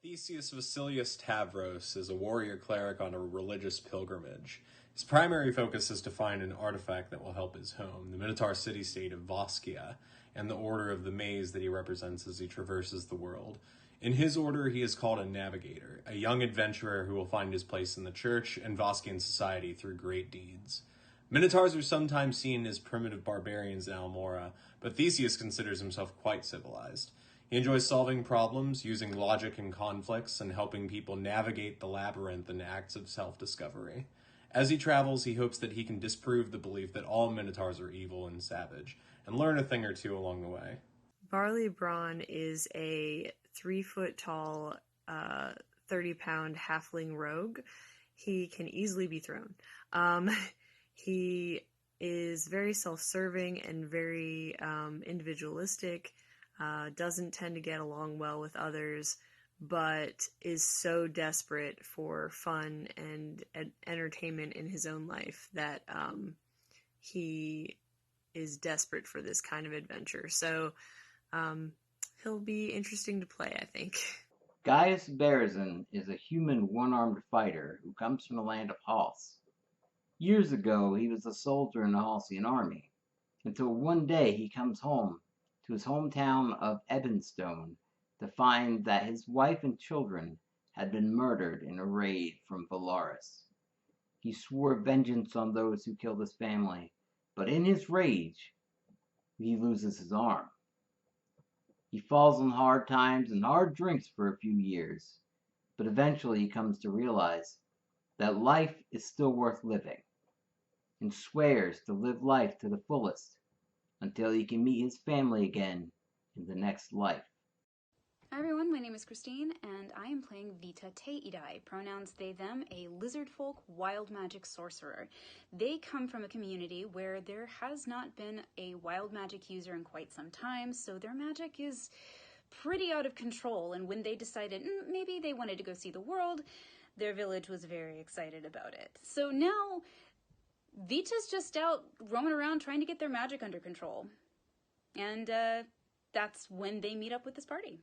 Theseus Vasilius Tavros is a warrior cleric on a religious pilgrimage. His primary focus is to find an artifact that will help his home, the Minotaur city-state of Voskia, and the Order of the Maze that he represents as he traverses the world. In his order, he is called a navigator, a young adventurer who will find his place in the church and Voskian society through great deeds. Minotaurs are sometimes seen as primitive barbarians in Almora, but Theseus considers himself quite civilized. He enjoys solving problems, using logic in conflicts, and helping people navigate the labyrinth in acts of self-discovery. As he travels, he hopes that he can disprove the belief that all Minotaurs are evil and savage, and learn a thing or two along the way. Barley Braun is a 3-foot tall, 30-pound halfling rogue. He can easily be thrown. He is very self-serving and very individualistic. Doesn't tend to get along well with others, but is so desperate for fun and entertainment in his own life that he is desperate for this kind of adventure. So he'll be interesting to play, I think. Gaius Berzin is a human one-armed fighter who comes from the land of Hals. Years ago, he was a soldier in the Halsian army, until one day he comes home to his hometown of Ebonstone to find that his wife and children had been murdered in a raid from Valaris. He swore vengeance on those who killed his family, but in his rage, he loses his arm. He falls on hard times and hard drinks for a few years, but eventually he comes to realize that life is still worth living, and swears to live life to the fullest until he can meet his family again in the next life. Hi everyone, my name is Christine, and I am playing Vita Teidai, pronouns they, them, a lizard folk wild magic sorcerer. They come from a community where there has not been a wild magic user in quite some time, so their magic is pretty out of control, and when they decided maybe they wanted to go see the world, their village was very excited about it. So now Vita's just out roaming around trying to get their magic under control. And that's when they meet up with this party.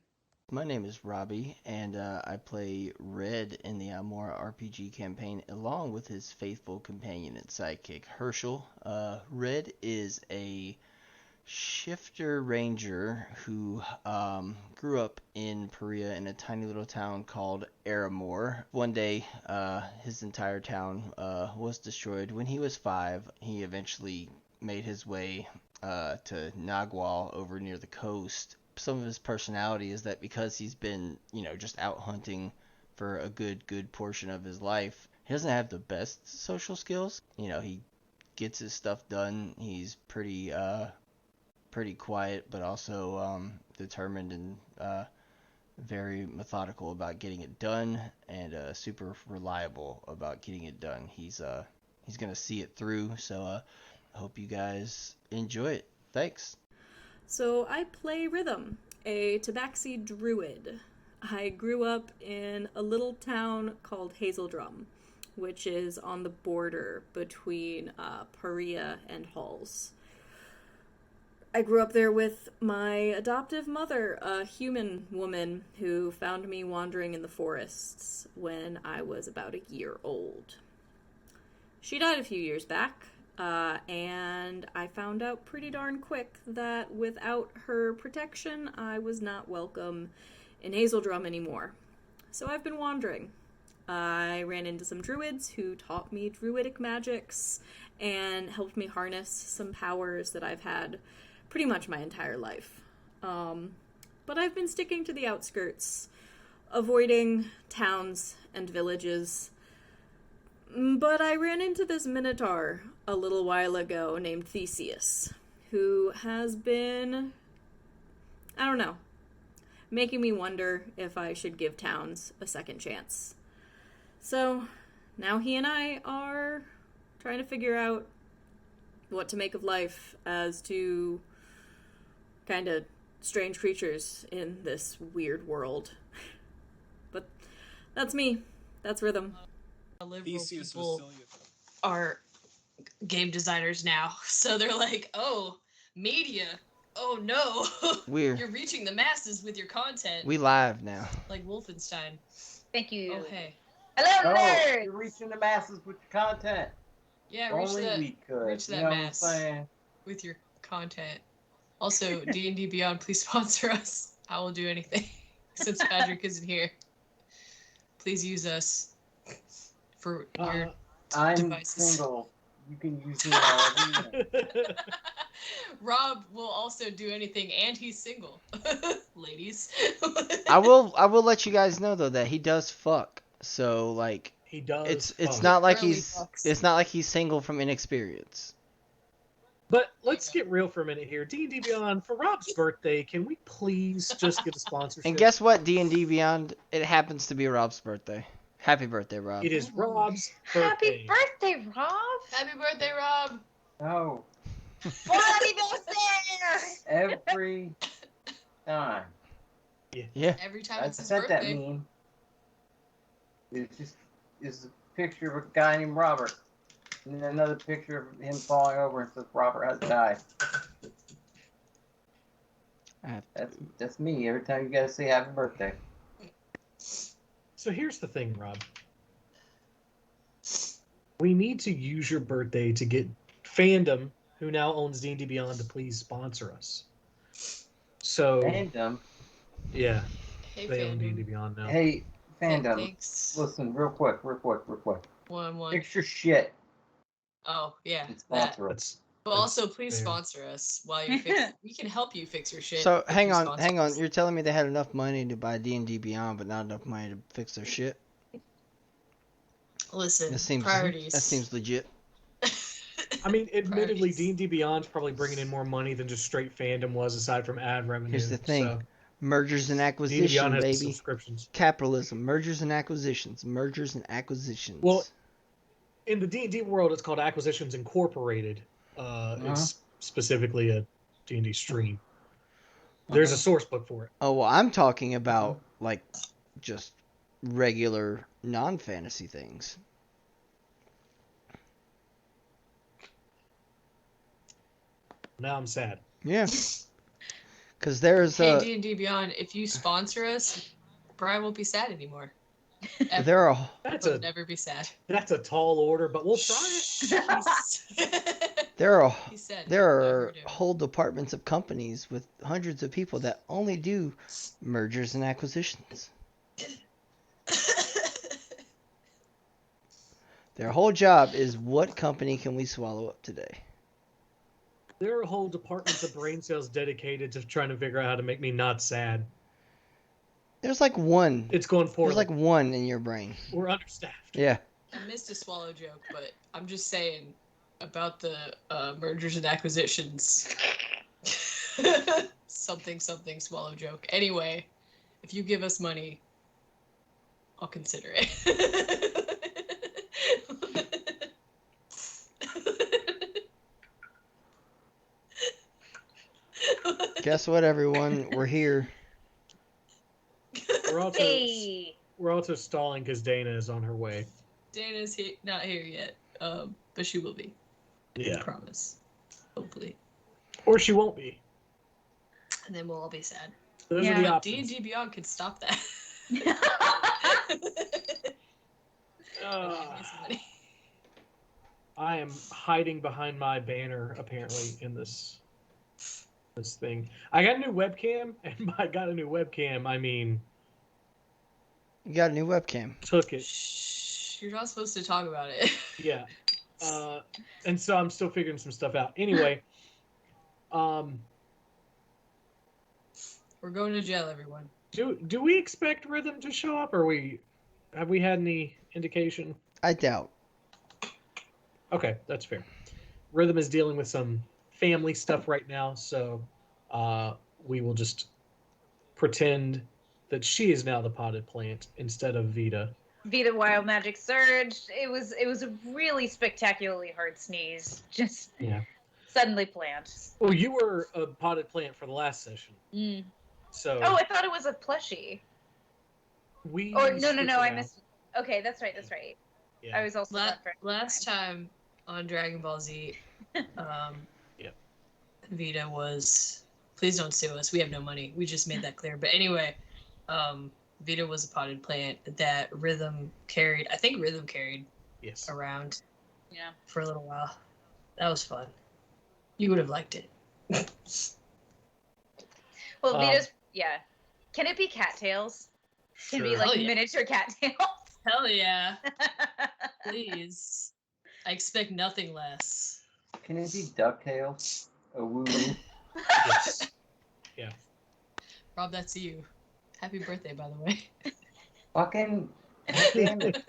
My name is Robbie, and I play Red in the Almora RPG campaign, along with his faithful companion and sidekick, Herschel. Red is a shifter ranger who grew up in Perea in a tiny little town called Aramor. One day, his entire town was destroyed. When he was 5, he eventually made his way to Nagual over near the coast. Some of his personality is that because he's been, just out hunting for a good portion of his life, he doesn't have the best social skills. He gets his stuff done. He's pretty quiet, but also determined and very methodical about getting it done, and super reliable about getting it done. He's gonna see it through. So I hope you guys enjoy it. Thanks. So I play Rhythm, a tabaxi druid. I grew up in a little town called Hazeldrum, which is on the border between Perea and Halls. I grew up there with my adoptive mother, a human woman who found me wandering in the forests when I was about a year old. She died a few years back, and I found out pretty darn quick that without her protection, I was not welcome in Hazeldrum anymore. So I've been wandering. I ran into some druids who taught me druidic magics and helped me harness some powers that I've had pretty much my entire life. But I've been sticking to the outskirts, avoiding towns and villages. But I ran into this minotaur a little while ago named Theseus, who has been, making me wonder if I should give towns a second chance. So now he and I are trying to figure out what to make of life as two kind of strange creatures in this weird world. But that's me. That's Rhythm. Liberal people are game designers now, so they're like, oh, media, Oh no! We're You're reaching the masses with your content. we live now. Like Wolfenstein. Thank you. Oh hey. Hello, Oh, nerds! you're reaching the masses with your content. Yeah, Only we could. reach You that know mass what I'm saying? with your content. Also, D&D Beyond, please sponsor us. I will do anything since Patrick isn't here. Please use us for your I'm devices. single. You can use me however you want. Rob will also do anything, and he's single. Ladies. I will let you guys know though that he does fuck. So like He does. it's fuck. not like Curly he's fucks. it's not like he's single from inexperience. But let's get real for a minute here. D&D Beyond, for Rob's birthday, can we please just get a sponsorship? And guess what, D&D Beyond? It happens to be Rob's birthday. Happy birthday, Rob. It is Rob's birthday. Happy birthday, Rob! Happy birthday, Rob. No, Happy birthday! every time. Yeah. Every time I it's his sent that birthday. meme. It's a picture of a guy named Robert. And then another picture of him falling over and says Robert has died. That's me every time you guys say happy birthday. So here's the thing, Rob. We need to use your birthday to get Fandom, who now owns D&D Beyond, to please sponsor us. So, Fandom. yeah, Hey, they own D&D fandom. Beyond now. Hey, Fandom. Thanks. Listen, real quick. One. Fix your shit Oh, yeah. and That. sponsor us. That's, But also, please fair. sponsor us while you fix. We can help you fix your shit. So if hang you on. sponsor us. You're telling me they had enough money to buy D&D Beyond, but not enough money to fix their shit? Listen, That seems priorities. legit. I mean, admittedly, Priorities. D&D Beyond's probably bringing in more money than just straight Fandom was, aside from ad revenue. Here's the thing. So, Mergers and D&D acquisitions, Beyond has baby. subscriptions. Capitalism. Mergers and acquisitions. Mergers and acquisitions. Well, in the D&D world, it's called Acquisitions Incorporated. It's specifically a D&D stream. There's a source book for it. Oh, well, I'm talking about, like, just regular non-fantasy things. Now I'm sad. Yeah. Because there's Hey, D&D Beyond, if you sponsor us, Brian won't be sad anymore. Ever. there are He'll never be sad. That's a tall order, but we'll try it. there are He said, there I are heard him. whole departments of companies with hundreds of people that only do mergers and acquisitions. Their whole job is what company can we swallow up today? There are whole departments of brain cells dedicated to trying to figure out how to make me not sad. There's like one. It's going poorly. There's like one in your brain. We're understaffed. Yeah. I missed a swallow joke, but I'm just saying about the mergers and acquisitions. something swallow joke. Anyway, if you give us money, I'll consider it. Guess what, everyone? We're here. We're also, Hey! we're also stalling because Dana is on her way. Dana's not here yet, but she will be. Yeah. I promise. Hopefully. Or she won't be. And then we'll all be sad. Those are Yeah. the options. D&D Beyond could stop that. Ah. Give me some money. I am hiding behind my banner, apparently, in this thing. I got a new webcam, and by got a new webcam, I mean You got a new webcam. took it. Shh, you're not supposed to talk about it. Yeah. And so I'm still figuring some stuff out. Anyway, We're going to jail, everyone. do we expect Rhythm to show up, or have we had any indication? I doubt. Okay, that's fair. Rhythm is dealing with some family stuff right now, so we will just pretend that she is now the potted plant instead of Vita. Vita Wild Magic Surge. It was a really spectacularly hard sneeze. Just suddenly planned. Well, you were a potted plant for the last session, Mm. so Oh, I thought it was a plushie. we. Or no, switched I around. missed. Okay, that's right. Yeah. I was also that for Last time on Dragon Ball Z, Yep. Vita was Please don't sue us. We have no money. We just made that clear. But anyway, Vita was a potted plant that Rhythm carried. I think Rhythm carried around for a little while. That was fun. You would have liked it. Well, Vita's, Can it be cattails? Can it be like miniature cattails? Hell yeah. Please. I expect nothing less. Can it be DuckTales? A woo-woo? Yes. Yeah. Rob, that's you. Happy birthday, by the way. Fucking damn it.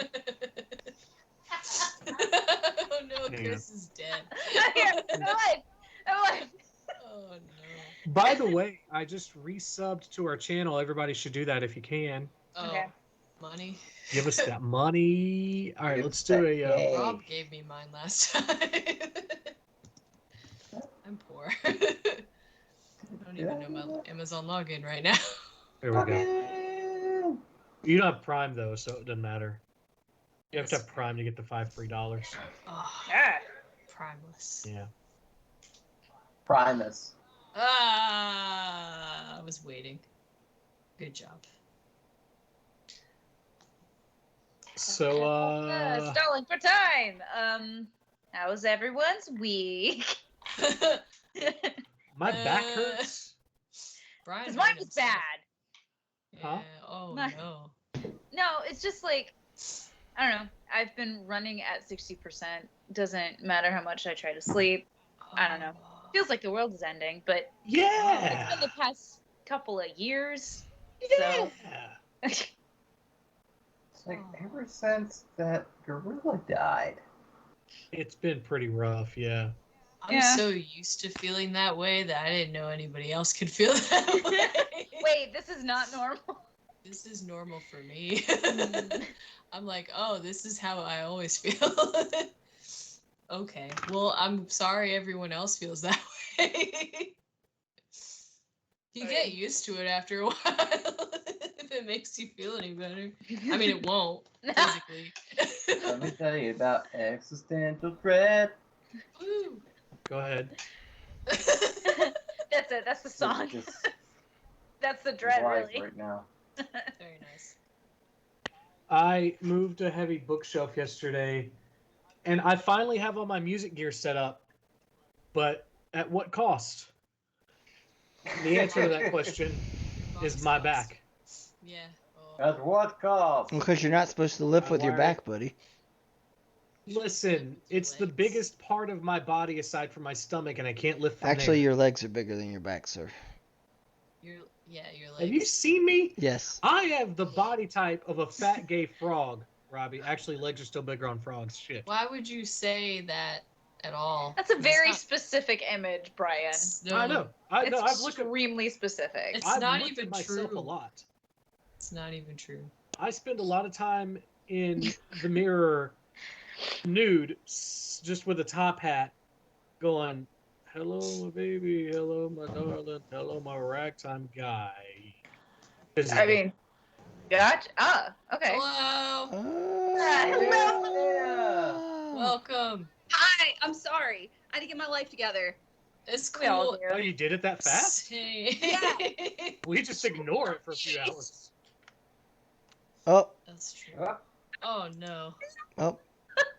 Oh no, Chris is dead. I'm alive. Oh no. By the way, I just resubbed to our channel. Everybody should do that if you can. Oh, okay. Money. Give us that money. All right, let's do a. Rob gave me mine last time. I'm poor. I don't even know my Amazon login right now. There we go. You don't have Prime though, so it doesn't matter. You have to have Prime to get the $5 free. Oh, Yeah. Primeless. Yeah. Primus. I was waiting. Good job. So, stalling for time. How was everyone's week? my back hurts. Brian, Because mine was bad. Huh? Oh no. No, it's just like, I don't know. I've been running at 60%. Doesn't matter how much I try to sleep. I don't know. Feels like the world is ending, but yeah, it's been the past couple of years. Yeah. So. It's like ever since that gorilla died. It's been pretty rough, yeah. I'm so used to feeling that way that I didn't know anybody else could feel that way. Wait, this is not normal. This is normal for me. I'm like, oh, this is how I always feel. Okay, well, I'm sorry everyone else feels that way. You get used to it after a while if it makes you feel any better. I mean, it won't, physically. Let me tell you about existential dread. Woo. Go ahead. That's it. That's the song. That's the dread, really. Right now. Very nice. I moved a heavy bookshelf yesterday, and I finally have all my music gear set up, but at what cost? The answer to that question is my back. Yeah. At what cost? Because you're not supposed to lift with your back, buddy. Listen, it's the biggest part of my body aside from my stomach, and I can't lift from Actually, there. your legs are bigger than your back, sir. Your legs. Have you seen me? Yes. I have the body type of a fat gay frog, Robbie. Actually, legs are still bigger on frogs. Shit. Why would you say that at all? That's a very specific image, Brian. I know. I've looked extremely specific. It's not looked even at myself true. a lot. It's not even true. I spend a lot of time in the mirror, nude, just with a top hat, going, "Hello, my baby. Hello, my darling. Hello, my ragtime guy." I mean, gotcha. Okay. Hello. Hello. Welcome. Hi, I'm sorry. I had to get my life together. It's We all cool. do. Oh, you did it that fast? Yeah. We just ignore it for a few hours. Oh. That's true. Oh no. Oh.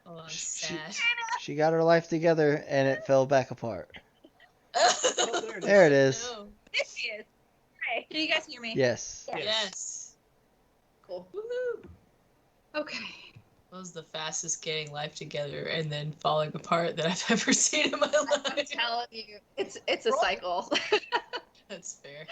Oh, I'm sad. She got her life together, and it fell back apart. Oh, There it is. No. There she is. Hi. Can you guys hear me? Yes. Yes. Cool. Woohoo. Okay. That was the fastest getting life together and then falling apart that I've ever seen in my I'm life. telling you, it's a cycle. That's fair.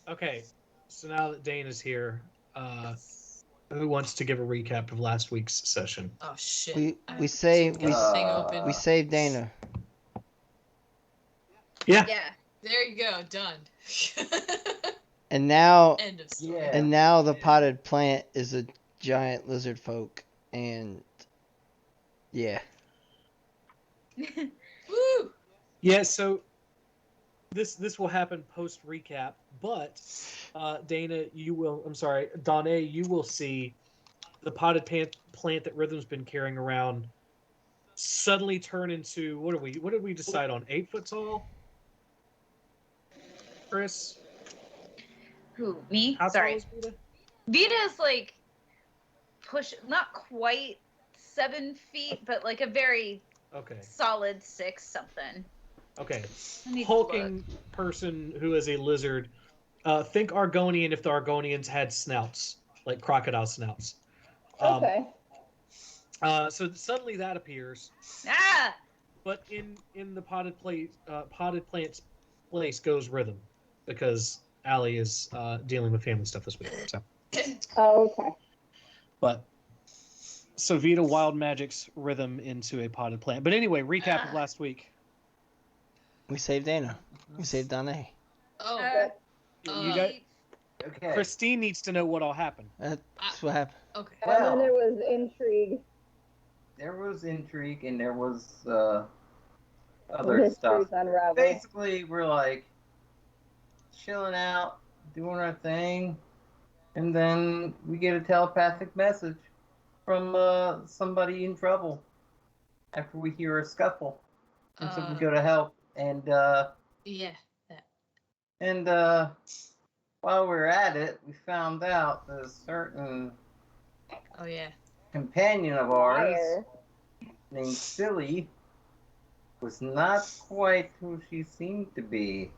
Okay, so now that Dane is here, who wants to give a recap of last week's session? Oh shit. We saved open. Dana. Yeah. Yeah. There you go. Done. And now End of story. Yeah. and now the potted plant is a giant lizard folk, and yeah. Woo! Yeah, so this will happen post recap, but Dana, Donna, you will see the potted plant that Rhythm's been carrying around suddenly turn into what did we decide on? 8 foot tall? Chris? Who? Me? How Sorry. tall is Vita? Vita is like not quite 7 feet, but like a very solid 6 something. Okay. I need to Hulking person who is a lizard. Think Argonian if the Argonians had snouts, like crocodile snouts. Okay. So suddenly that appears. Ah! But in the potted plant's place goes Rhythm, because Allie is dealing with family stuff this week. So. Oh, okay. But so Vita wild magics Rhythm into a potted plant. But anyway, recap of last week. We saved Dana. We saved Danae. Oh. You got. Okay. Christine needs to know what all happened. That's what happened. Okay. And then there was intrigue. There was intrigue and there was other Mysteries stuff. unravel. Basically, we're like chilling out, doing our thing, and then we get a telepathic message from somebody in trouble after we hear a scuffle. And so we go to help. And yeah. And while we were at it, we found out that a certain companion of ours named Silly was not quite who she seemed to be.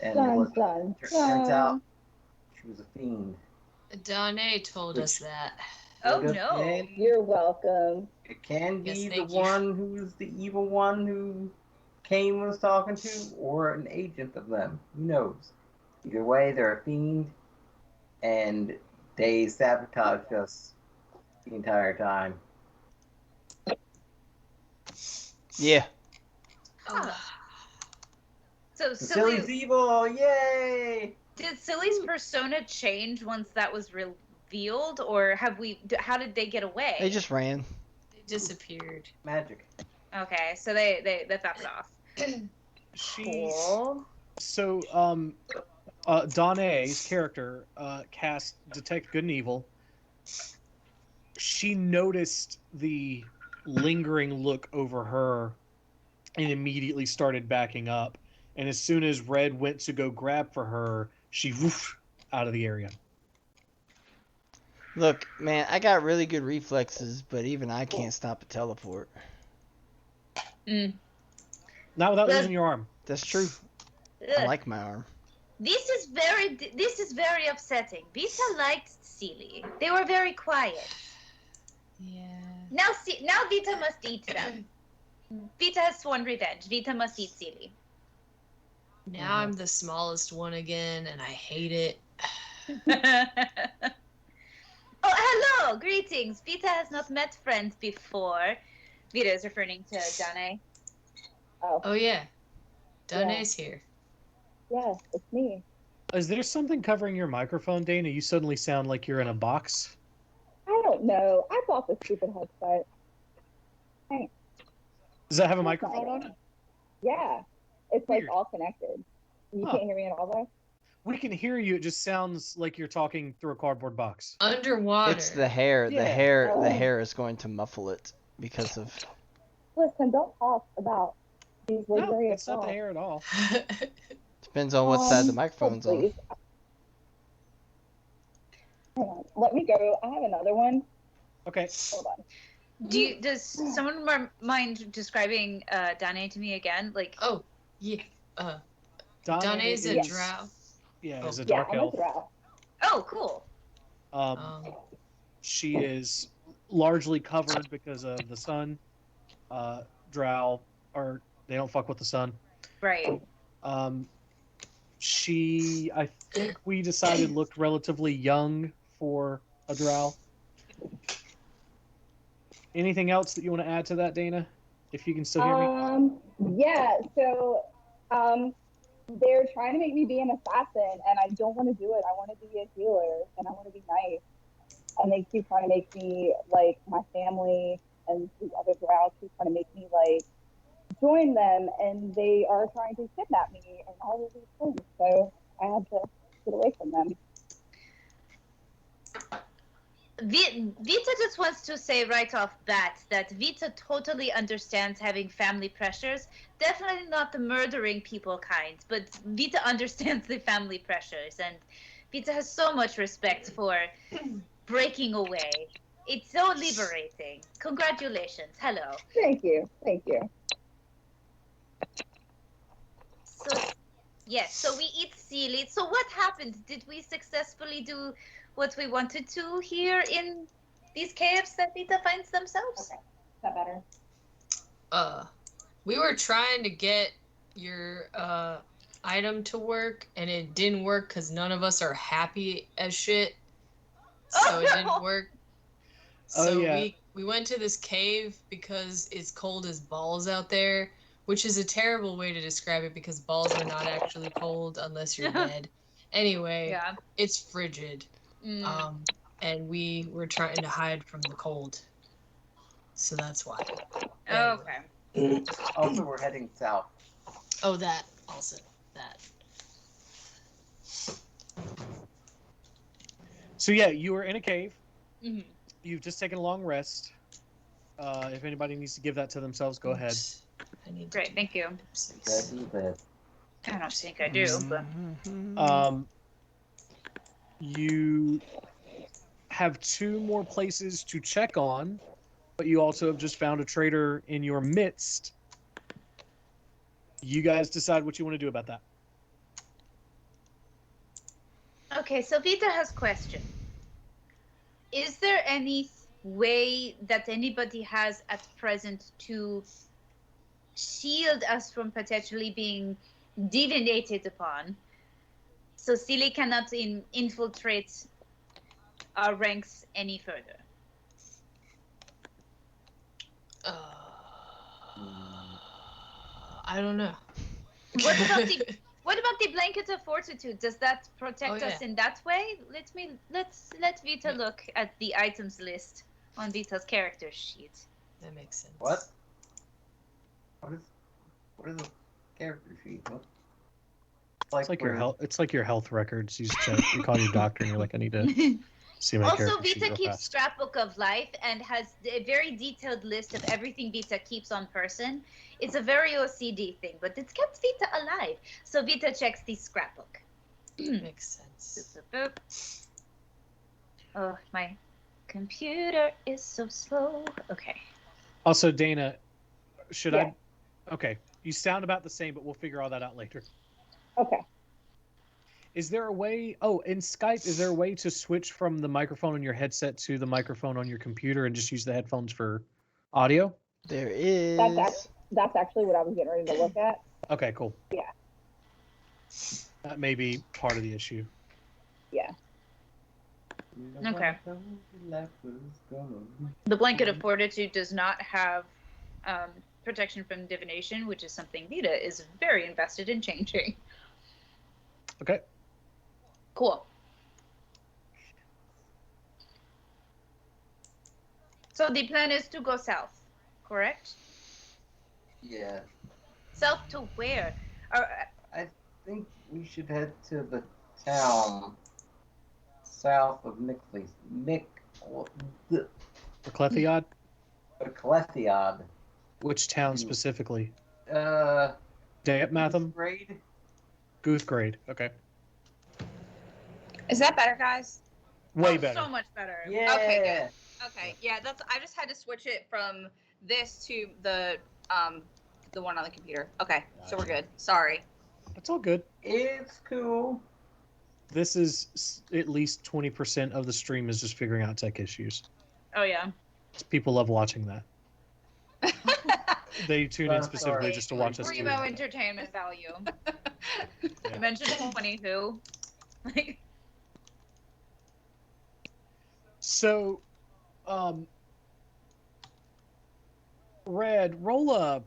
And turns out she was a fiend. Danae told us that. Oh no. You're welcome. It can be the one who's the evil one who Kane was talking to, or an agent of them. Who knows? Either way, they're a fiend, and they sabotaged us the entire time. Yeah. So Silly's evil, yay! Did Silly's persona change once that was revealed, or how did they get away? They just ran. They disappeared. Magic. Okay, so they fucked off. Cool. So, Danae's character cast Detect Good and Evil. She noticed the lingering look over her and immediately started backing up. And as soon as Red went to go grab for her, she woof out of the area. Look, man, I got really good reflexes, but even I can't stop a teleport. Not without losing your arm. That's true. I like my arm. This is very upsetting. Vita liked Seely. They were very quiet. Yeah. Now Vita must eat them. Vita has sworn revenge. Vita must eat Seely. Now I'm the smallest one again, and I hate it. Oh, hello! Greetings. Vita has not met friends before. Vita is referring to Danae. Oh yeah. Danae's here. Yes, it's me. Is there something covering your microphone, Dana? You suddenly sound like you're in a box. I don't know. I bought this stupid headset. Thanks. Does that have a microphone on it? Yeah. It's like all connected. You can't hear me at all though? We can hear you. It just sounds like you're talking through a cardboard box. Underwater. It's the hair. Yeah. The hair is going to muffle it because of. Listen, don't talk about these luxurious it's not the hair at all. Depends on what side the microphone's on. Hang on. Let me go. I have another one. Okay. Hold on. Does someone mind describing Danae to me again? Like, oh yeah, Danae's a drow. Yeah, is a dark elf. Oh, cool. She is largely covered because of the sun. Drow they don't fuck with the sun. Right. She, I think we decided, looked relatively young for a drow. Anything else that you want to add to that, Dana? If you can still hear me. Yeah, so they're trying to make me be an assassin, and I don't want to do it. I want to be a healer, and I want to be nice. And they keep trying to make me, like, my family and the other drows keep trying to make me, like, join them, and they are trying to kidnap me and all of these things. So I had to get away from them. Vita just wants to say right off bat that Vita totally understands having family pressures. Definitely not the murdering people kind, but Vita understands the family pressures, and Vita has so much respect for breaking away. It's so liberating. Congratulations. Hello. Thank you. Thank you. So, yes, so we eat seaweed. So what happened? Did we successfully do what we wanted to here in these caves that Vita finds themselves? Okay. Is that better? We were trying to get your item to work, and it didn't work because none of us are happy as shit. So it didn't work. So yeah. we went to this cave because it's cold as balls out there, which is a terrible way to describe it because balls are not actually cold unless you're dead. Anyway, Yeah. it's frigid. And we were trying to hide from the cold. So that's why. Okay. Also, we're heading south. Oh, that also. That. So yeah, you were in a cave. Mhm. You've just taken a long rest. If anybody needs to give that to themselves, go ahead. I need Great, thank you. That's the best. I don't think I do, but You have 2 more places to check on, but you also have just found a traitor in your midst. You guys decide what you want to do about that. okay, so Vita has a question. Is there any way that anybody has at present to shield us from potentially being divinated upon so Silly cannot infiltrate our ranks any further? I don't know. What about the blanket of fortitude? Does that protect us in that way? Let Vita look at the items list on Vita's character sheet. That makes sense. What? What is the character sheet? What? It's like your health. It's like your health records. You just check. You call your doctor, and you're like, I need to see my character Also, sheet Vita real keeps fast. scrapbook of life and has a very detailed list of everything Vita keeps on person. It's a very OCD thing, but it's kept Vita alive. So Vita checks the scrapbook. Makes sense. Oh, my computer is so slow. Okay. Also, Dana, should Yeah. Okay, you sound about the same, but we'll figure all that out later. Okay. Is there a way? Oh, in Skype, is there a way to switch from the microphone on your headset to the microphone on your computer and just use the headphones for audio? There is. That's actually what I was getting ready to look at. Okay, cool. Yeah. That may be part of the issue. Yeah. Okay. The blanket of fortitude does not have protection from divination, which is something Vita is very invested in changing. Okay. Cool. So the plan is to go south, correct? Yeah. South to where? I think we should head to the town south of Clethiod? Clethiod. Which town specifically? Matham? Goothgrade. Okay. Is that better, guys? Way better. So much better. Yeah. Okay, good. Okay, yeah, that's. I just had to switch it from this to the one on the computer. Okay, so we're good. Sorry. That's all good. It's cool. This is at least 20% of the stream is just figuring out tech issues. Oh yeah. People love watching that. They tune in specifically just to watch us do Primo it. entertainment value. Yeah. You mentioned 22. So, Red, roll a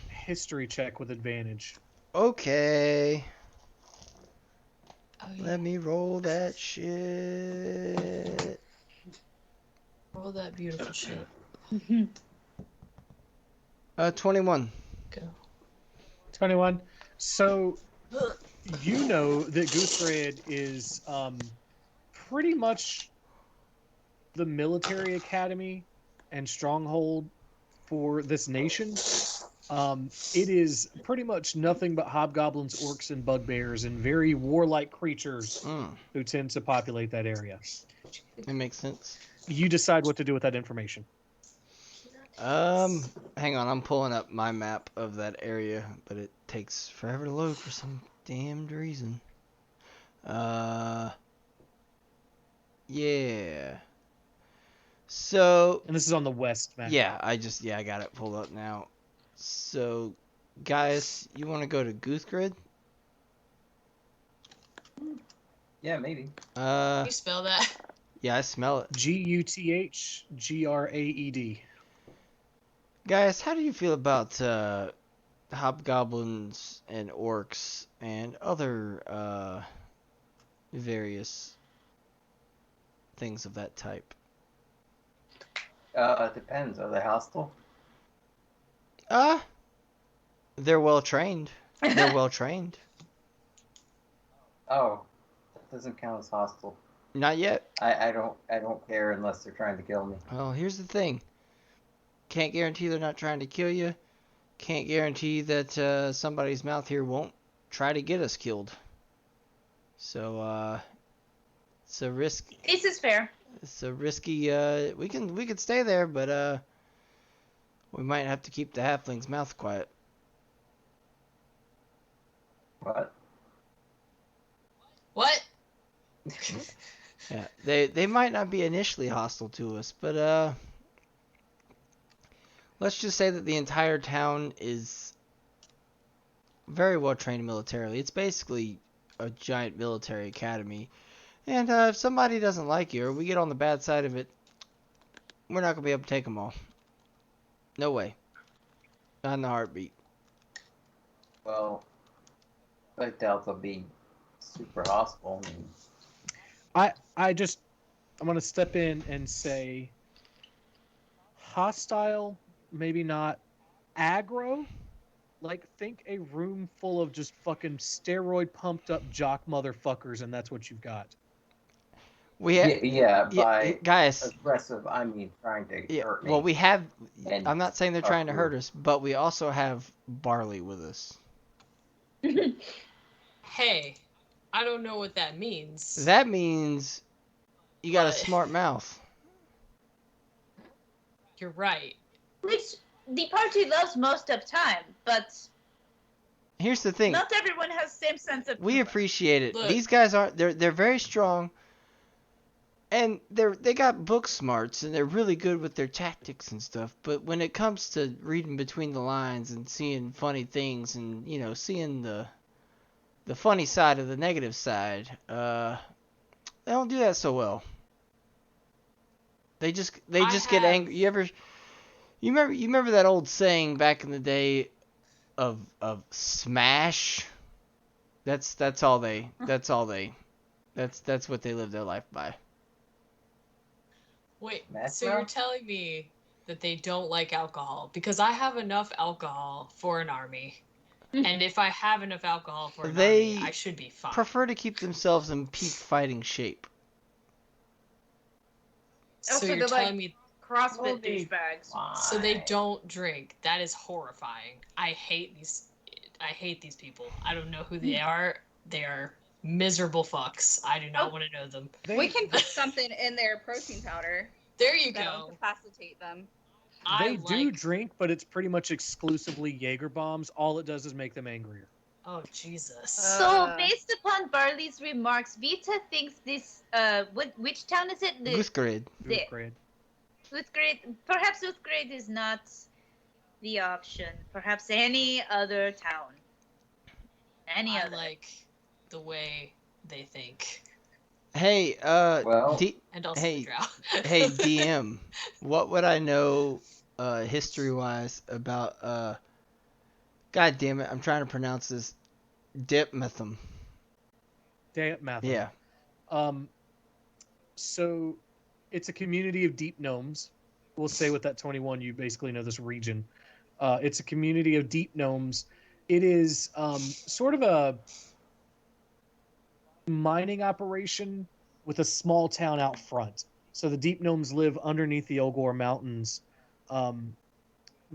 history check with advantage. Okay. Oh, yeah. Let me roll that shit. Roll that beautiful shit. 21. Go. 21. So, you know that Goothgrade is pretty much the military academy and stronghold for this nation. It is pretty much nothing but hobgoblins, orcs, and bugbears, and very warlike creatures who tend to populate that area. It makes sense. You decide what to do with that information. Hang on, I'm pulling up my map of that area, but it takes forever to load for some damned reason. Yeah. So. And this is on the west map. Yeah, I got it pulled up now. So, guys, you want to go to Guthgrid? Yeah, maybe. Can you spell that? Yeah, I smell it. Guthgraed. Guys, how do you feel about hobgoblins and orcs and other various things of that type? It depends. Are they hostile? They're well trained. They're well trained. Oh, that doesn't count as hostile. Not yet. I don't care unless they're trying to kill me. Well, here's the thing. Can't guarantee they're not trying to kill you. Can't guarantee that somebody's mouth here won't try to get us killed. So, it's a risk. This is fair. It's a risky. We could stay there, but we might have to keep the halfling's mouth quiet. What? What? Yeah, they might not be initially hostile to us, but let's just say that the entire town is very well trained militarily. It's basically a giant military academy. And if somebody doesn't like you, or we get on the bad side of it, we're not going to be able to take them all. No way. Not in the heartbeat. Well, I doubt they'll be super hostile. I want to step in and say hostile, maybe not aggro. Like, think a room full of just fucking steroid pumped up jock motherfuckers, and that's what you've got. By guys, aggressive, I mean trying to hurt me. Well, we have. And I'm not saying they're trying to hurt us, but we also have Barley with us. Hey, I don't know what that means. That means you got a smart mouth. You're right. Which the party loves most of time, but here's the thing. Not everyone has the same sense of humor. We appreciate it. Look. These guys are they're very strong. And they got book smarts, and they're really good with their tactics and stuff. But when it comes to reading between the lines and seeing funny things, and seeing the funny side of the negative side, they don't do that so well. They just get angry. You remember that old saying back in the day of smash? That's what they live their life by. Wait, so you're telling me that they don't like alcohol? Because I have enough alcohol for an army. And if I have enough alcohol for an army, I should be fine. They prefer to keep themselves in peak fighting shape. So you're telling me CrossFit douchebags. So they don't drink. That is horrifying. I hate these people. I don't know who they are. They are miserable fucks. I do not want to know them. We can put something in their protein powder. There you that'll go. Incapacitate them. They do drink, but it's pretty much exclusively Jaeger bombs. All it does is make them angrier. Oh, Jesus. So, based upon Barley's remarks, Vita thinks this, which town is it? Guthgrid. Guthgrid. Perhaps Guthgrid is not the option. Perhaps any other town. I like the way they think. Hey, and also hey, the drow. hey, DM, what would I know, history-wise about, God damn it, I'm trying to pronounce this, Dipmethum. Dipmethum. Yeah. So, it's a community of deep gnomes. We'll say with that 21, you basically know this region. It's a community of deep gnomes. It is sort of a mining operation with a small town out front. So the Deep Gnomes live underneath the Elgor Mountains,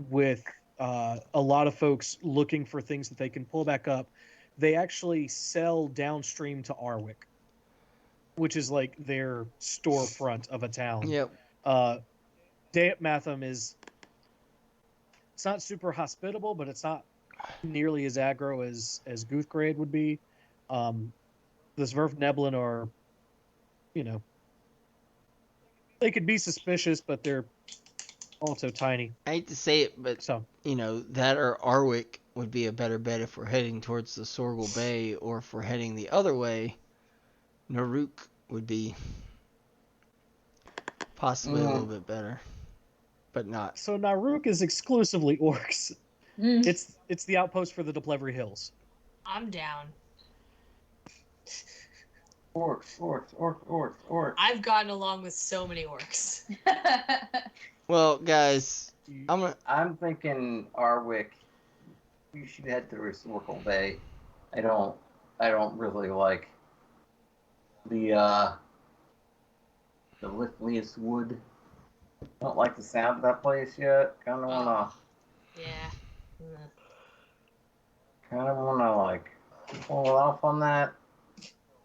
with a lot of folks looking for things that they can pull back up. They actually sell downstream to Arwick, which is like their storefront of a town. Yep. Dayat Matham is, it's not super hospitable, but it's not nearly as aggro as Guthgrade would be. The Zwerf Neblin are, you know, they could be suspicious, but they're also tiny. I hate to say it, but So you know, that or Arwick would be a better bet if we're heading towards the Sorgel Bay, or if we're heading the other way, Naruk would be possibly a little bit better, but not. so Naruk is exclusively orcs. It's the outpost for the Deplevery Hills. I'm down. Orcs. I've gotten along with so many orcs. Well, guys, I'm thinking Arwick. You should head through Sorkle Bay. I don't really like the Lithius Wood. Don't like the sound of that place yet. Kind of wanna like hold off on that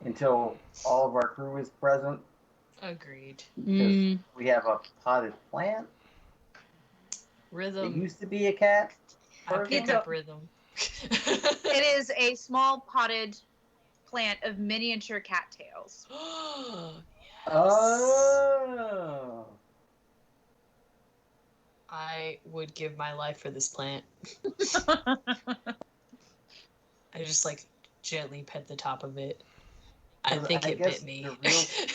until all of our crew is present. Agreed. Because we have a potted plant. Rhythm. It used to be a cat. I pick up Rhythm. It is a small potted plant of miniature cattails. Yes. Oh. I would give my life for this plant. I just like gently pet the top of it. I think it bit me. The real question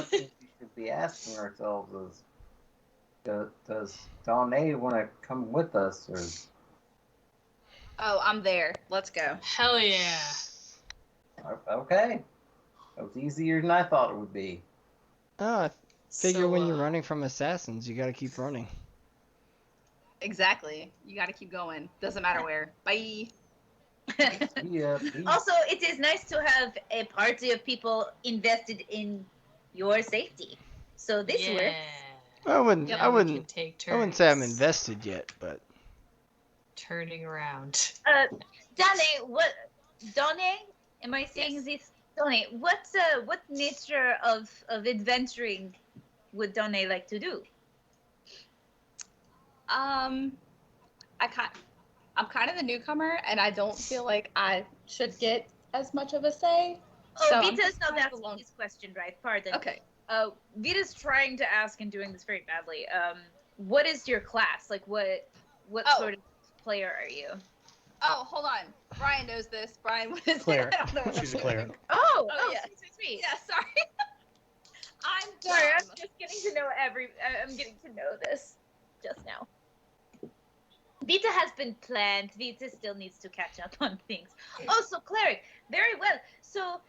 we should be asking ourselves is, does Donné want to come with us? Or... Oh, I'm there. Let's go. Hell yeah. Okay. That was easier than I thought it would be. Oh, I figure when you're running from assassins, you gotta keep running. Exactly. You got to keep going. Doesn't matter where. Bye. Also, it is nice to have a party of people invested in your safety. So this works. I wouldn't say I'm turns. invested yet, but Turning around. Donné, am I saying this? Donné, what nature of adventuring would Donné like to do? I'm kind of the newcomer, and I don't feel like I should get as much of a say. Oh, Vita's not asking this question right. Pardon. Okay. Vita's trying to ask and doing this very badly. What is your class? Like, what sort of player are you? Oh, hold on. Brian knows this. Brian was Cleric. I don't know. She's a cleric. Oh, yeah. sweet. Yeah, sorry. I'm Sorry, I'm dumb. just getting to know I'm getting to know this just now. Vita has been planned. Vita still needs to catch up on things. Oh, so cleric, very well. So,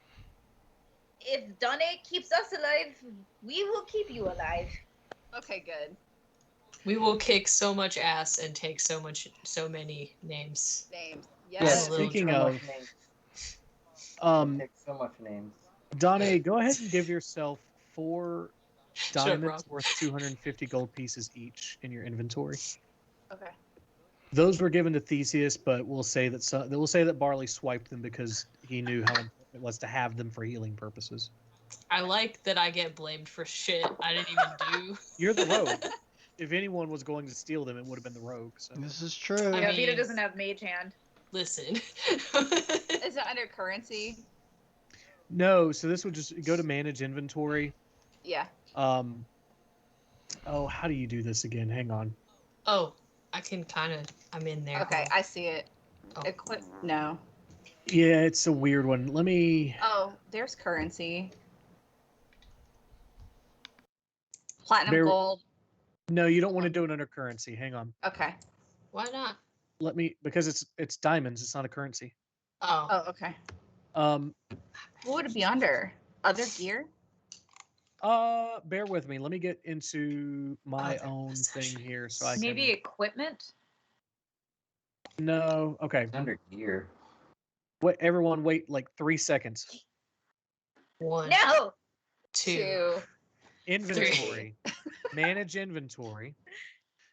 if Donné keeps us alive, we will keep you alive. Okay, good. We will kick so much ass and take so many names. Names. Yeah, Yes. Speaking of, Take so much names. Donné, go ahead and give yourself 4 Shut up, diamonds Rob. worth 250 gold pieces each in your inventory. Okay. Those were given to Theseus, but we'll say that Barley swiped them because he knew how important it was to have them for healing purposes. I like that I get blamed for shit I didn't even do. You're the rogue. If anyone was going to steal them, it would have been the rogue. So. this is true. I Yeah, mean- Vita doesn't have mage hand. Listen. Is it under currency? No, so this would just go to manage inventory. Yeah. Oh, how do you do this again? Hang on. Oh, I can I'm in there. Okay, I see it. Oh. Equip. No. Yeah, it's a weird one. Let me. Oh, there's currency. Platinum There- gold. No, you don't want to do it under currency. Hang on. Okay. Why not? Let me, because it's diamonds. It's not a currency. Oh. Oh, okay. Um, What would it be under? Other gear? bear with me. Let me get into my own thing here so I Maybe can. equipment? No. Okay. It's under gear. Wait, everyone, wait like 3 seconds. One. No! 2. Inventory. Manage inventory.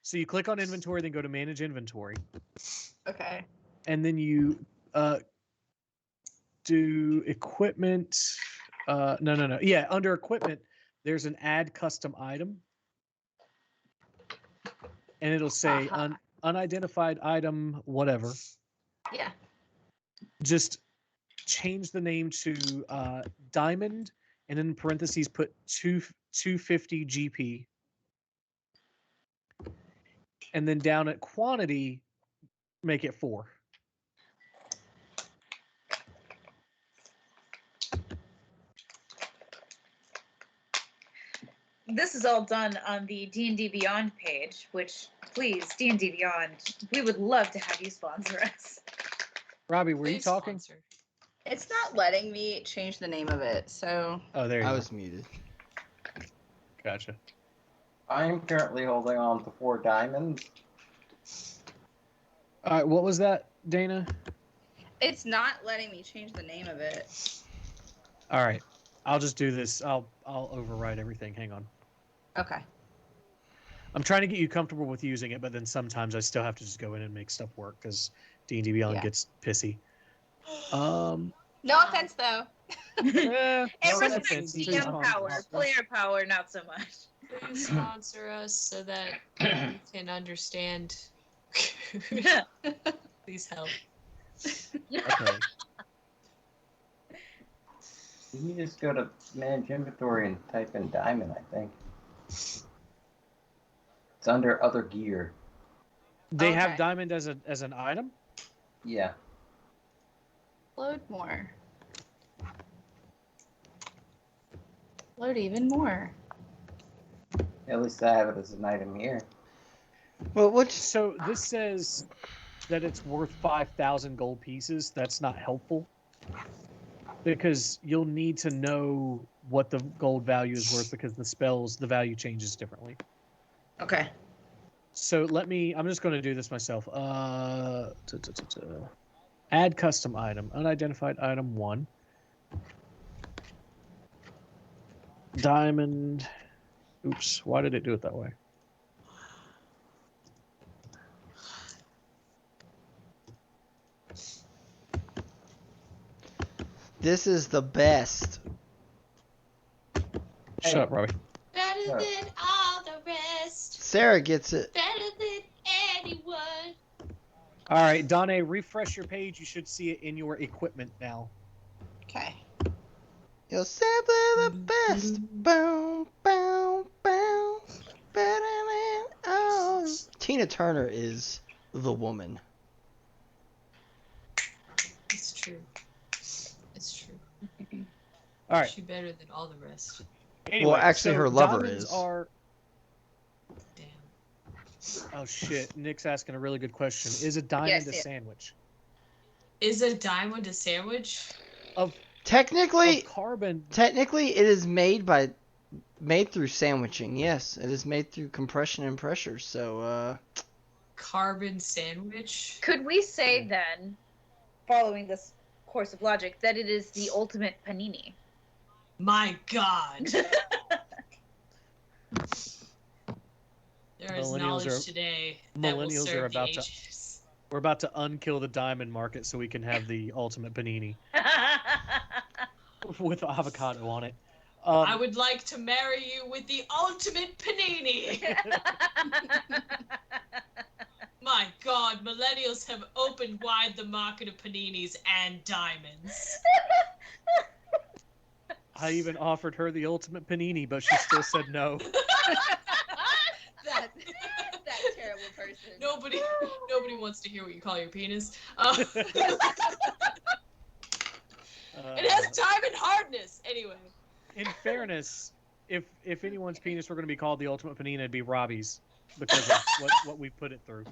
So you click on inventory, then go to manage inventory. Okay. And then you do equipment. No. Yeah, under equipment, there's an add custom item. And it'll say unidentified item, whatever. Yeah. Just change the name to diamond, and in parentheses put 250 GP. And then down at quantity, make it 4. This is all done on the D&D Beyond page, which, please, D&D Beyond, we would love to have you sponsor us. Robbie, were you talking? Sponsor. It's not letting me change the name of it, so. Oh, there you go. I was muted. Gotcha. I'm currently holding on to 4 diamonds. All right, what was that, Dana? It's not letting me change the name of it. All right, I'll just do this. I'll override everything. Hang on. Okay. I'm trying to get you comfortable with using it, but then sometimes I still have to just go in and make stuff work because D&D Beyond gets pissy. No offense, though. Everyone's DM power, player power, not so much. Please sponsor us so that we can understand. Please help. Okay. You just go to manage inventory and type in diamond, I think. It's under other gear. They have diamond as an item? Yeah. Load more. Load even more. At least I have it as an item here. Well, so this says that it's worth 5,000 gold pieces. That's not helpful because you'll need to know what the gold value is worth because the value changes differently. Okay. So I'm just going to do this myself. Add custom item, unidentified item 1. Diamond. Oops, why did it do it that way? This is the best. Shut up, Robbie. Better than all the rest. Sarah gets it. Better than anyone. All right, Donna, refresh your page. You should see it in your equipment now. Okay. You're simply the best. Boom, boom, boom. Better than all. Tina Turner is the woman. It's true. It's true. All right. She's better than all the rest. Anyway, Well, actually, so her lover diamonds is. Damn. Oh shit! Nick's asking a really good question. Is a diamond a sandwich? Is a diamond a sandwich? Technically, carbon. Technically, it is made through sandwiching. Yes, it is made through compression and pressure. So, Carbon sandwich? Could we say then, following this course of logic, that it is the ultimate panini? My God. There is knowledge today that will Millennials serve are about the to. ages. We're about to unkill the diamond market so we can have the ultimate panini with avocado on it. I would like to marry you with the ultimate panini. My God, millennials have opened wide the market of paninis and diamonds. I even offered her the ultimate panini, but she still said no. that terrible person. Nobody wants to hear what you call your penis. It has diamond hardness. Anyway. In fairness, if anyone's penis were going to be called the ultimate panini, it'd be Robbie's because of what we put it through.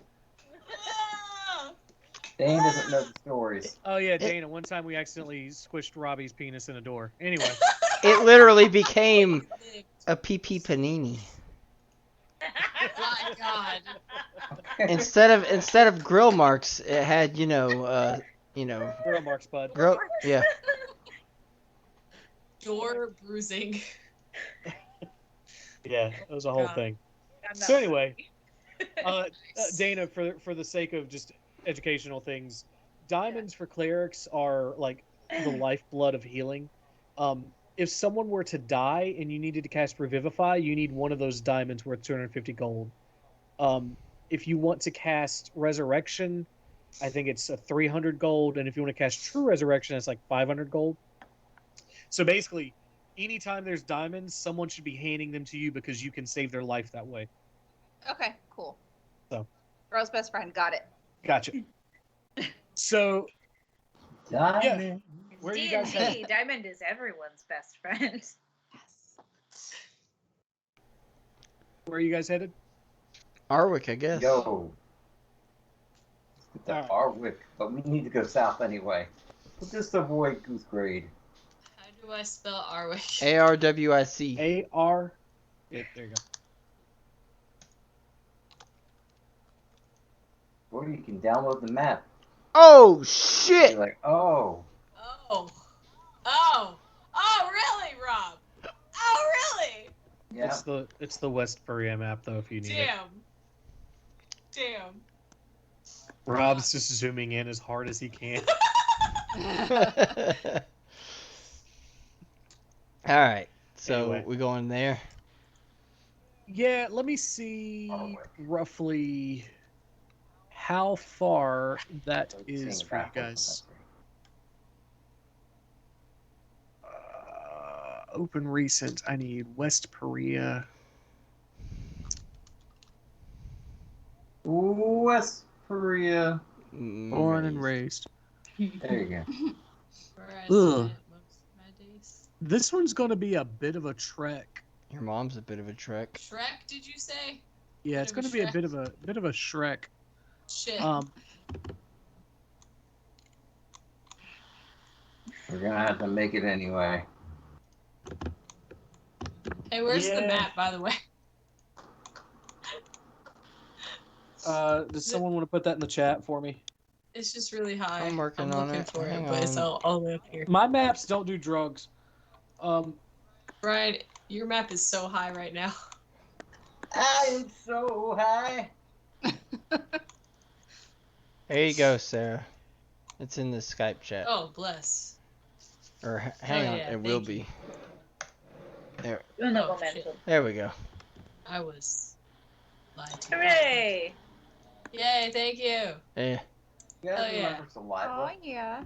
Dane doesn't know the stories. Oh yeah, Dana. One time we accidentally squished Robbie's penis in a door. Anyway. it literally became a PP panini. My God. Instead of grill marks, it had grill marks, bud. Yeah. Door bruising. Yeah, it was a whole God. thing. I'm not So anyway, Nice. Dana, for the sake of just educational things, diamonds for clerics are like the lifeblood of healing. If someone were to die and you needed to cast Revivify, you need one of those diamonds worth 250 gold. If you want to cast Resurrection, I think it's a 300 gold, and if you want to cast True Resurrection, it's like 500 gold. So basically, anytime there's diamonds, someone should be handing them to you because you can save their life that way. Okay, cool. So, Girl's best friend. Got it. gotcha. So, Diamond. where are you guys D&D, headed? Diamond is everyone's best friend. Where are you guys headed? Arwick, I guess. Yo. Let's get All to right. Arwick, but we need to go south anyway. We'll just avoid Goose Grade. How do I spell Arwick? ARWIC. A-R. Yeah, there you go. Or you can download the map. Oh, shit! You're like, oh. Oh. Oh. Oh, really, Rob? Oh, really? Yeah. It's the West Buria map, though, if you need it. Damn. Rob's just zooming in as hard as he can. Alright, so Anyway. we going there? Yeah, let me see Arwick. roughly how far that is Seeing for you apples on guys. that thing. Open recent. I need West Perea. West Korea. Born and raised. There you go. Where I Ugh. spent most of my days. This one's going to be a bit of a trek. Your mom's a bit of a trek. Shrek, did you say? Yeah, it's going to be a bit of a Shrek. Shit. We're gonna have to make it anyway. Hey, where's the yeah. map, by the way? Does someone want to put that in the chat for me? It's just really high. I'm working on looking it. for Hang it, but it's on. all the way up here. My maps don't do drugs. Brian, your map is so high right now. I am so high. There you go, Sarah. It's in the Skype chat. Oh, bless. Or hang on, yeah, it will thank be. There, Honorable Oh, shit. mention. there we go. I was lied to. Hooray! Yay, thank you. Yeah. You guys Oh, yeah. remember Saliva? yeah.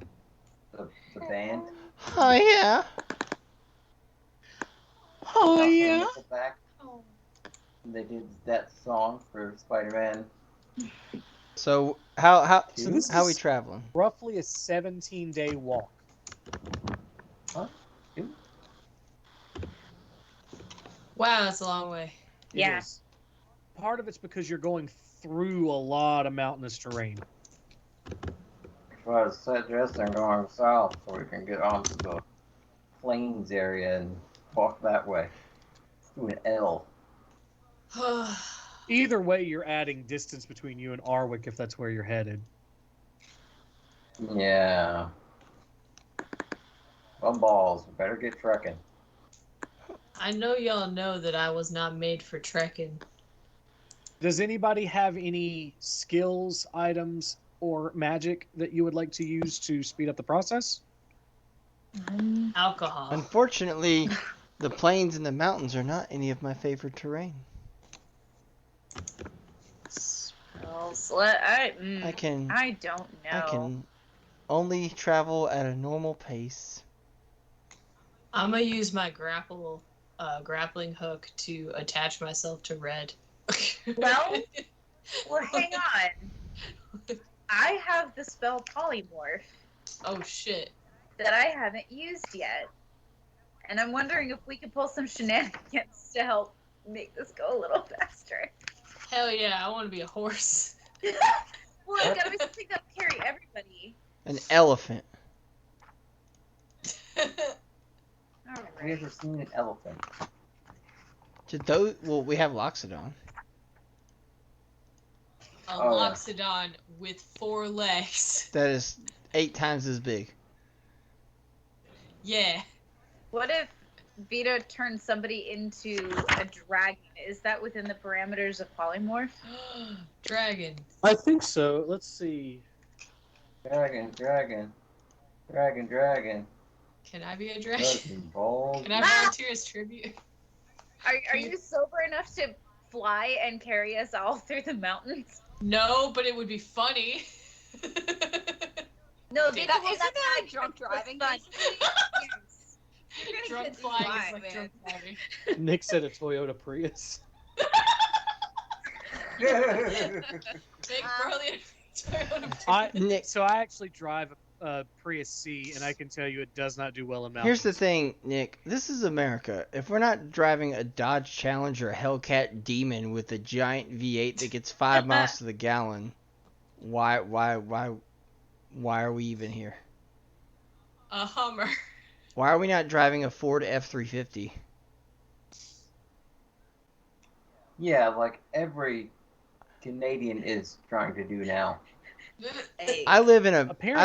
The band? Oh yeah. Oh From yeah. Nickelback? They did that song for Spider-Man. So how So this how we is traveling? roughly a 17-day walk. Huh? Dude, Wow, that's a long way. It Yeah. is. Part of it's because you're going through a lot of mountainous terrain. if I was suggesting going south so we can get onto the plains area and walk that way. Do an L. Either way, you're adding distance between you and Arwick if that's where you're headed. Yeah. Well, balls. We better get trekking. I know y'all know that I was not made for trekking. Does anybody have any skills, items, or magic that you would like to use to speed up the process? Alcohol. Unfortunately, the plains and the mountains are not any of my favorite terrain. I can I don't know. I can only travel at a normal pace. I'm gonna use my grappling hook to attach myself to Red. Well, well, hang on. I have the spell polymorph Oh shit. that I haven't used yet, and I'm wondering if we could pull some shenanigans to help make this go a little faster. Hell yeah, I want to be a horse. Well, it's gotta be something that'll carry everybody. An elephant. All Have you right. ever seen an elephant? Did those? Well, we have Loxodon. A Oh, yeah. loxodon with 4 legs. That is 8 times as big. Yeah. What if Vita turns somebody into a dragon, is that within the parameters of polymorph? Dragon. I think so. Let's see. Dragon. Can I be a dragon? Dragon Ball. Can I volunteer as tribute? Are you sober enough to fly and carry us all through the mountains? No, but it would be funny. No, Isn't Vita will Isn't not that fly like drunk because driving, it's fun. basically? Yes. You're gonna Drunk get flying flying, is like man. drunk driving. Nick said a Toyota Prius. Big burly Toyota. Nick, So I actually drive a Prius C, and I can tell you it does not do well in mountains. here's the thing, Nick. This is America. If we're not driving a Dodge Challenger Hellcat Demon with a giant V8 that gets 5 miles to the gallon, why are we even here? A Hummer. Why are we not driving a Ford F-350? Yeah, like every Canadian is trying to do now. Hey. I live in a Apparently-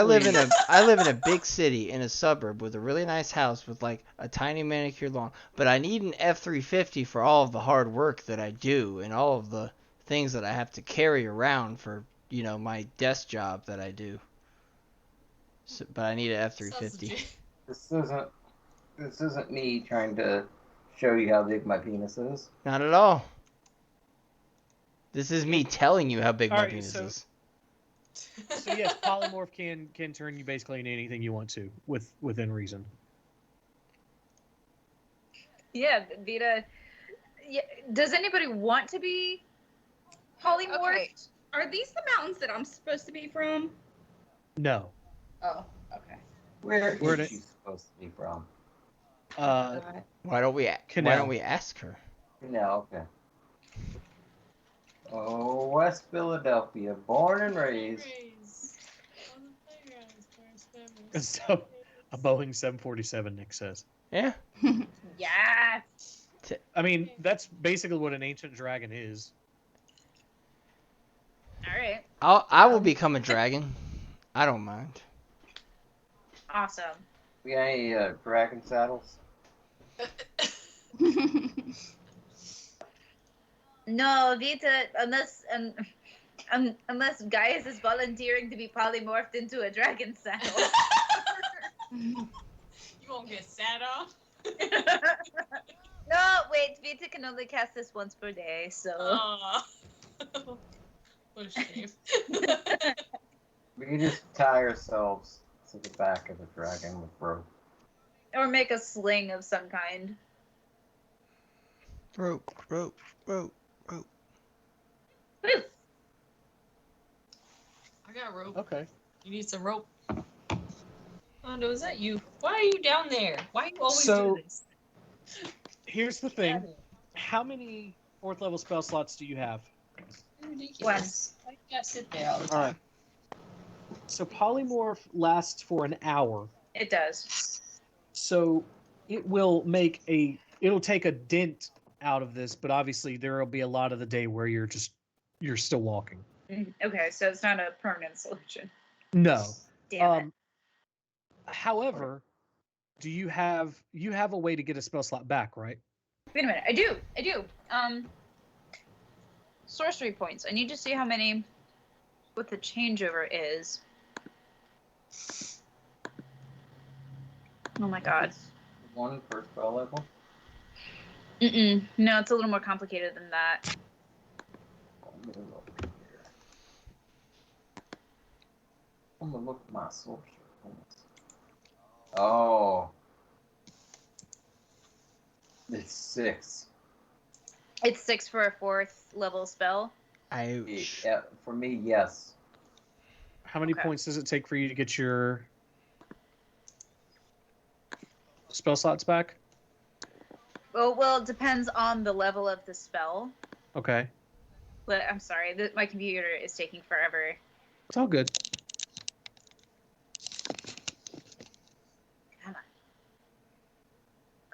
I live in a big city in a suburb with a really nice house with like a tiny manicured lawn, but I need an F-350 for all of the hard work that I do and all of the things that I have to carry around for, my desk job that I do. So, but I need an F-350. This isn't me trying to show you how big my penis is. Not at all. This is me telling you how big my Alright, penis so- is. So yes, polymorph can turn you basically into anything you want to, within reason. Yeah, Vita. Yeah, does anybody want to be polymorphed? Okay. Are these the mountains that I'm supposed to be from? No. Oh, okay. Where Where is did- she supposed to be from? Why don't we Canal. ask her? No, okay. Oh, West Philadelphia, born and raised. So, a Boeing 747, Nick says. Yeah. Yeah. I mean, that's basically what an ancient dragon is. All right. I will become a dragon. I don't mind. Awesome. We got any dragon saddles? No, Vita, unless Gaius is volunteering to be polymorphed into a dragon saddle. You won't get sat on. No, wait, Vita can only cast this once per day, so. Aw. What a shame. We can just tie ourselves to the back of the dragon with rope. Or make a sling of some kind. Rope. I got rope. Okay. You need some rope. Oh no, is that you? Why are you down there? Why you always So- do this? Here's the thing. How many 4th level spell slots do you have? Ridiculous. Why you gotta sit there all the time? Alright. So polymorph lasts for an hour. It does. So it will it'll take a dent out of this, but obviously there will be a lot of the day where you're still walking. Okay, so it's not a permanent solution. No. Damn it. However, do you have a way to get a spell slot back, right? Wait a minute. I do. Sorcery points. I need to see how many what the changeover is. Oh my god. One per spell level. No, it's a little more complicated than that. I'm gonna look at my sorcery points. Oh. It's 6. It's 6 for a 4th level spell. Ouch. Yeah, for me, yes. How many Okay. points does it take for you to get your spell slots back? Well, it depends on the level of the spell. Okay. But I'm sorry, my computer is taking forever. It's all good. Come on.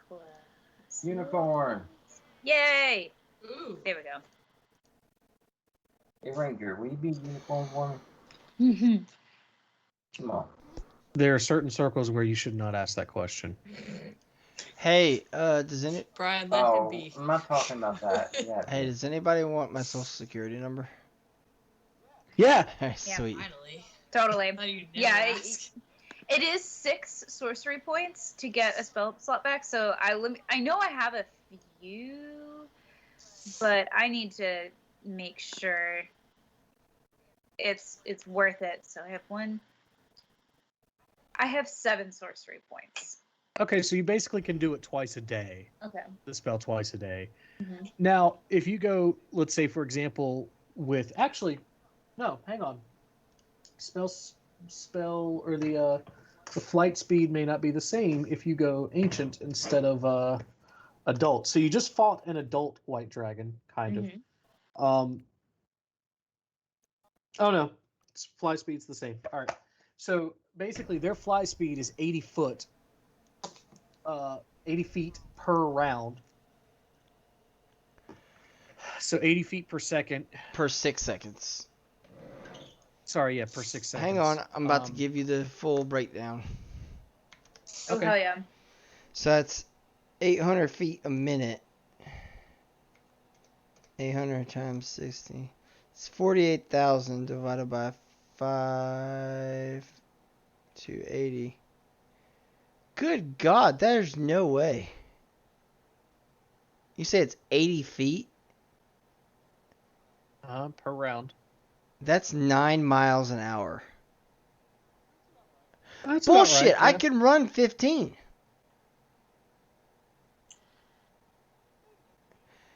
Class. Unicorn. Yay! Ooh. There we go. Hey, Ranger, will you be unicorn for Mm-hmm. me? Come on. There are certain circles where you should not ask that question. Hey, does any Brian, let him Oh, be. I'm not talking about that. Yeah. hey does anybody want my social security number? Yeah. Alright, Yeah. sweet. Finally. Totally. Thought you'd never Yeah, ask. it is 6 sorcery points to get a spell slot back. So I know I have a few, but I need to make sure it's worth it. So I have 7 sorcery points. Okay, so you basically can do it twice a day. Okay. The spell twice a day. Mm-hmm. Now, if you go, let's say, for example, with no, hang on. Spell or the flight speed may not be the same if you go ancient instead of adult. So you just fought an adult white dragon, kind of. Oh no, fly speed's the same. All right. So basically, their fly speed is 80 feet per round. So 80 feet per second. Per 6 seconds. Sorry, yeah, per 6 seconds. Hang on, I'm about to give you the full breakdown. Oh, Okay. hell yeah. So that's 800 feet a minute. 800 times 60. It's 48,000 divided by 5 to 80. Good God, there's no way. You say it's 80 feet? Per round. That's 9 miles an hour. That's about Bullshit, right, I yeah. can run 15.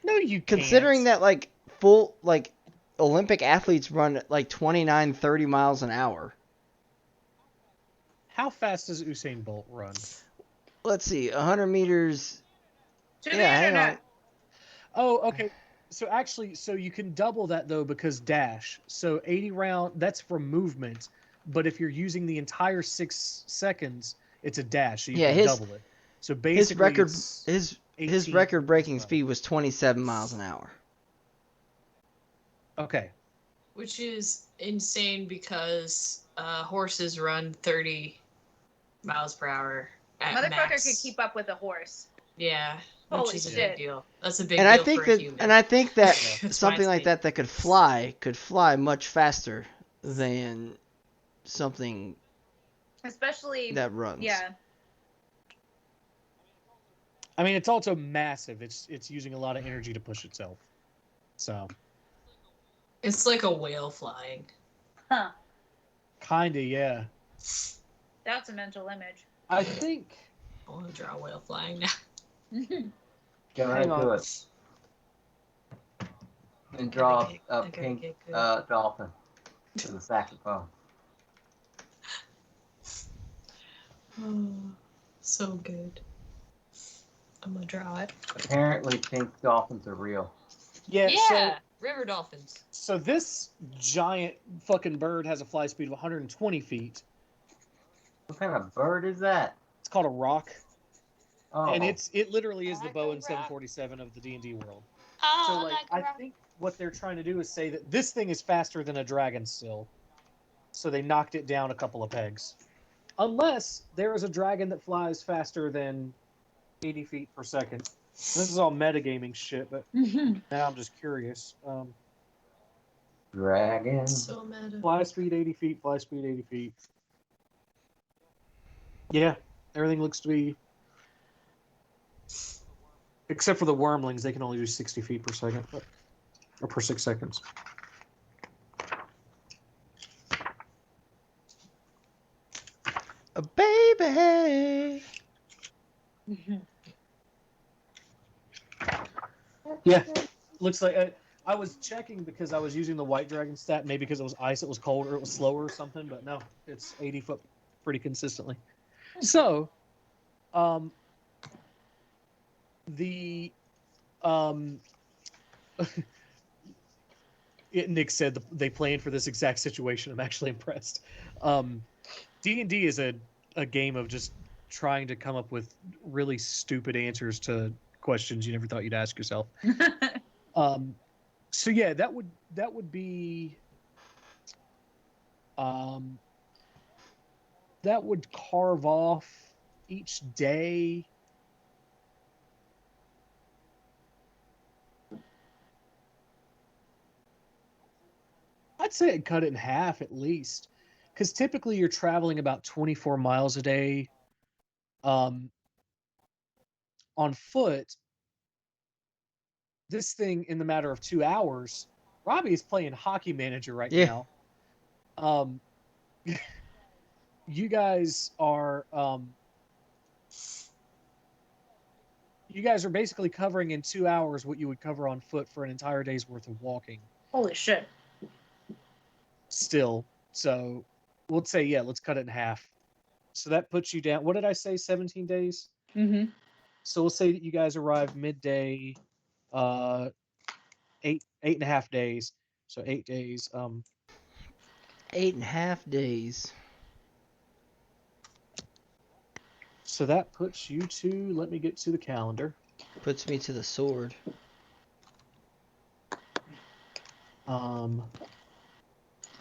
No, you Considering can't. that, like, full, like, Olympic athletes run, like, 29, 30 miles an hour. How fast does Usain Bolt run? Let's see, 100 meters. To the Yeah, hang internet. on. Oh, okay. So actually, so you can double that though because dash. So 80 round, that's for movement. But if you're using the entire 6 seconds, it's a dash. So you Yeah, can double it. So basically, his 18 record breaking as well. speed was 27 miles an hour. Okay. Which is insane because horses run 30 miles per hour at Motherfucker max. could keep up with a horse. Yeah, Holy which is a shit. big deal. That's a big And deal I think for a that human. and I think that That's something why like it's that could fly much faster than something Especially that runs. Yeah. I mean, it's also massive. It's using a lot of energy to push itself. So. It's like a whale flying. Huh. Kinda, yeah. That's a mental image. I think. I want to draw a whale flying now. Get right to it. And draw a pink dolphin to the saxophone. Oh, so good. I'm gonna draw it. Apparently, pink dolphins are real. Yeah. Yeah, river dolphins. So this giant fucking bird has a fly speed of 120 feet. What kind of bird is that? It's called a rock. Oh. And it literally is the Boeing 747 of the D&D world. Oh, So like I think what they're trying to do is say that this thing is faster than a dragon still. So they knocked it down a couple of pegs. Unless there is a dragon that flies faster than 80 feet per second. This is all metagaming shit, but now I'm just curious. Dragon. So meta. Fly speed 80 feet, fly speed 80 feet. Yeah, everything looks to be... Except for the wormlings, they can only do 60 feet per second. Or per 6 seconds. A baby! Yeah, looks like... I was checking because I was using the white dragon stat, maybe because it was ice, it was cold, or it was slower or something, but no, it's 80 foot pretty consistently. So, Nick said they planned for this exact situation. I'm actually impressed. D&D is a game of just trying to come up with really stupid answers to questions you never thought you'd ask yourself. So yeah, that would be that would carve off each day I'd say I'd cut it in half at least, because typically you're traveling about 24 miles a day, on foot. This thing in the matter of 2 hours. Robbie is playing hockey manager right Yeah. now. You guys are basically covering in 2 hours what you would cover on foot for an entire day's worth of walking. Holy shit. Still, so let's say let's cut it in half. So that puts you down. What did I say? 17 days. Mm-hmm. So we'll say that you guys arrive midday, 8.5 days. So 8 days. 8.5 days. So that puts you to. Let me get to the calendar. Puts me to the sword.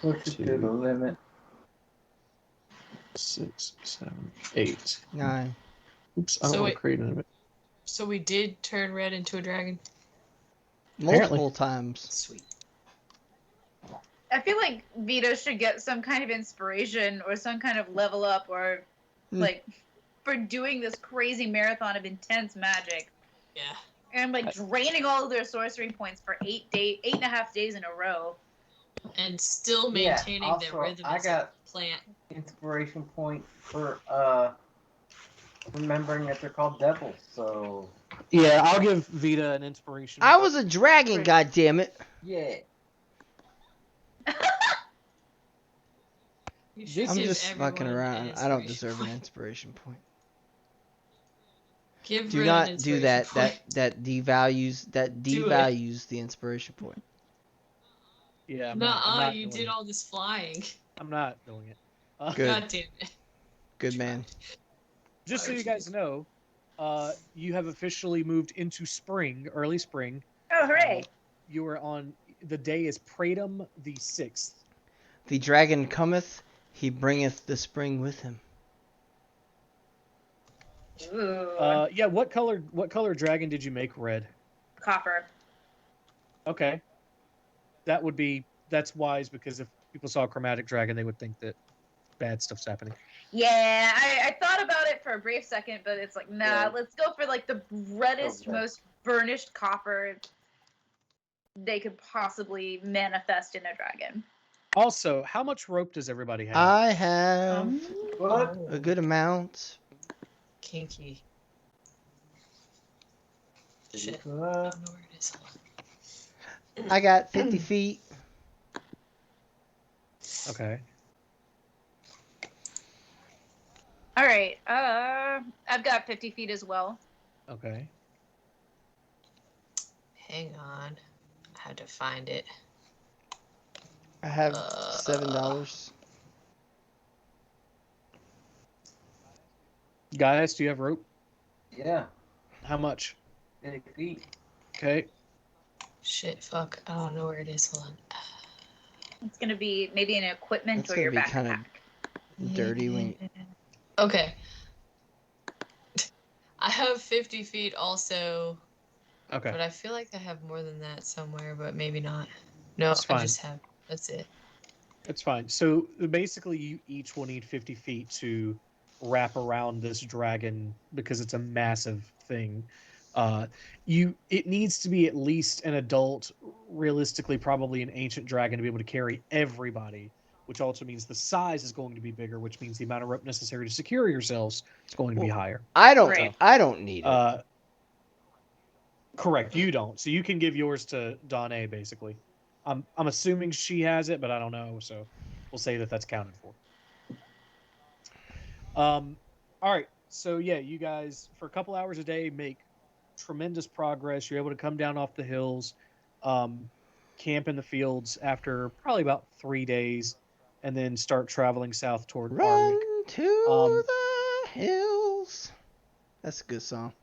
Push it to the limit. 6, 7, 8. 9. Oops, I don't want to create an image. So we did turn Red into a dragon? Multiple times. Sweet. I feel like Vito should get some kind of inspiration or some kind of level up or like for doing this crazy marathon of intense magic. Yeah. And like draining all of their sorcery points for 8.5 days in a row. And still maintaining also, their rhythm I as got a plant. inspiration point for remembering that they're called devils. So yeah, I'll give Vita an inspiration. I was a dragon, goddammit. Yeah. I'm just fucking around. I don't deserve an inspiration point. Do not do that. That devalues the inspiration point. Yeah, I'm Nuh-uh, not you doing did it. all this flying. I'm not doing it. Good. God damn it. Good man. Just so you guys know, you have officially moved into spring, early spring. Oh, hooray! You are on. The day is Pratum the 6th. The dragon cometh, he bringeth the spring with him. Ooh. Yeah. What color dragon did you make, Red? Copper. Okay. That's wise, because if people saw a chromatic dragon, they would think that bad stuff's happening. Yeah, I thought about it for a brief second, but it's like, nah, let's go for like the reddest, most burnished copper they could possibly manifest in a dragon. Also, how much rope does everybody have? I have a good amount. Kinky. Shit. I don't know where it is. I got 50 feet. Okay. All right. I've got 50 feet as well. Okay. Hang on. I had to find it. I have $7. Guys, do you have rope? Yeah. How much? 50 feet. Okay. Shit, fuck. I don't know where it is. Hold on. It's gonna be maybe an equipment It's or gonna your be backpack. kind of dirty when you... Okay. I have 50 feet also. Okay. But I feel like I have more than that somewhere, but maybe not. No, That's fine. I just have. That's it. It's fine. So basically, you each will need 50 feet to wrap around this dragon, because it's a massive thing. It needs to be at least an adult, realistically probably an ancient dragon, to be able to carry everybody, which also means the size is going to be bigger, which means the amount of rope necessary to secure yourselves is going to be higher. I don't need it. Correct, you don't. So you can give yours to Donna, basically. I'm assuming she has it, but I don't know, so we'll say that that's counted for. All right. So yeah, you guys for a couple hours a day make tremendous progress. You're able to come down off the hills, camp in the fields after probably about 3 days, and then start traveling south toward Run Arwick. to the hills. That's a good song.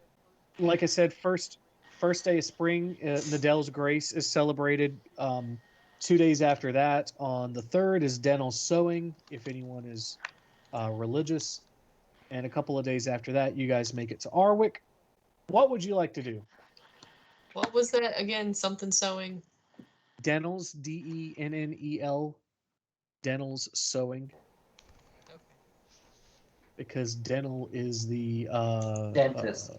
Like I said, first day of spring, Nadell's Grace is celebrated. 2 days after that, on the 3rd, is Dental Sowing, if anyone is religious. And a couple of days after that, you guys make it to Arwick. What would you like to do? What was that again? Something sewing? Dennels, Dennel, Dennels Sewing. Okay. Because Dennel is the Dentist.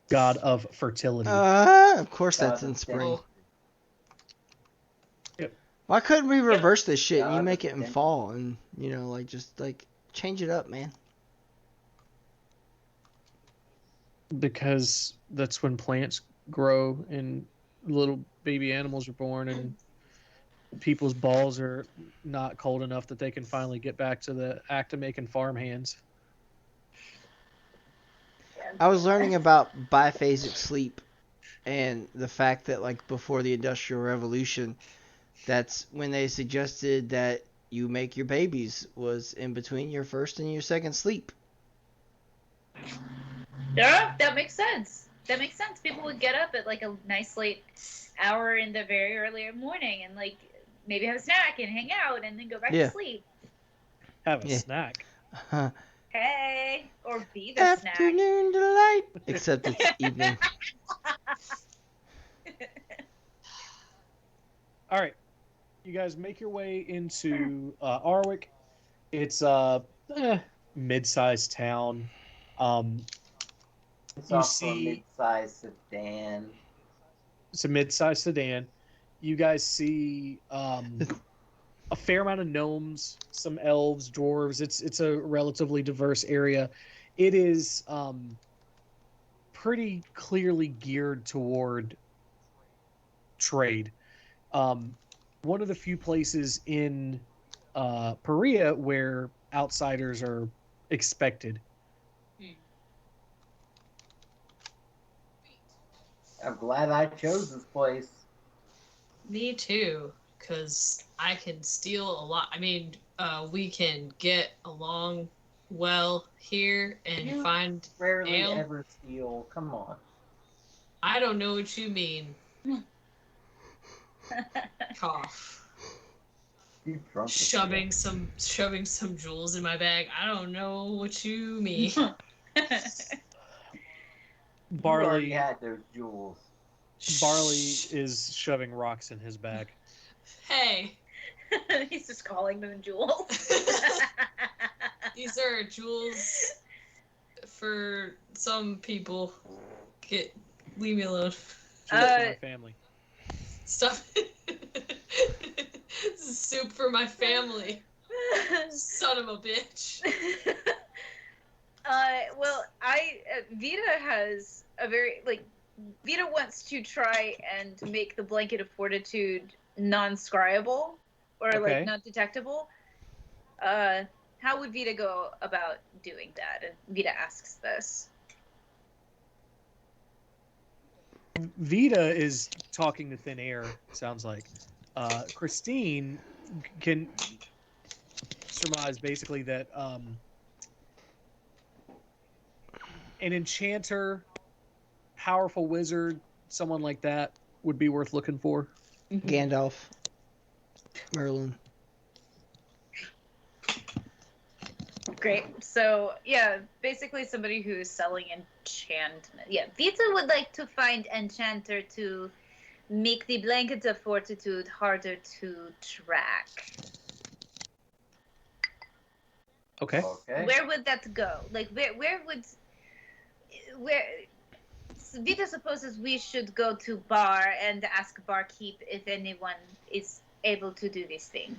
god of fertility. Of course that's God in of spring. Oh, Yep. Why couldn't we reverse this shit and you God make of it in dentist. fall and just change it up, man? Because that's when plants grow and little baby animals are born and people's balls are not cold enough that they can finally get back to the act of making farm hands. I was learning about biphasic sleep and the fact that before the Industrial Revolution, that's when they suggested that you make your babies was in between your first and your second sleep. Yeah, that makes sense. That makes sense. People would get up at like a nice late hour in the very early morning and like maybe have a snack and hang out and then go back Yeah. to sleep. Have a Yeah. snack. Hey, or be the snack. Afternoon delight. Except it's evening. All right. You guys make your way into Arwick. It's mid-sized town. It's You also a see mid-sized sedan. it's a mid-sized sedan. You guys see a fair amount of gnomes, some elves, dwarves. It's a relatively diverse area. It is pretty clearly geared toward trade. One of the few places in Perea where outsiders are expected. I'm glad I chose this place. me too. Because I can steal a lot. I mean, we can get along well here and You find rarely ale. ever steal. Come on. I don't know what you mean. Cough. You drunk as Shoving some jewels in my bag. I don't know what you mean. You already Barley had those jewels. Barley is shoving rocks in his bag. Hey, He's just calling them jewels. these are jewels for some people. Leave me alone. Jewels for my family. Stop. This is soup for my family. Son of a bitch. Well, Vita has a very Vita wants to try and make the blanket of fortitude non-scryable or Okay. not detectable. How would Vita go about doing that? And Vita asks this. Vita is talking to thin air, sounds like. Christine can surmise basically that an enchanter, powerful wizard, someone like that would be worth looking for. Gandalf. Merlin. Great. So, yeah, basically somebody who's selling enchantment. Yeah, Vita would like to find enchanter to make the blanket of fortitude harder to track. Okay. Where would that go? Where Vita supposes we should go to bar and ask barkeep if anyone is able to do this thing.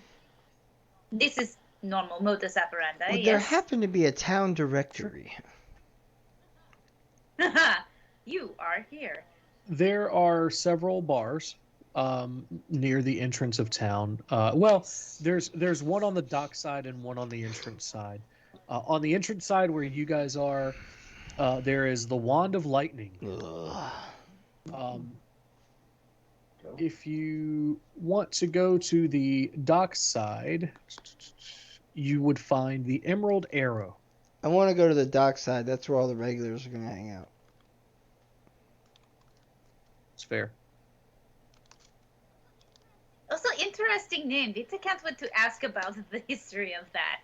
This is normal modus operandi. Would yes. there happen to be a town directory? You are here. There are several bars near the entrance of town. Well, there's one on the dock side and one on the entrance side. On the entrance side, where you guys are, there is the Wand of Lightning. If you want to go to the dock side, you would find the Emerald Arrow. I want to go to the dock side. That's where all the regulars are going to hang out. It's fair. Also, interesting name. Vita can't wait to ask about the history of that.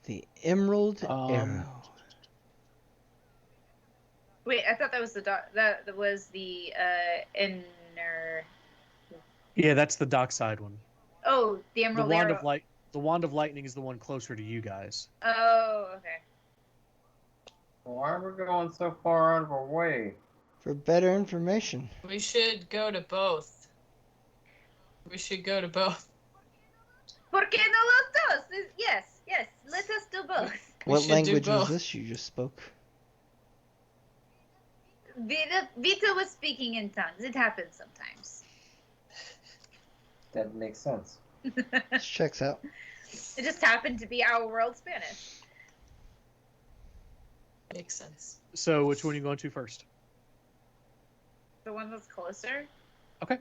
The Emerald Arrow. Wait, I thought that was that was the inner. Yeah, that's the dockside one. Oh, the The Emerald wand Arrow. of light. The wand of lightning is the one closer to you guys. Oh, okay. Why are we going so far out of our way? For better information. We should go to both. We should go to both. ¿Por qué no los dos? Yes, yes. Let us do both. We What should do language was both. this you just spoke? Vita was speaking in tongues. It happens sometimes. That makes sense. This checks out. It just happened to be our world Spanish. Makes sense. So, which one are you going to first? The one that's closer. Okay.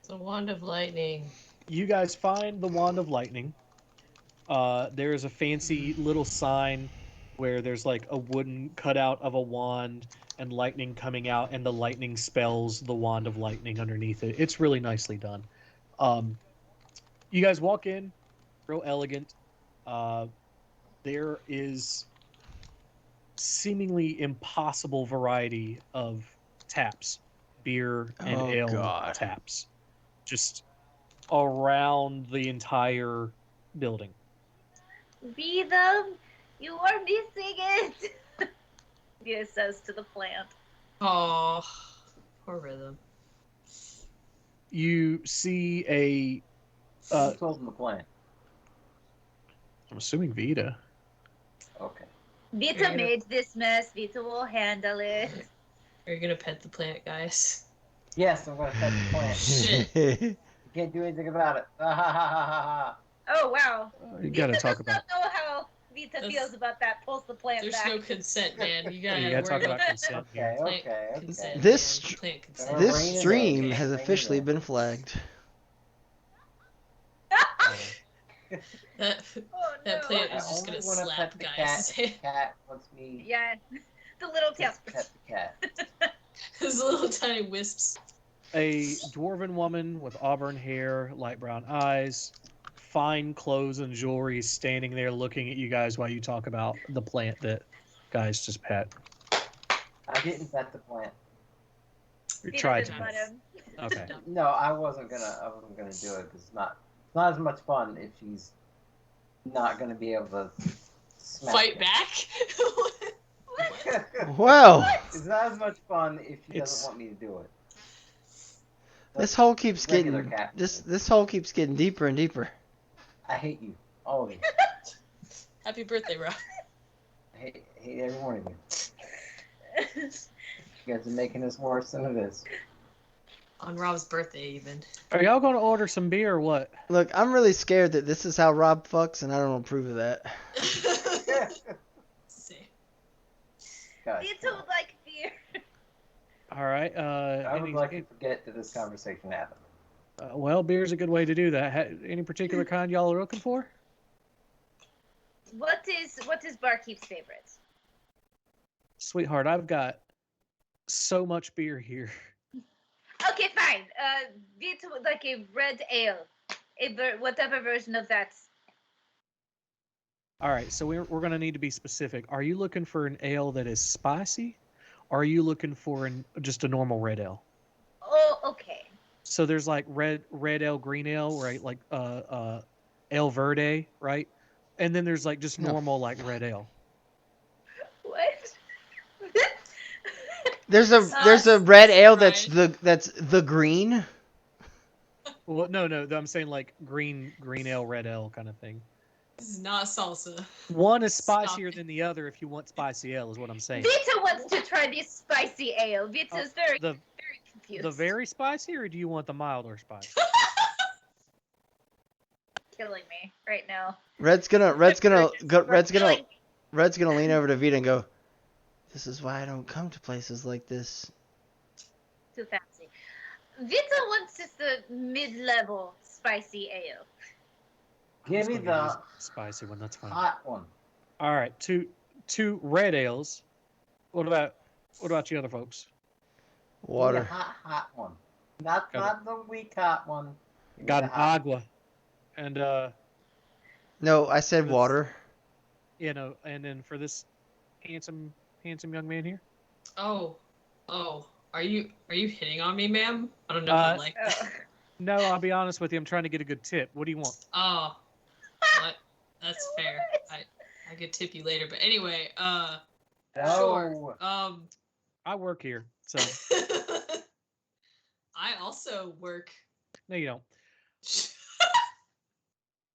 The wand of lightning. You guys find the wand of lightning. There's a fancy little sign where there's like a wooden cutout of a wand and lightning coming out, and the lightning spells the wand of lightning underneath it. It's really nicely done. You guys walk in, real elegant. There is seemingly impossible variety of taps, beer and Oh, ale God. taps, just around the entire building. Rhythm, you are missing it. Vita says to the plant. Oh, poor Rhythm. You see a. Who told him the plan? I'm assuming Vita. Okay. Vita You're gonna- made this mess. Vita will handle it. Are you gonna pet the plant, guys? Yes, I'm gonna pet the plant. Shit. You can't do anything about it. Oh wow. You gotta Vita talk does about. not know how Vita That's- feels about that. Pulls the plant There's back. no consent, man. You gotta, You gotta talk worry about consent here. Okay, plant okay, consent. okay. This man. Plant consent. Rein This it in, stream man. has Rein it officially in. been flagged. That Oh that no. plant I is just only gonna wanna slap pet the guys. cat. The cat wants me Yeah, the little to tail. pet the cat. Those little tiny wisps. A dwarven woman with auburn hair, light brown eyes, fine clothes and jewelry is standing there looking at you guys while you talk about the plant that guys just pet. I didn't pet the plant. You Vita tried didn't to. let him. Okay. No, I wasn't gonna do it. It's not as much fun if she's not gonna be able to smack Fight me. back. Well, It's not as much fun if she It's- doesn't want me to do it. this hole keeps Regular getting cat. this hole keeps getting deeper and deeper. I hate you, all of you. Happy birthday, Rob. I hate every one of you. You guys are making this worse than it is. On Rob's birthday, even. Are y'all going to order some beer or what? Look, I'm really scared that this is how Rob fucks, and I don't approve of that. See. Gosh, Vita would like beer. All right. I would Any- like to forget that this conversation happened. well, beer's a good way to do that. Any particular kind y'all are looking for? What is Barkeep's favorite? Sweetheart, I've got so much beer here. Okay, fine. Vita would like a red ale, whatever version of that. All right, so we're going to need to be specific. Are you looking for an ale that is spicy? Or are you looking for just a normal red ale? Oh, okay. So there's like red ale, green ale, right? Like Ale Verde, right? And then there's like just No. normal like red ale. What? There's a red ale that's the green. Well, no, I'm saying like green ale, red ale kind of thing. This is not salsa. One is Stop spicier it. than the other if you want spicy ale, is what I'm saying. Vita wants to try this spicy ale. Vita's very The confused. the very spicy, or do you want the milder spicy? killing me right now. Red's gonna Killing me. lean over to Vita and go, "This is why I don't come to places like this." Too fancy. Vita wants just a mid-level spicy ale. Give me Just gonna the use spicy one. That's fine. hot one. All right, two red ales. What about you other folks? Give me a Water. hot one. Not Got the weak hot one. Give me Got the an hot agua, and No, I said This- water. and then for this handsome young man here. Oh, are you hitting on me, ma'am? I don't know if I like that. No, I'll be honest with you. I'm trying to get a good tip. What do you want? Oh, what? That's fair. I could tip you later, but anyway, sure. I work here, so I also work. no, you don't.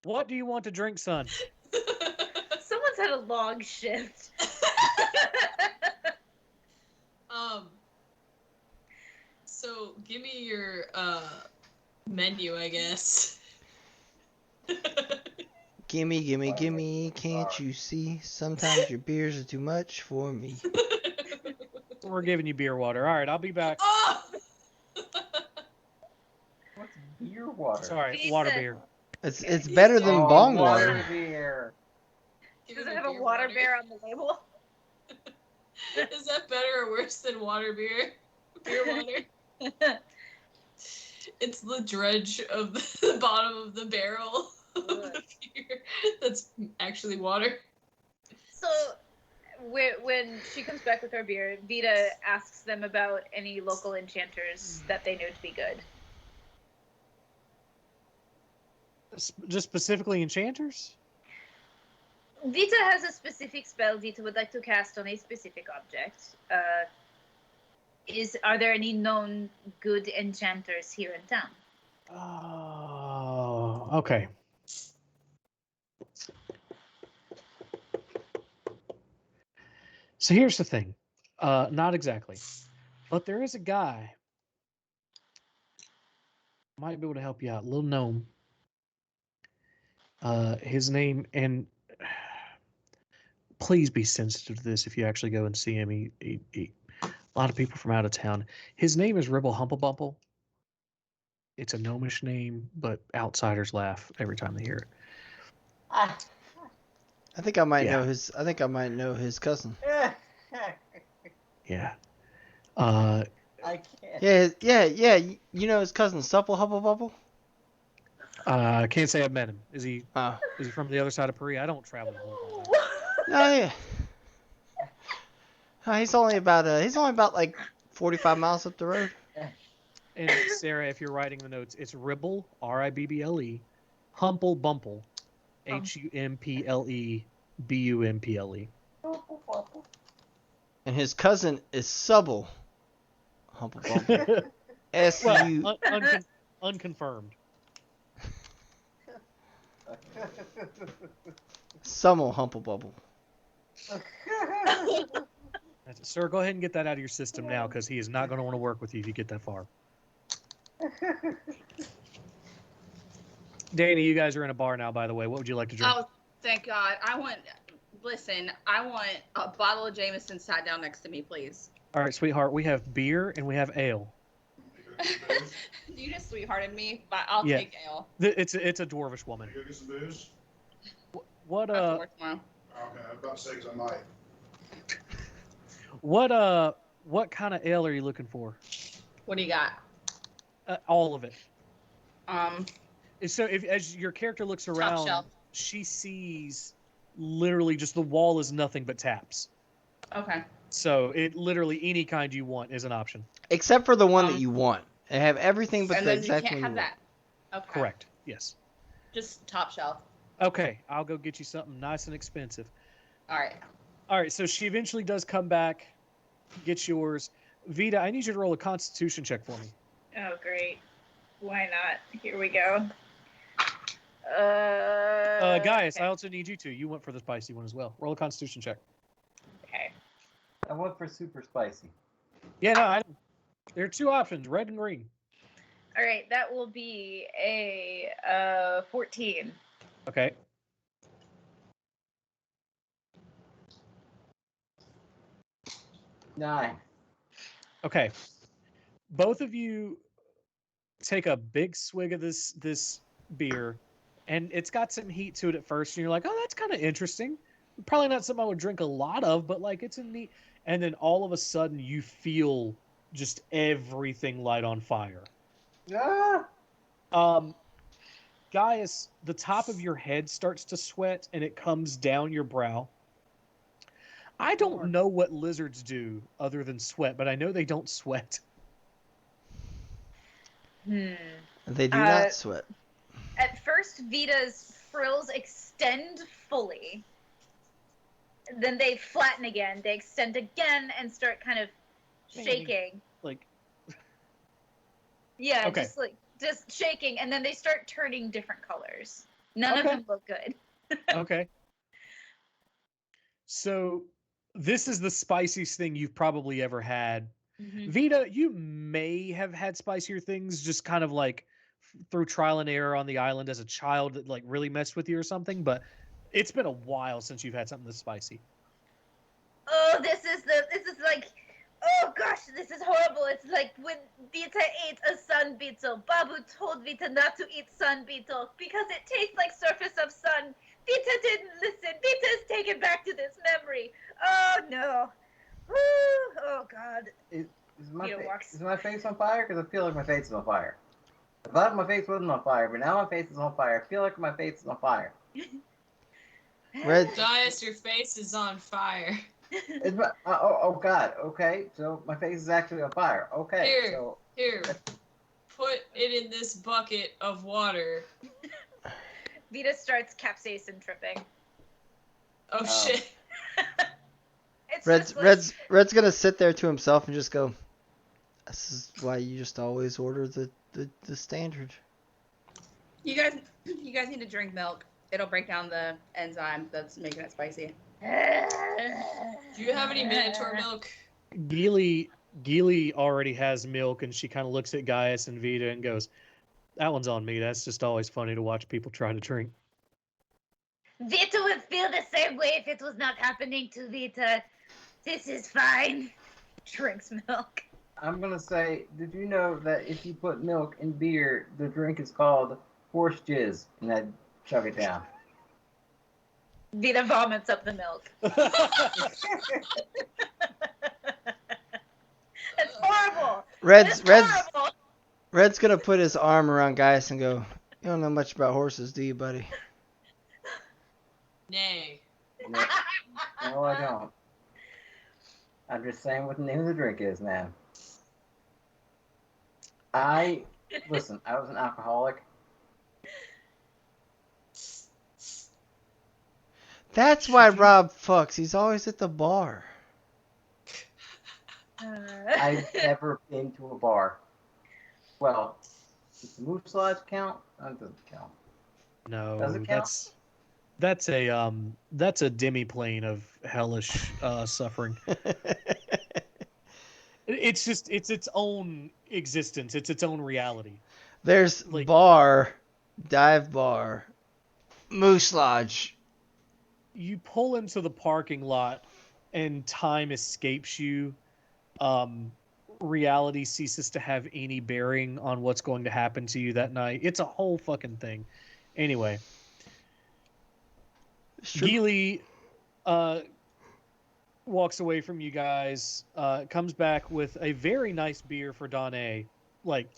What do you want to drink, son? Someone's had a long shift. So give me your menu, I guess. Gimme, gimme, gimme, can't you see? Sometimes your beers are too much for me. We're giving you beer water. All right, I'll be back. Oh! What's beer water? Sorry, Vita. water beer. It's better than bong water. beer. Does it have a water bear on the label? Is that better or worse than water beer? Beer water? It's the dredge of the bottom of the barrel of the beer that's actually water. So, when she comes back with her beer, Vita asks them about any local enchanters that they know to be good. Just specifically enchanters? Vita has a specific spell Vita would like to cast on a specific object. Are there any known good enchanters here in town? Oh, okay. So here's the thing. Not exactly. But there is a guy. Might be able to help you out. Little gnome. His name, and please be sensitive to this if you actually go and see him. He a lot of people from out of town. His name is Ribble Humplebumple. It's a gnomish name, but outsiders laugh every time they hear it. I think I might Yeah. know his. I think I might know his cousin. Yeah. I can't. Yeah. You know his cousin, Supple Hubble Bubble. I can't say I've met him. Is he Oh. Is he from the other side of Paris? I don't travel the whole lot. Oh yeah. He's only about like 45 miles up the road. And Sarah, if you're writing the notes, it's Ribble, Ribble, Humple Bumple, Humple Bumple. And his cousin is Subble Humble Bumble. Well, unconfirmed. Summel Humple Bubble. Sir, go ahead and get that out of your system now, because he is not going to want to work with you if you get that far. Danny, you guys are in a bar now, by the way. What would you like to drink? Oh, thank God. I want a bottle of Jameson sat down next to me, please. All right, sweetheart, we have beer and we have ale. You just sweethearted me, but I'll Yeah. take ale. It's a dwarvish woman. You go get some booze? What I have to work tomorrow. Okay, I was about to say 'cause I might. What kind of ale are you looking for? What do you got? All of it. Um, So as your character looks around, shelf. she sees literally just the wall is nothing but taps. Okay. So it literally any kind you want is an option. Except for the one that you want. They have everything but And the then you exact can't one you have want. that. Okay. Correct. Yes. Just top shelf. Okay, I'll go get you something nice and expensive. All right. All right, so she eventually does come back, gets yours. Vita, I need you to roll a Constitution check for me. Oh, great. Why not? Here we go. Gaius, okay. I also need you to. You went for the spicy one as well. Roll a Constitution check. Okay. I went for super spicy. Yeah, no, there are two options, red and green. All right, that will be a 14. Okay. Nine. Okay. Both of you take a big swig of this beer, and it's got some heat to it at first, and you're like, oh, that's kind of interesting. Probably not something I would drink a lot of, but like it's a neat. And then all of a sudden you feel just everything light on fire. Gaius, the top of your head starts to sweat and it comes down your brow. I don't know what lizards do other than sweat, but I know they don't sweat. They do not sweat. At first, Vita's frills extend fully. Then they flatten again. They extend again and start kind of shaking. Like. Yeah, Okay. just shaking, and then they start turning different colors. None of them look good. Okay. So this is the spiciest thing you've probably ever had. Mhm. Vita, you may have had spicier things just kind of like through trial and error on the island as a child that like really messed with you or something, but it's been a while since you've had something this spicy. Oh, this is like, oh gosh, this is horrible. It's like when Vita ate a sun beetle. Babu told Vita not to eat sun beetle because it tastes like surface of sun. Vita didn't listen. Vita is taken back to this memory. Oh no. Woo. Oh god. Is my Vita walks. is my face on fire? Because I feel like my face is on fire. I thought my face wasn't on fire, but now my face is on fire. I feel like my face is on fire. Red. Dias, your face is on fire. It's my, oh God. Okay, so my face is actually on fire. Okay, Here, put it in this bucket of water. Vita starts capsaicin tripping. Oh shit. Red's gonna sit there to himself and just go, "This is why you just always order the standard." You guys need to drink milk. It'll break down the enzyme that's making it spicy. Do you have any Minotaur milk? Geely already has milk, and she kind of looks at Gaius and Vita and goes, "That one's on me. That's just always funny to watch people try to drink." Vita would feel the same way if it was not happening to Vita. This is fine. Drinks milk. I'm gonna say, did you know that if you put milk in beer, the drink is called horse jizz, and I chug it down. Vita vomits up the milk. It's horrible. Red's gonna put his arm around Gaius and go, "You don't know much about horses, do you, buddy?" Nay. No, I don't. I'm just saying what the name of the drink is, man. Listen, I was an alcoholic. That's why Rob fucks. He's always at the bar. I've never been to a bar. Well, does the Moose Lodge count? That doesn't count. No, Does it count? that's a demi-plane of hellish suffering. It's its own existence. It's its own reality. There's bar, dive bar, Moose Lodge. You pull into the parking lot, and time escapes you. Reality ceases to have any bearing on what's going to happen to you that night. It's a whole fucking thing. Anyway, Geely walks away from you guys, comes back with a very nice beer for Danae, like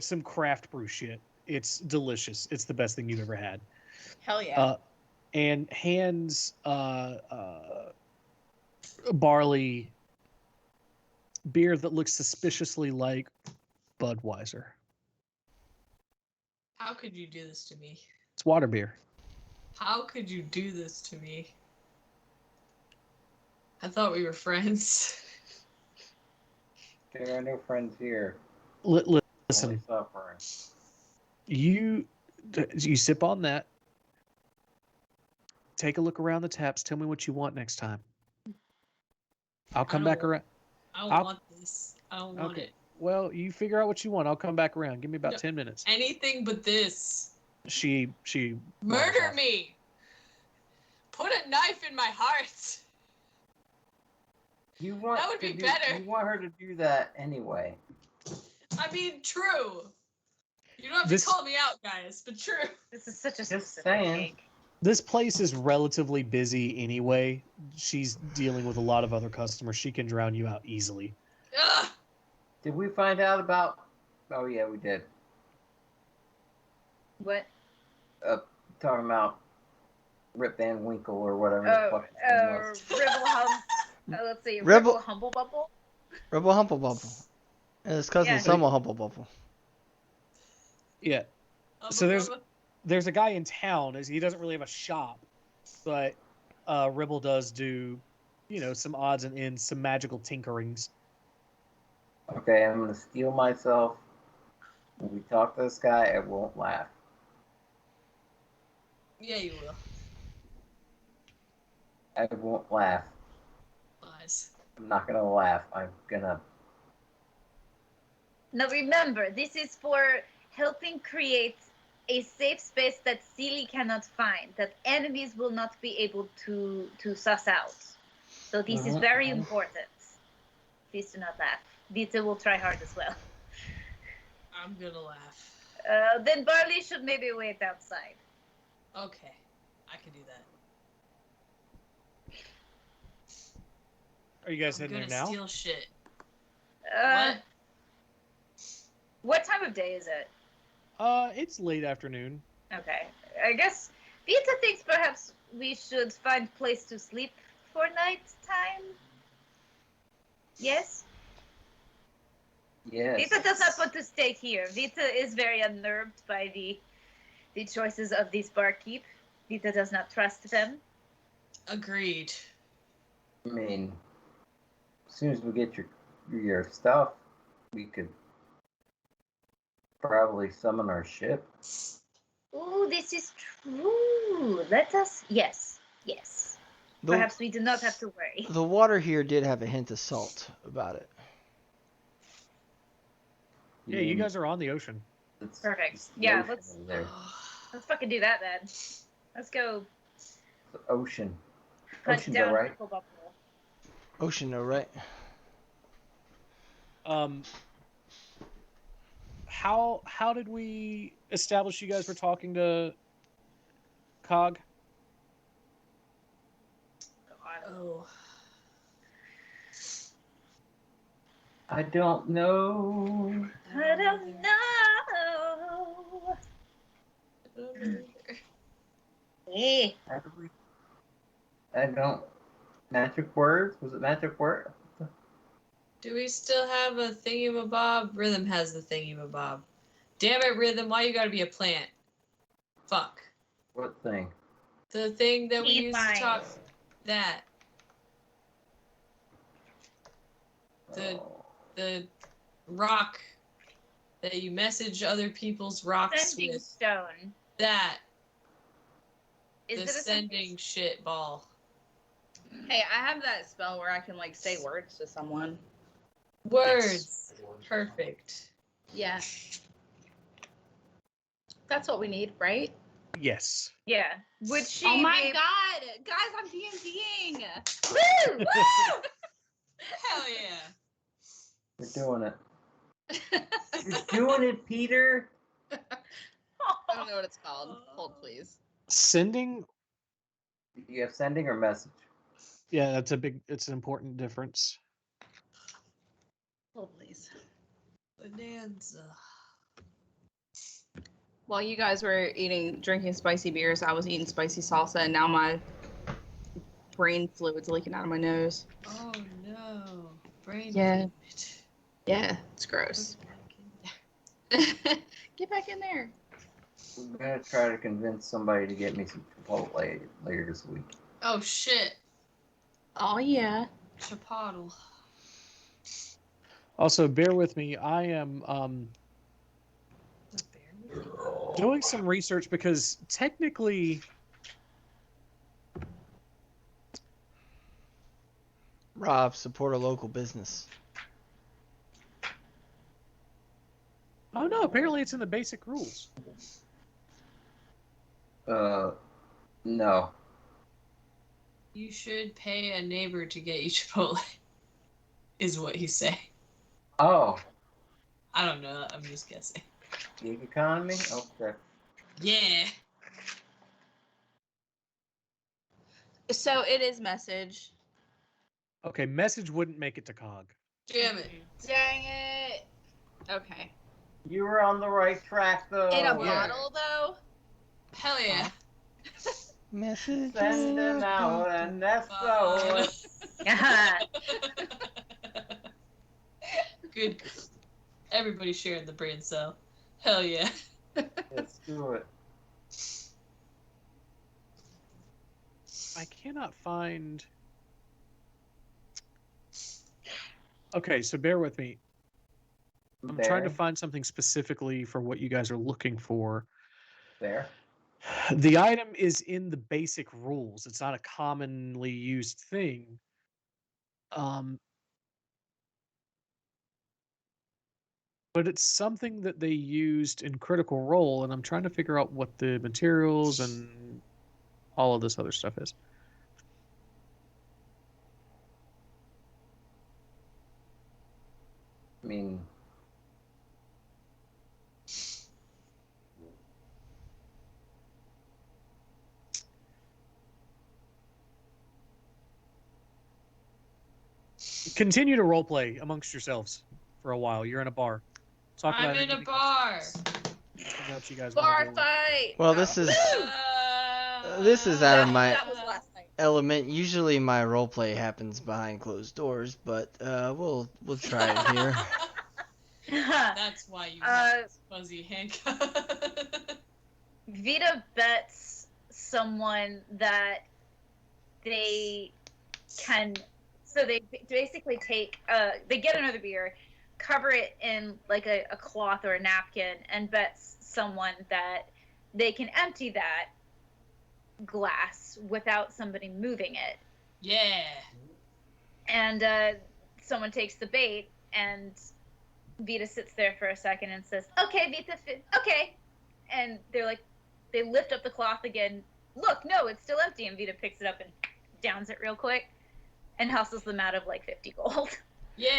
some craft brew shit. It's delicious. It's the best thing you've ever had. Hell yeah. And hands barley beer that looks suspiciously like Budweiser. How could you do this to me? It's water beer. How could you do this to me? I thought we were friends. There are no friends here. Listen, Suffering. you sip on that. Take a look around the taps. Tell me what you want next time. I'll come back around. I don't want this. I don't want it. Well, you figure out what you want. I'll come back around. Give me about 10 minutes. Anything but this. She Murder me. Put a knife in my heart. That would be better. You want her to do that anyway. I mean, true. You don't have to call me out, guys, but true. This is such a Just saying. This place is relatively busy anyway. She's dealing with a lot of other customers. She can drown you out easily. Ugh. Did we find out about... Oh, yeah, we did. What? Talking about Rip Van Winkle or whatever the fuck his name was. Rebel let's see. Rebel- Rebel Humble Bubble? Rebel Humble Bubble. And his cousin Selma Humble Bubble. Yeah. So there's a guy in town. He doesn't really have a shop, but Ribble does do, some odds and ends, some magical tinkerings. Okay, I'm gonna steel myself. When we talk to this guy, I won't laugh. Yeah, you will. I won't laugh. Lies. I'm not gonna laugh. I'm gonna. Now remember, this is for helping create a safe space that Sealy cannot find, that enemies will not be able to suss out. So this is very important. Please do not laugh. Vita will try hard as well. I'm gonna laugh. Then Barley should maybe wait outside. Okay, I can do that. Are you guys heading there now? Steal shit. What time of day is it? It's late afternoon. Okay. I guess Vita thinks perhaps we should find a place to sleep for night time. Yes? Yes. Vita does not want to stay here. Vita is very unnerved by the choices of this barkeep. Vita does not trust them. Agreed. I mean, as soon as we get your stuff, we could probably summon our ship. Ooh, this is true. Let us. Yes. Perhaps we do not have to worry. The water here did have a hint of salt about it. Yeah, you guys are on the ocean. Perfect. Yeah, let's fucking do that then. Let's go. The ocean. Hunt Ocean's down alright. Purple Buffalo. Ocean, though, right? How did we establish you guys were talking to Cog? Oh. I don't know. I don't know. Hey. How do we? I don't. Magic words? Was it magic word? Do we still have a thingy-mabob? Rhythm has the thingy-mabob. Damn it, Rhythm, why you gotta be a plant? Fuck. What thing? The thing that we used to talk... That. The rock that you message other people's rocks Sending with. stone. That. Is the it a sending shit ball. Hey, I have that spell where I can like say words to someone. Words. Perfect. Yeah. That's what we need, right? Yes. Yeah. Would she? Oh my god, guys! I'm D&Ding. Woo! Woo! Hell yeah. We're doing it. You're doing it, Peter. I don't know what it's called. Hold, please. Sending? You have sending or message? Yeah, it's an important difference. Hold, please. Bonanza. While you guys were drinking spicy beers, I was eating spicy salsa, and now my brain fluid's leaking out of my nose. Oh no. Brain Yeah. fluid. Yeah, it's gross. Get back in there. I'm gonna try to convince somebody to get me some Chipotle later this week. Oh shit. Oh yeah. Chipotle. Also, bear with me. I am doing some research because technically Rob, support a local business. Oh no, apparently it's in the basic rules. No. You should pay a neighbor to get you Chipotle. Is what he's saying. Oh. I don't know. I'm just guessing. Gig economy? Okay. Yeah. So it is message. Okay, message wouldn't make it to Cog. Damn it. Dang it. Okay. You were on the right track, though. In a bottle, though? Hell yeah. Message. Send them out, and that's so. Good. Everybody sharing the brain cell. Hell yeah. Let's do it. I cannot find. Okay, so bear with me. I'm trying to find something specifically for what you guys are looking for. There. The item is in the basic rules. It's not a commonly used thing. But it's something that they used in Critical Role, and I'm trying to figure out what the materials and all of this other stuff is. I mean, Continue to roleplay amongst yourselves for a while. You're in a bar. Talk I'm about in a anything bar. else you guys Bar want to do. fight. Well, No. this is out of my That was last night. element. Usually my roleplay happens behind closed doors, but we'll try it here. That's why you have this fuzzy handcuff. Vita bets someone that they can. So they basically take. They get another beer, cover it in like a cloth or a napkin, and bets someone that they can empty that glass without somebody moving it. Yeah. And someone takes the bait, and Vita sits there for a second and says, "Okay, Vita, okay." And they're like, they lift up the cloth again. Look, no, it's still empty. And Vita picks it up and downs it real quick and hustles them out of like 50 gold. Yeah.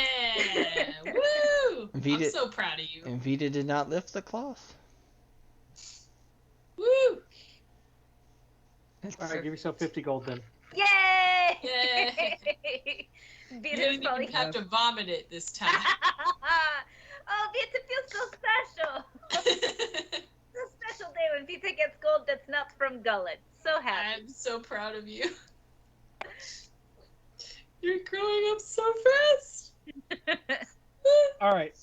Woo! Vita, I'm so proud of you. And Vita did not lift the cloth. Woo! All right, give yourself 50 gold then. Yay! Yay! You didn't even have to vomit it this time. Oh, Vita feels so special. It's a special day when Vita gets gold that's not from Gullet. So happy. I'm so proud of you. You're growing up so fast. All right.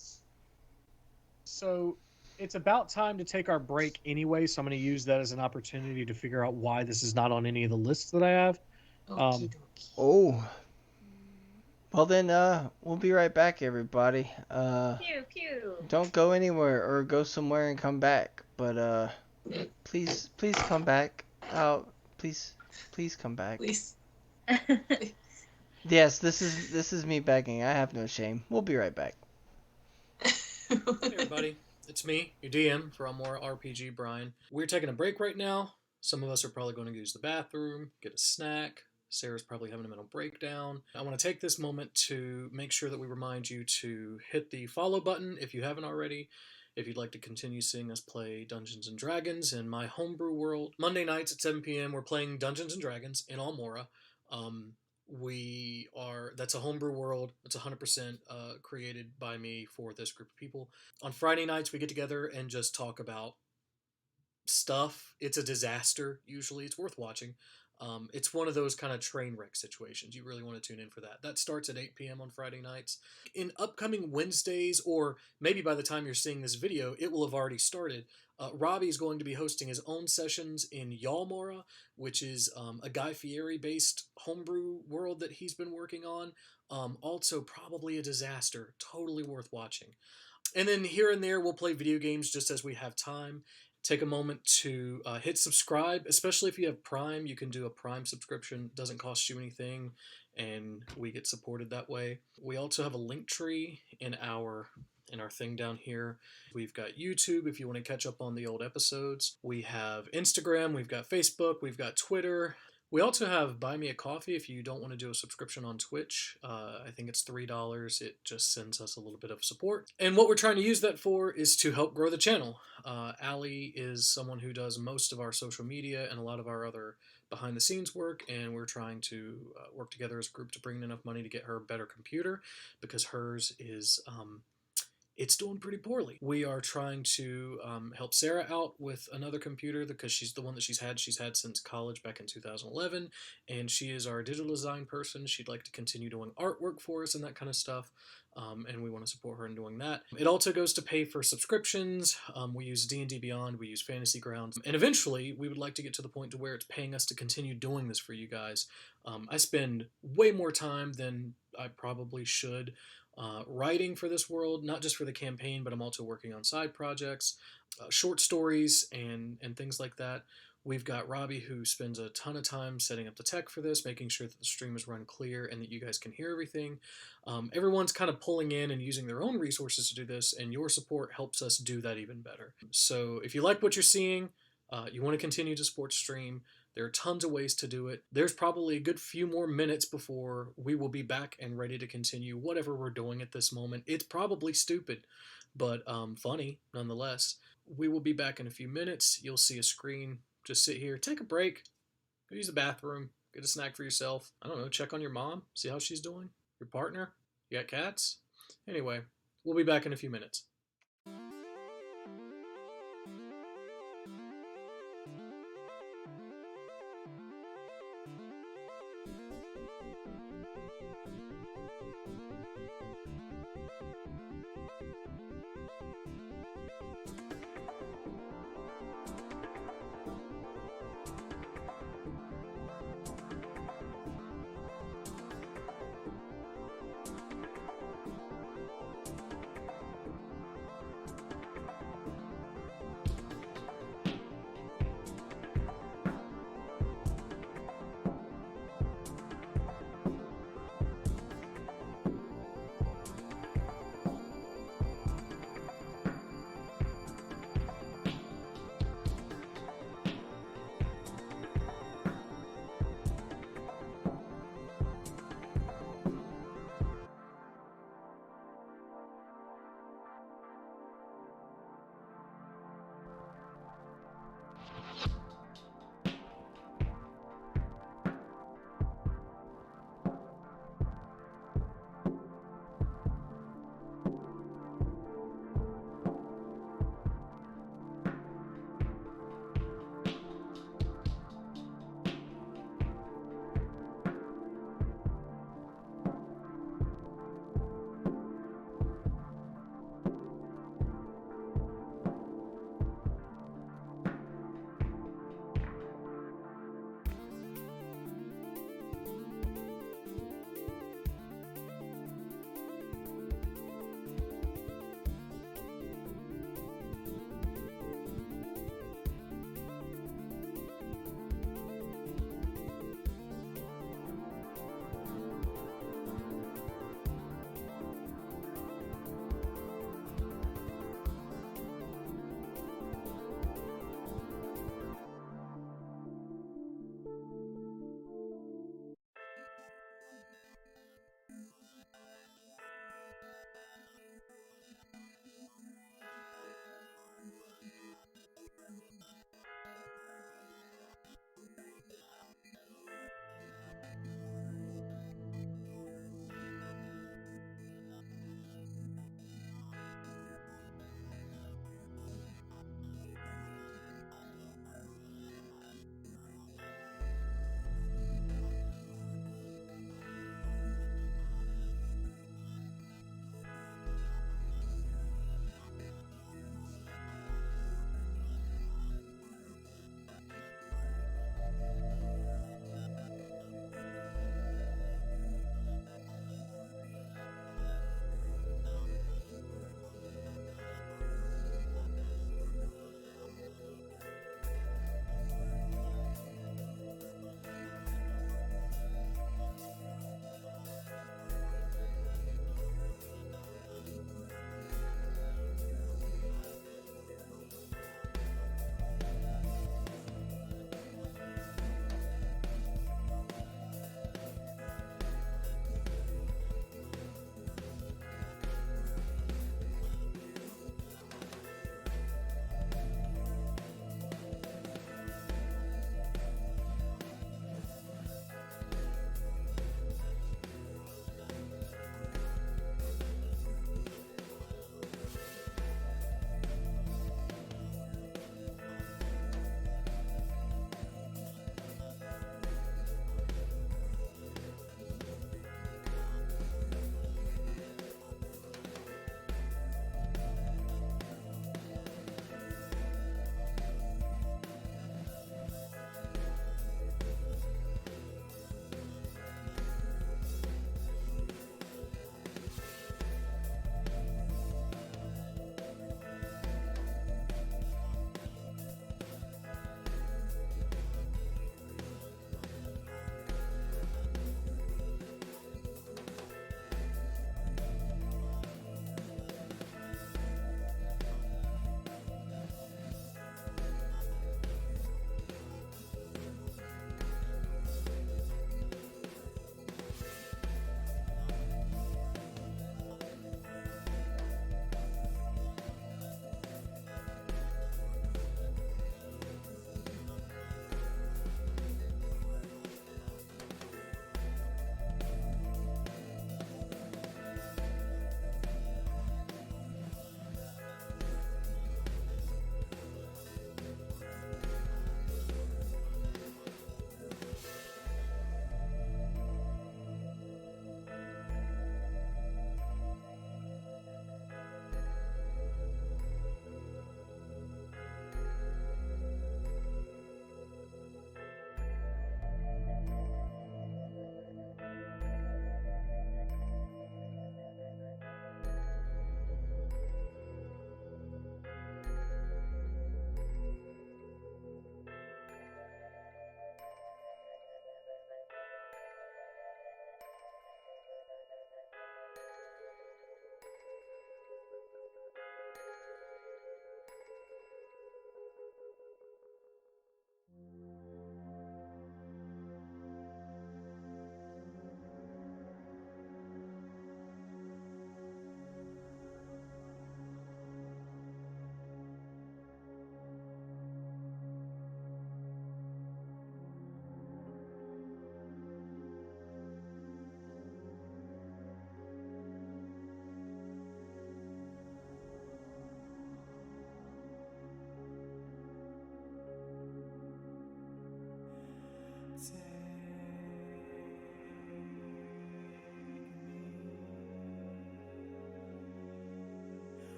So it's about time to take our break anyway, so I'm going to use that as an opportunity to figure out why this is not on any of the lists that I have. Oh. Well then, we'll be right back, everybody. Pew, pew. Don't go anywhere or go somewhere and come back. But please come back. Please come back. Please. Yes, this is me begging. I have no shame. We'll be right back. Hey everybody, it's me, your DM for Almora RPG, Brian. We're taking a break right now. Some of us are probably going to use the bathroom, get a snack. Sarah's probably having a mental breakdown. I want to take this moment to make sure that we remind you to hit the follow button if you haven't already. If you'd like to continue seeing us play Dungeons & Dragons in my homebrew world. Monday nights at 7 p.m. we're playing Dungeons & Dragons in Almora. That's a homebrew world. It's 100% created by me for this group of people. On Friday nights, we get together and just talk about stuff. It's a disaster, usually. It's worth watching. It's one of those kind of train wreck situations. You really want to tune in for that. That starts at 8 p.m. on Friday nights. In upcoming Wednesdays, or maybe by the time you're seeing this video, it will have already started. Robbie is going to be hosting his own sessions in Almora, which is a Guy Fieri-based homebrew world that he's been working on. Also, probably a disaster. Totally worth watching. And then here and there, we'll play video games just as we have time. Take a moment to hit subscribe, especially if you have Prime. You can do a Prime subscription. It doesn't cost you anything, and we get supported that way. We also have a link tree in our thing down here. We've got YouTube if you want to catch up on the old episodes. We have Instagram, we've got Facebook, we've got Twitter. We also have Buy Me a Coffee if you don't want to do a subscription on Twitch. I think it's $3. It just sends us a little bit of support. And what we're trying to use that for is to help grow the channel. Allie is someone who does most of our social media and a lot of our other behind-the-scenes work, and we're trying to work together as a group to bring in enough money to get her a better computer, because hers is it's doing pretty poorly. We are trying to help Sarah out with another computer because she's the one that she's had since college back in 2011, and she is our digital design person. She'd like to continue doing artwork for us and that kind of stuff. And we want to support her in doing that. It also goes to pay for subscriptions. We use D&D Beyond, we use Fantasy Grounds, and eventually we would like to get to the point to where it's paying us to continue doing this for you guys. I spend way more time than I probably should writing for this world, not just for the campaign, but I'm also working on side projects, short stories, and things like that. We've got Robbie, who spends a ton of time setting up the tech for this, making sure that the stream is run clear and that you guys can hear everything. Everyone's kind of pulling in and using their own resources to do this, and your support helps us do that even better. So if you like what you're seeing, you want to continue to support stream, there are tons of ways to do it. There's probably a good few more minutes before we will be back and ready to continue whatever we're doing at this moment. It's probably stupid, but funny nonetheless. We will be back in a few minutes. You'll see a screen. Just sit here, take a break, go use the bathroom, get a snack for yourself. I don't know, check on your mom, see how she's doing. Your partner? You got cats? Anyway, we'll be back in a few minutes.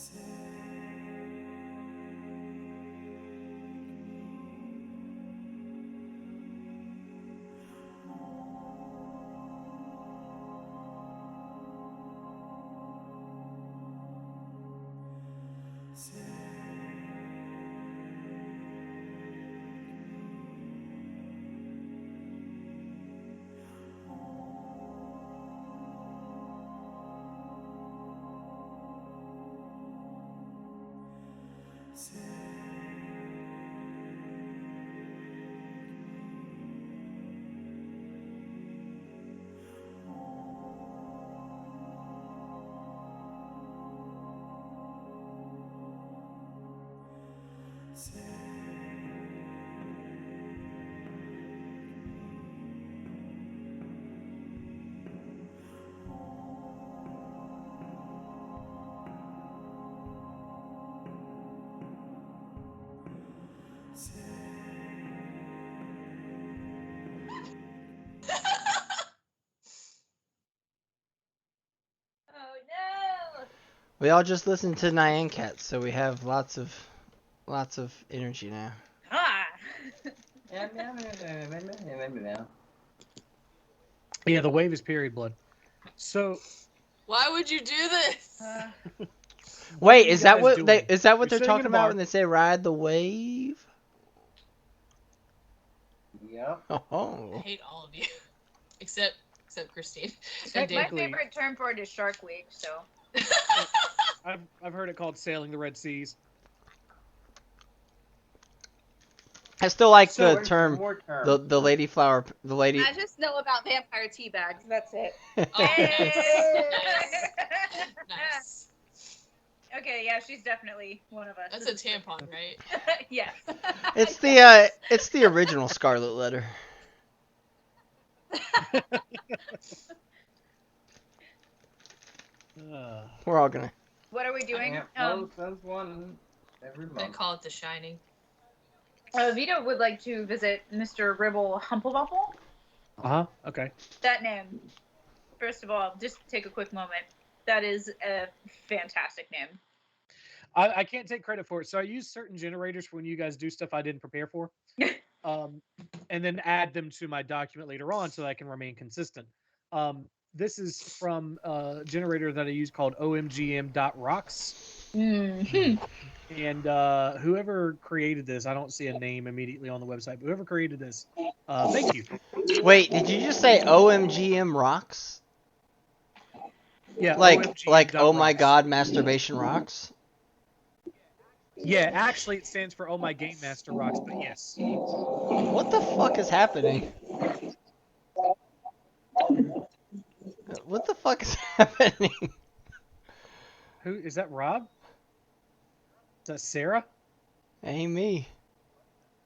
Oh We all just listened to Nyan Cat, so we have lots of energy now. no! Ah! Yeah, the wave is period blood. So Why would you do this? what are Wait, you is that guys what doing? they is that what You're they're sitting in talking a about bar. when they say ride the wave? Yep. I Oh. hate all of you. Except Christine. My And Dave. Technically, favorite term for it is Shark Week, so. I've heard it called sailing the Red Seas. I still like So, the term, your term. the lady flower, the lady. I just know about vampire tea bags. That's it. Oh, nice. Nice. Nice. Okay, yeah, she's definitely one of us. That's a tampon, right? Yes. It's the original Scarlet Letter. We're all gonna. What are we doing? Yeah, that's one every They month. call it The Shining. Vito would like to visit Mr. Ribble Humplebumple. Okay. That name. First of all, just take a quick moment. That is a fantastic name. I can't take credit for it. So I use certain generators for when you guys do stuff I didn't prepare for, and then add them to my document later on so that I can remain consistent. This is from a generator that I use called omgm.rocks. Mm-hmm. And whoever created this, I don't see a name immediately on the website, but whoever created this, thank you. Wait, did you just say OMGM rocks? Yeah, Like oh my OMGM.rocks. god, masturbation rocks? Yeah, actually it stands for Oh My Game Master Rocks, but yes. What the fuck is happening? What the fuck is happening? Who is that? Rob? Is that Sarah? Ain't me.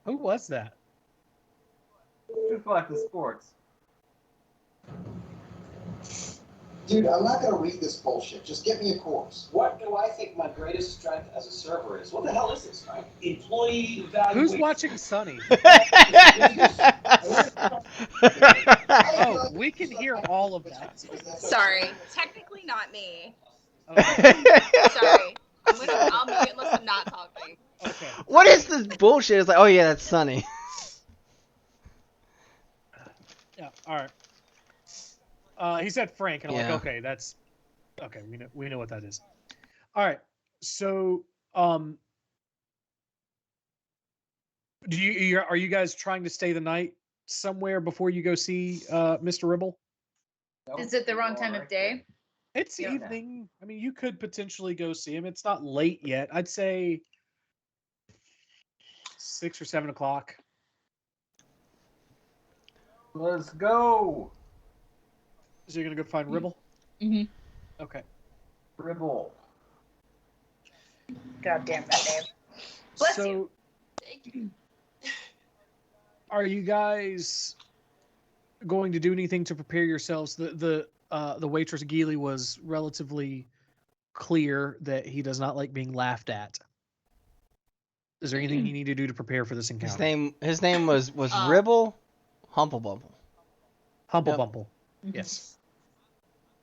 Who was that? Just like the sports. Dude, I'm not gonna read this bullshit. Just get me a course. What do I think my greatest strength as a server is? What the hell is this, right? Employee evaluation. Who's watching Sunny? Oh, we can hear all of that. Sorry, technically not me. Okay. Sorry, I'll mute unless I'm not talking. Okay. What is this bullshit? It's like, oh yeah, that's Sunny. Yeah. All right. He said Frank, and I'm Yeah. like, okay, that's okay. We know what that is. All right. So, are you guys trying to stay the night somewhere before you go see Mr. Ribble? Is it the wrong time of day? It's evening. I mean, you could potentially go see him. It's not late yet. I'd say 6 or 7 o'clock. Let's go. So you're gonna go find Ribble? Mm-hmm. Okay. Ribble. God damn that name. Bless you. Are you guys going to do anything to prepare yourselves? The waitress Geely was relatively clear that he does not like being laughed at. Is there anything you need to do to prepare for this encounter? His name was Ribble Humplebumple. Humplebumple. Yep. Yes.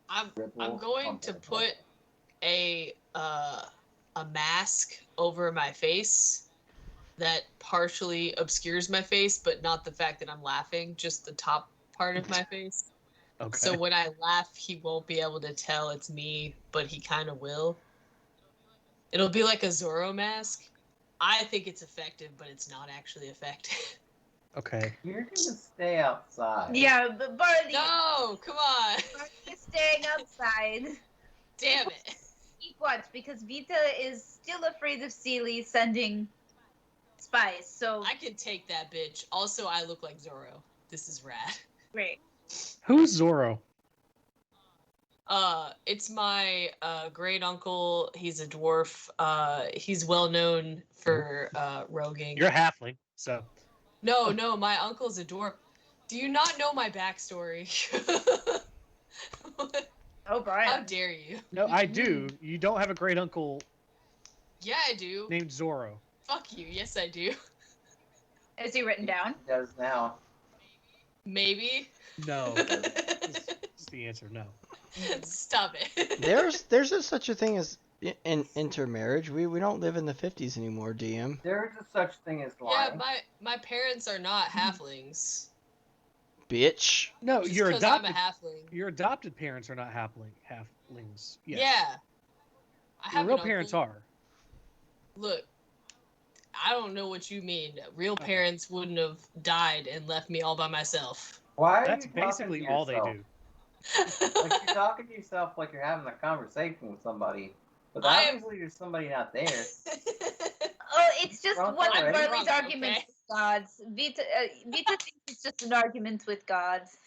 I'm going to put a a mask over my face that partially obscures my face, but not the fact that I'm laughing, just the top part of my face. Okay. So when I laugh, he won't be able to tell it's me, but he kind of will. It'll be like a Zorro mask. I think it's effective, but it's not actually effective. Okay. You're gonna stay outside. Yeah, but Barley. No, come on. Barley is staying outside. Damn it. Keep watch because Vita is still afraid of Sealy sending spies. So I can take that bitch. Also, I look like Zorro. This is rad. great. Who's Zorro? It's my great uncle. He's a dwarf. He's well known for roguing. You're a halfling, so. No, my uncle's a dwarf. Do you not know my backstory? Oh, Brian. How dare you? No, I do. You don't have a great uncle Yeah, I do. named Zorro. Fuck you. Yes, I do. Is he written down? He does now. Maybe. No. That's the answer. No. Stop it. There's such a thing as intermarriage. We don't live in the 50s anymore, DM. There is a such thing as Yeah, lying. my parents are not halflings. Bitch. No, Just your 'cause I'm adopted a halfling. your adopted parents are not halflings. Yes. Yeah. I Your have real an parents uncle. are. Look, I don't know what you mean. Real parents wouldn't have died and left me all by myself. Why are That's you talking basically to all they yourself? do. Like you're talking to yourself like you're having a conversation with somebody, but I am- obviously there's somebody out there. Oh, it's just Wrong one of already. Barley's Wrong, arguments okay. with gods. Vita thinks it's just an argument with gods.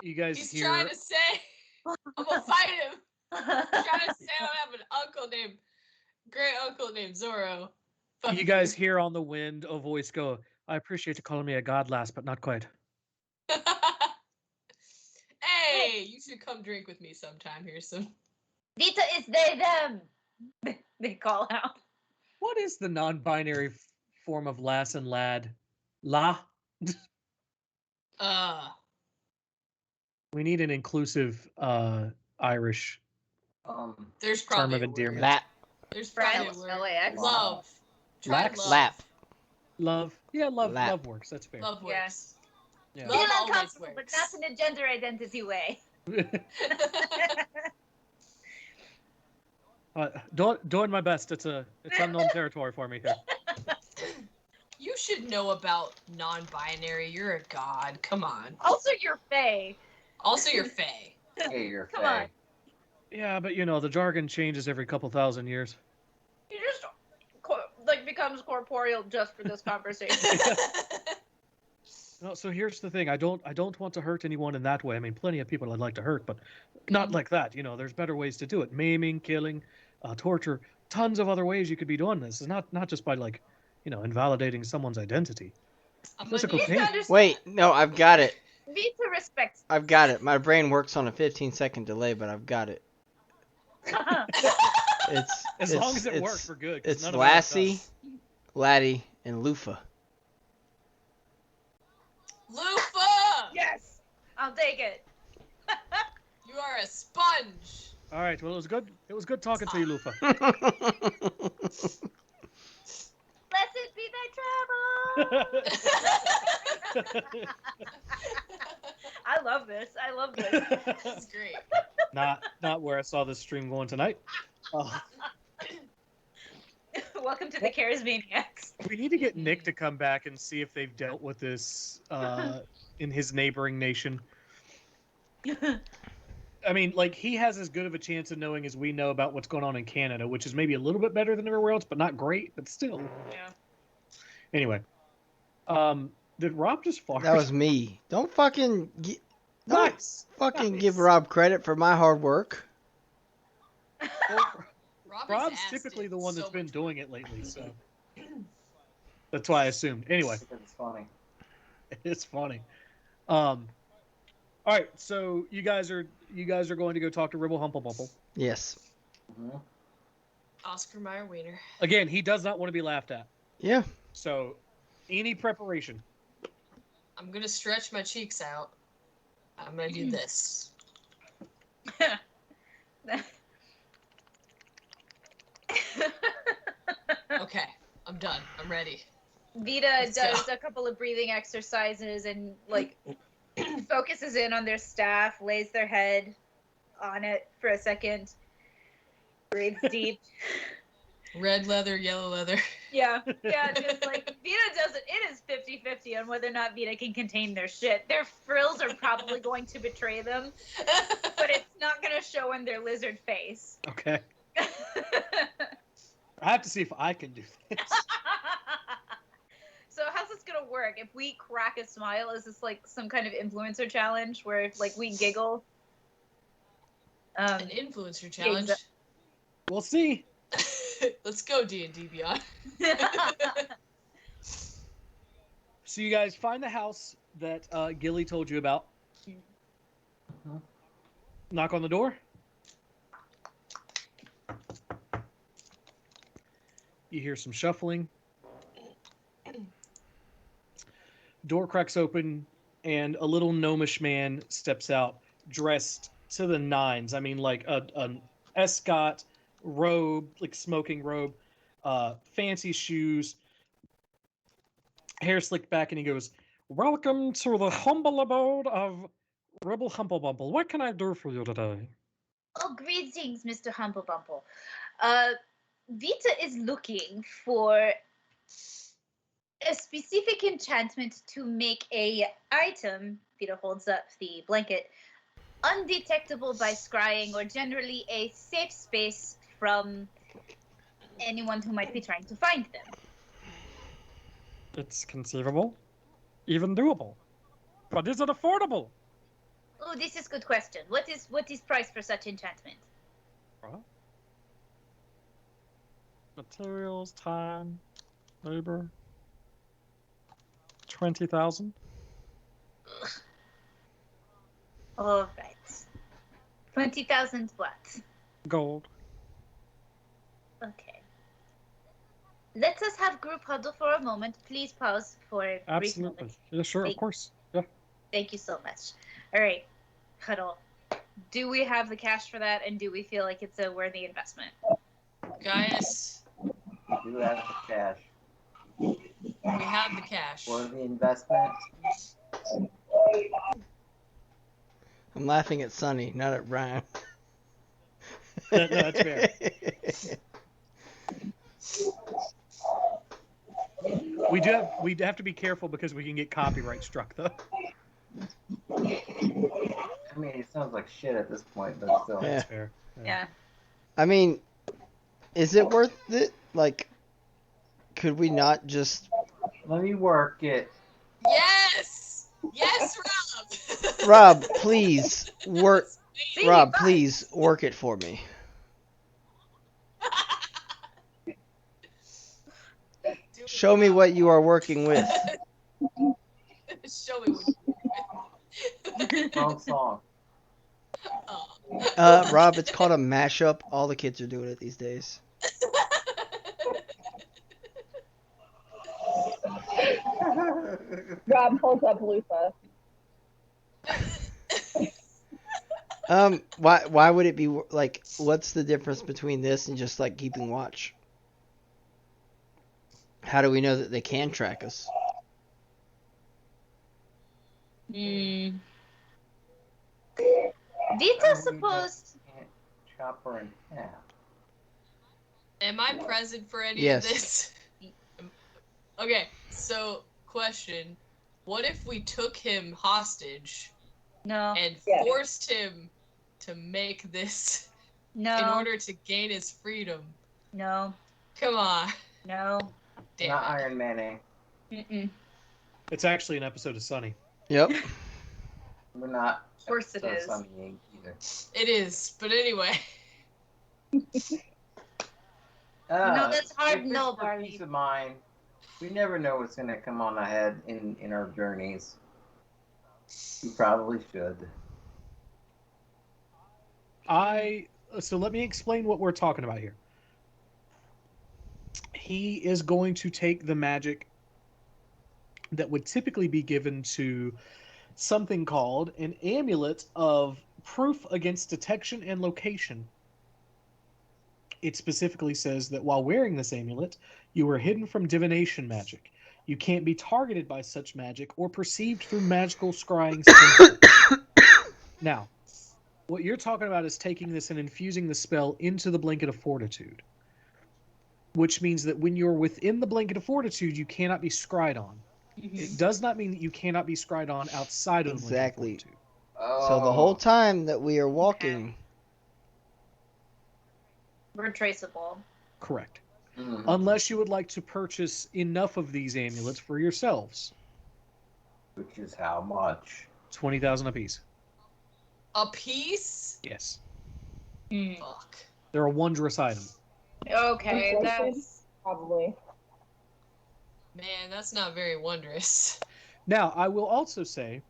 You guys He's hear? trying to say, I'm gonna fight him. He's trying to say I don't have an great uncle named Zorro. Fuck You guys hear on the wind a voice go, "I appreciate you calling me a god lass, but not quite." Hey, you should come drink with me sometime here soon. Vita is they them. They call out. What is the non-binary form of lass and lad? La. We need an inclusive Irish There's term probably of a endearment. word. Lap. There's probably a Friends, word. LAX. Love. Try Lax? love. Lap. Love. Yeah, love. Lap. Love works. That's fair. Love works. Yeah. Love Feel always uncomfortable, but works. not in a gender identity way. Doing my best. It's unknown territory for me here. You should know about non-binary. You're a god. Come on. Also, you're Faye. Also, you're Faye. Yeah, you're Come Faye. on. Yeah, but the jargon changes every couple thousand years. He just becomes corporeal just for this conversation. No, so here's the thing. I don't want to hurt anyone in that way. I mean, plenty of people I'd like to hurt, but not like that. There's better ways to do it. Maiming, killing, torture, tons of other ways you could be doing this. It's not just by invalidating someone's identity. Physical pain. Wait, no, I've got it. Vita respects. I've got it. My brain works on a 15-second delay, but I've got it. As long as it works, we're good. 'cause It's none of Lassie, us Laddie, and Lufa. Lufa! Yes! I'll take it. You are a sponge. All right. Well, it was good. It was good talking to you, Lufa. Blessed be thy travel. I love this. This is great. Not where I saw this stream going tonight. Welcome to the Charismaniacs. We need to get Nick to come back and see if they've dealt with this in his neighboring nation. I mean, he has as good of a chance of knowing as we know about what's going on in Canada, which is maybe a little bit better than everywhere else, but not great, but still. Yeah. Anyway, did Rob just fart? That was me. Don't fucking nice. Give Rob credit for my hard work. Rob's typically the one that's been doing it lately, so that's why I assumed. Anyway, It's funny. it's funny. All right, so you guys are going to go talk to Ribble Humple Bumple. Yes. Mm-hmm. Oscar Mayer Wiener. Again, he does not want to be laughed at. Yeah. So, any preparation? I'm gonna stretch my cheeks out. I'm gonna do this. I'm done. I'm ready. Vita Let's does go. a couple of breathing exercises and like focuses in on their staff, lays their head on it for a second, breathes deep. Red leather, yellow leather. Yeah, just like Vita does it. It is 50-50 on whether or not Vita can contain their shit. Their frills are probably going to betray them, but it's not going to show in their lizard face. Okay. I have to see if I can do this. So how's this gonna work? If we crack a smile, is this like some kind of influencer challenge where if like we giggle? An influencer challenge. We'll see. Let's go D&D Beyond. So you guys find the house that Gilly told you about. Knock on the door. You hear some shuffling. Door cracks open, and a little gnomish man steps out, dressed to the nines. I mean, like an escort robe, like smoking robe, fancy shoes, hair slicked back, and he goes, "Welcome to the humble abode of Rebel Humble Bumble. What can I do for you today?" Oh, greetings, Mr. Humble Bumble. Vita is looking for a specific enchantment to make a item, Vita holds up the blanket, undetectable by scrying or generally a safe space from anyone who might be trying to find them. It's conceivable, even doable. But is it affordable? Oh, this is a good question. What is price for such enchantment? Well, materials, time, labor. 20,000. All right. 20,000 what? Gold. Okay. Let us have group huddle for a moment. Please pause for a brief Absolutely. moment. Yeah, sure, of course. Yeah. Thank you so much. All right. Huddle. Do we have the cash for that, and do we feel like it's a worthy investment? Gaius, We do have the cash. we have the cash. For the investment. I'm laughing at Sunny, not at Ryan. No, that's fair. We'd have to be careful because we can get copyright struck though. I mean, it sounds like shit at this point, but still. That's fair. Yeah. I mean, is it worth it? Like, could we not just... Let me work it. Yes! Yes, Rob! Rob, please, work... Rob, please, work it for me. Show me what you are working with. Show me what you're doing. Wrong song. Rob, it's called a mashup. All the kids are doing it these days. Rob pulls up Lufa. Why would it be, like, what's the difference between this and just, like, keeping watch? How do we know that they can track us? Vita supposed... Chop her in half. Am I present for any Yes. of this? Okay, so question. What if we took him hostage and forced him to make this in order to gain his freedom? No. Come on. No. Damn Not it. Iron Manning. Mm-mm. It's actually an episode of Sunny. Yep. We're not. Of course it is. Sunny Ink either. It is, but anyway. No, that's hard. If it's No, for Barley. peace of mind. We never know what's going to come on ahead in our journeys. We probably should. So let me explain what we're talking about here. He is going to take the magic that would typically be given to something called an amulet of proof against detection and location. it specifically says that while wearing this amulet, you are hidden from divination magic. You can't be targeted by such magic or perceived through magical scrying sensors. Now, what you're talking about is taking this and infusing the spell into the Blanket of Fortitude, which means that when you're within the Blanket of Fortitude, you cannot be scryed on. It does not mean that you cannot be scryed on outside of the Blanket of Fortitude. So the whole time that we are walking, We're traceable. Correct. Unless you would like to purchase enough of these amulets for yourselves. Which is how much? 20,000 apiece. A piece? Yes. Fuck. They're a wondrous item. Okay, Inflation, that's probably. Man, that's not very wondrous. Now, I will also say,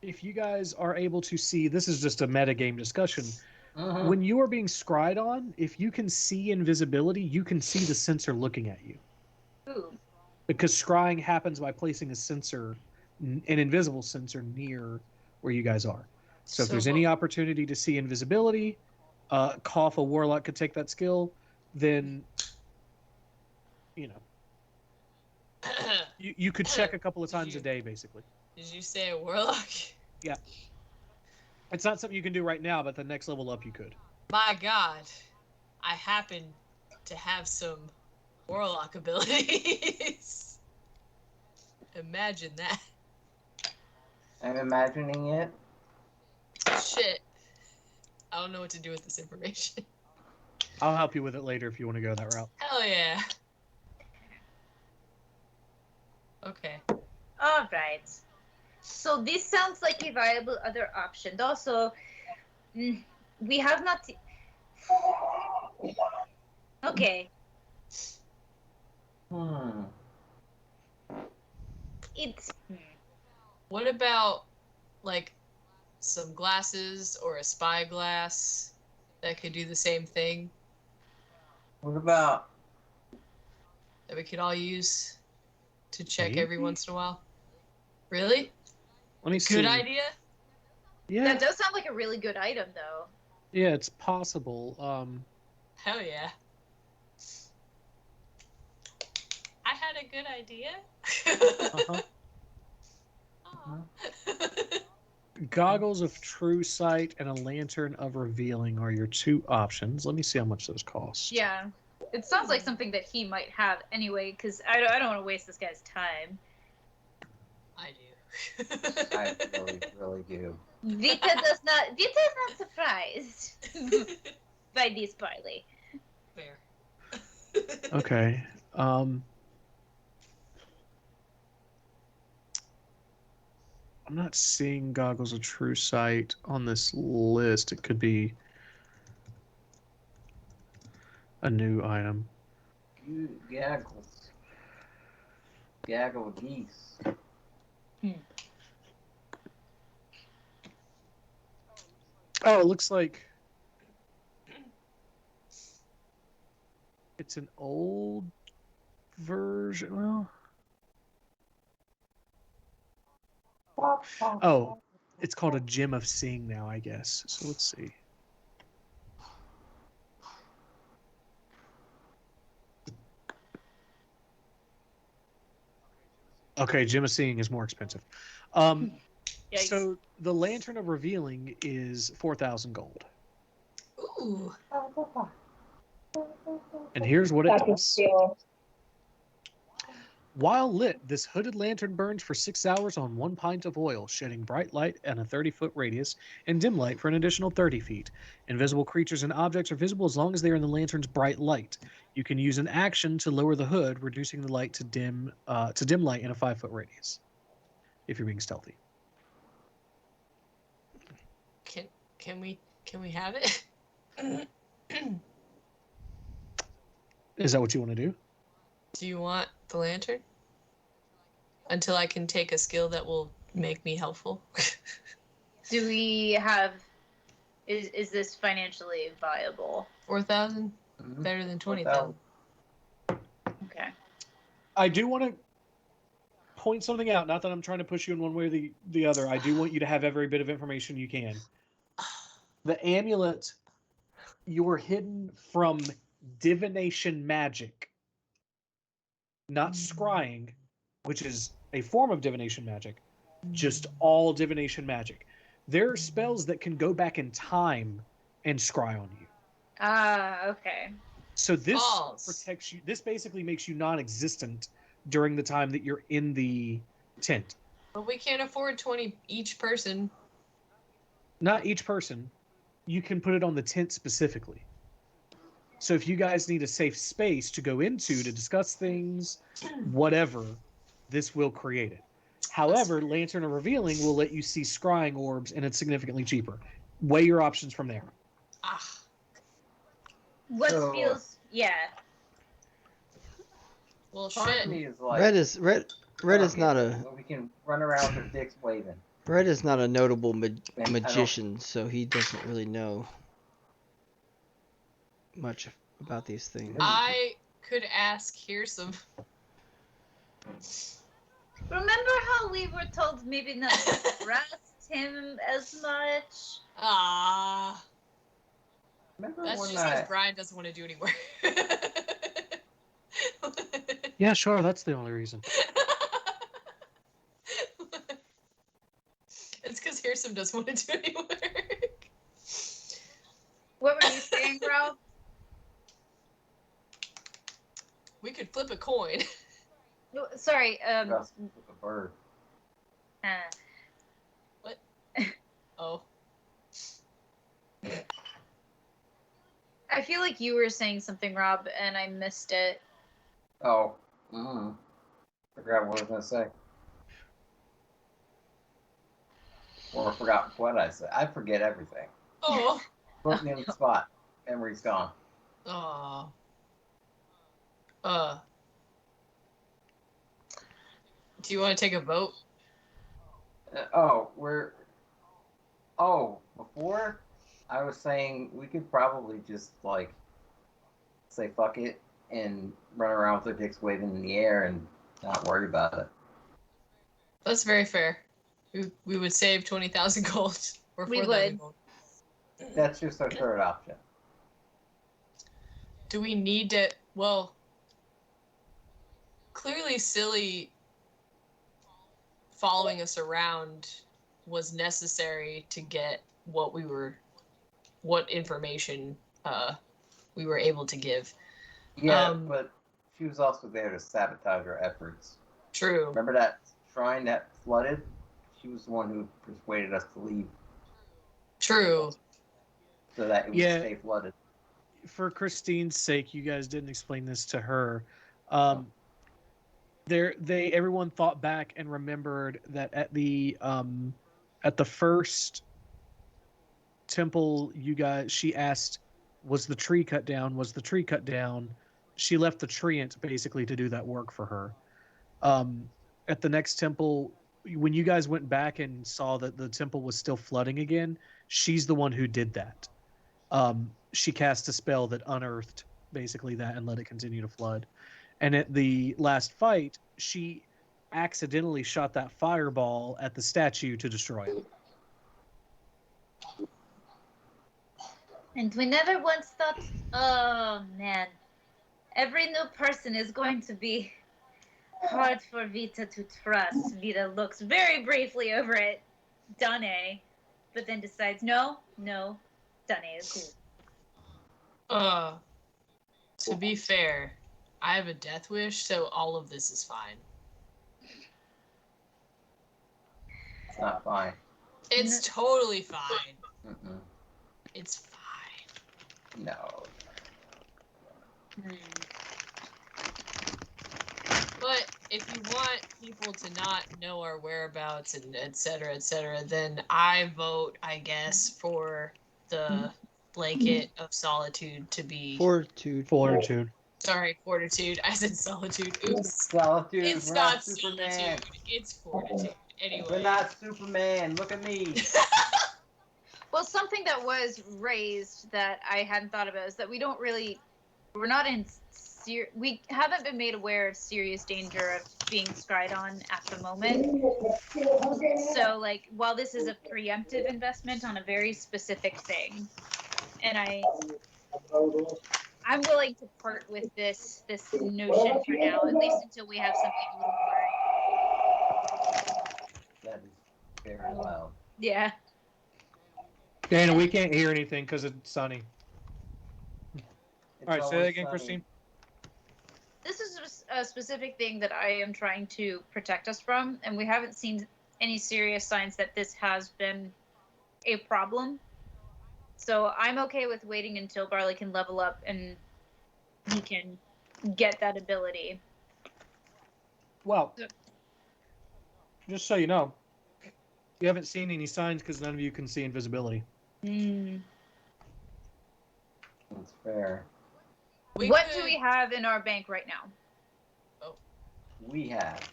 if you guys are able to see, this is just a metagame discussion. When you are being scryed on, if you can see invisibility, you can see the sensor looking at you. Ooh. Because scrying happens by placing a sensor, an invisible sensor, near where you guys are. So if there's any opportunity to see invisibility, Cough, a warlock could take that skill, then, you know, you could check a couple of times a day, basically. Did you say a warlock? Yeah. It's not something you can do right now, but the next level up you could. My God, I happen to have some warlock abilities. Imagine that. I'm imagining it. Shit. I don't know what to do with this information. I'll help you with it later if you want to go that route. Hell yeah. Okay. All right. So this sounds like a viable other option. Also, we have not. Okay. It's. What about, like, some glasses or a spyglass that could do the same thing? What about that we could all use to check Maybe? every once in a while? Really? Let me see. Good idea? Yeah. That does sound like a really good item, though. Yeah, it's possible. Hell yeah. I had a good idea. Goggles of True Sight and a Lantern of Revealing are your two options. Let me see how much those cost. Yeah. It sounds like something that he might have anyway, because I don't want to waste this guy's time. I do. I really, really do. Vita is not surprised by this barley. Fair. Okay. I'm not seeing Goggles of True Sight on this list. It could be a new item. Gaggles. Gaggle geese. Oh, it looks like it's an old version. Well, oh, it's called a Gem of Seeing now, I guess. So let's see. Okay, Gem of Seeing is more expensive. So the Lantern of Revealing is 4,000 gold. Ooh. And here's what it does. While lit, this hooded lantern burns for 6 hours on 1 pint of oil, shedding bright light and a 30-foot radius, and dim light for an additional 30 feet. Invisible creatures and objects are visible as long as they are in the lantern's bright light. You can use an action to lower the hood, reducing the light to dim light in a 5-foot radius, if you're being stealthy. Can we have it? Is that what you want to do? Do you want the lantern? Until I can take a skill that will make me helpful. Do we have... Is this financially viable? 4,000? Better than 20,000. Okay. I do want to point something out. Not that I'm trying to push you in one way or the other. I do want you to have every bit of information you can. The amulet, you're hidden from divination magic, not scrying, which is a form of divination magic, just all divination magic. There are spells that can go back in time and scry on you. Ah, okay. So this False. protects you. This basically makes you non-existent during the time that you're in the tent. But we can't afford 20 each person. Not each person. You can put it on the tent specifically. So if you guys need a safe space to go into to discuss things, whatever, this will create it. However, Lantern of Revealing will let you see scrying orbs, and it's significantly cheaper. Weigh your options from there. Ah. What So- feels? Yeah. Well, Part of shit. me is like, Red is not a we can run around with our dicks waving. Red is not a notable And I don't- magician, so he doesn't really know much about these things. I could ask Hearsome. Remember how we were told maybe not to trust him as much? Ah. Remember That's when just because Brian doesn't want to do any work. Yeah, sure. That's the only reason. It's because Hearsome doesn't want to do any work. What were you saying, Ralph? We could flip a coin. No, sorry. Just with a bird. What? Oh. I feel like you were saying something, Rob, and I missed it. Oh. Forgot what I was gonna say. Or forgot what I said. I forget everything. Oh. Put me on the spot. Memory's gone. Oh. Do you want to take a vote? Before I was saying we could probably just like say fuck it and run around with our dicks waving in the air and not worry about it. That's very fair. We would save 20,000 gold. Or We 4,000 would. gold. That's just our third option. Do we need to... Well... Clearly Silly following us around was necessary to get what information we were able to give. Yeah, but she was also there to sabotage our efforts. True. Remember that shrine that flooded? She was the one who persuaded us to leave. True. So that it would stay flooded. For Christine's sake, you guys didn't explain this to her. Everyone thought back and remembered that at the first temple, she asked, "Was the tree cut down? Was the tree cut down?" She left the treant basically to do that work for her. At the next temple, when you guys went back and saw that the temple was still flooding again, she's the one who did that. She cast a spell that unearthed basically that and let it continue to flood. And at the last fight, she accidentally shot that fireball at the statue to destroy it. And we never once thought, oh man, every new person is going to be hard for Vita to trust. Vita looks very briefly over at Dane, but then decides, no, Dane is cool. To be fair, I have a death wish, so all of this is fine. It's not fine. It's totally fine. Mm-mm. It's fine. No. But if you want people to not know our whereabouts and et cetera, then I vote, I guess, for the blanket of solitude to be... Fortitude. Sorry, fortitude. I said solitude. Oops. Solitude. It's we're not Superman. solitude. It's fortitude. Anyway. We're not Superman. Look at me. Well, something that was raised that I hadn't thought about is that we haven't been made aware of serious danger of being scryed on at the moment. So, like, while this is a preemptive investment on a very specific thing, and I'm willing to part with this notion for now, at least until we have something a little more. That is very loud. Yeah. Dana, we can't hear anything because it's sunny. All right, say that again, sunny. Christine. This is a specific thing that I am trying to protect us from, and we haven't seen any serious signs that this has been a problem. So I'm okay with waiting until Barley can level up and he can get that ability. Well, just so you know, you haven't seen any signs because none of you can see invisibility. That's fair. What do we have in our bank right now? We have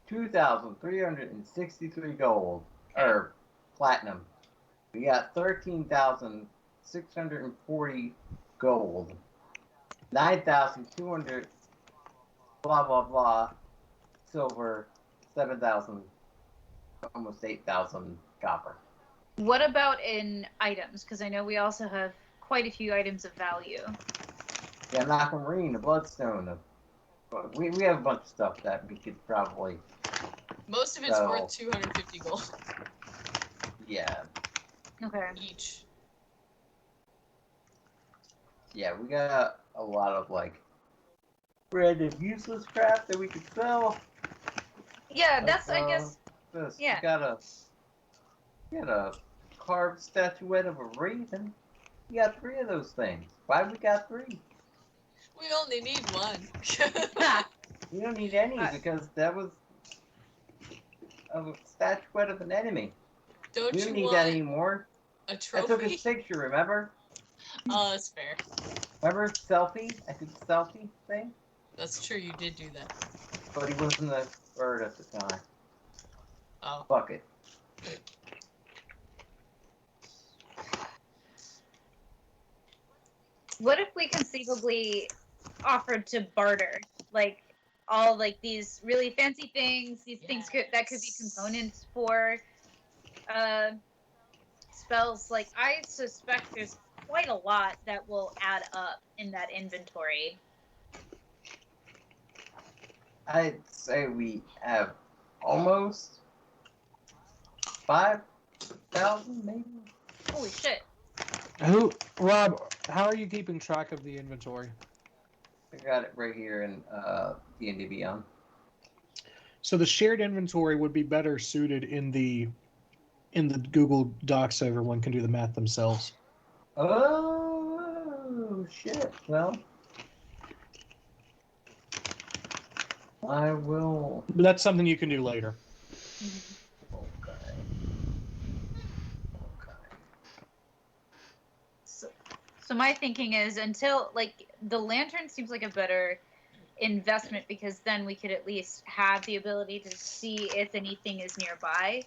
2,363 gold, or platinum. We got 13,640 gold, 9,200 blah blah blah silver, 7,000, almost 8,000 copper. What about in items? Because I know we also have quite a few items of value. Yeah, Aquamarine, the Bloodstone. We have a bunch of stuff that we could probably. Most of it's worth 250 gold. Yeah. Okay. Each. Yeah, we got a lot of like random useless crap that we could sell. Yeah, that's I guess. Yeah. We got a carved statuette of a raven. We got 3 of those things. Why we got 3? We only need 1. We don't need any because that was a statuette of an enemy. We don't need that anymore. A trophy? I took his picture, remember? Oh, that's fair. Remember selfie? I took the selfie thing? That's true, you did do that. But he wasn't a bird at the time. Oh. Fuck it. What if we conceivably offered to barter, like all like these really fancy things, these things that could be components for spells? Like I suspect there's quite a lot that will add up in that inventory. I'd say we have almost 5,000, maybe. Holy shit! Rob? How are you keeping track of the inventory? I got it right here in D&D Beyond. So the shared inventory would be better suited in the Google Docs, so everyone can do the math themselves. Oh shit! Well, I will. But that's something you can do later. Okay. So my thinking is until like the lantern seems like a better investment because then we could at least have the ability to see if anything is nearby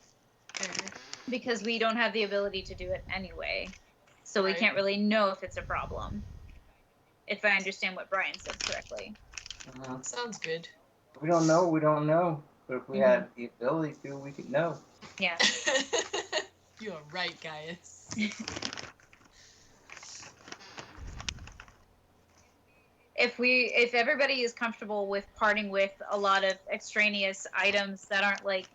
because we don't have the ability to do it anyway. So we can't really know if it's a problem. If I understand what Brian said correctly. Sounds good. We don't know. But if we had the ability to, we could know. Yeah. You're right, Gaius. If everybody is comfortable with parting with a lot of extraneous items that aren't like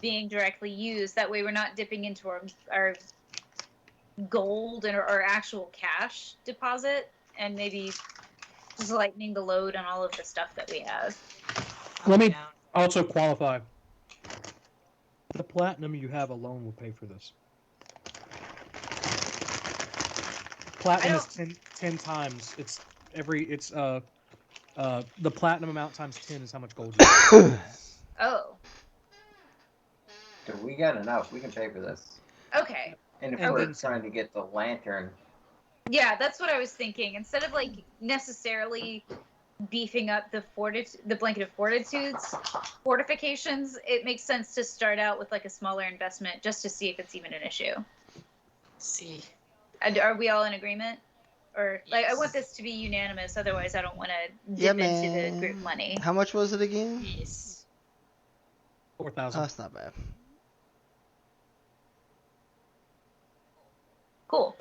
being directly used, that way we're not dipping into our gold and our actual cash deposit and maybe just lightening the load on all of the stuff that we have. Let me also qualify. The platinum you have alone will pay for this. Platinum is 10 times. The platinum amount times 10 is how much gold you have. Oh. So we got enough. We can pay for this. Okay. And if we're trying to get the lantern. Yeah, that's what I was thinking. Instead of like necessarily beefing up the blanket of fortitudes fortifications, it makes sense to start out with like a smaller investment just to see if it's even an issue. See. Are we all in agreement? Or like I want this to be unanimous, otherwise I don't want to dip into the group money. How much was it again? Yes. 4,000. Oh, that's not bad. Cool.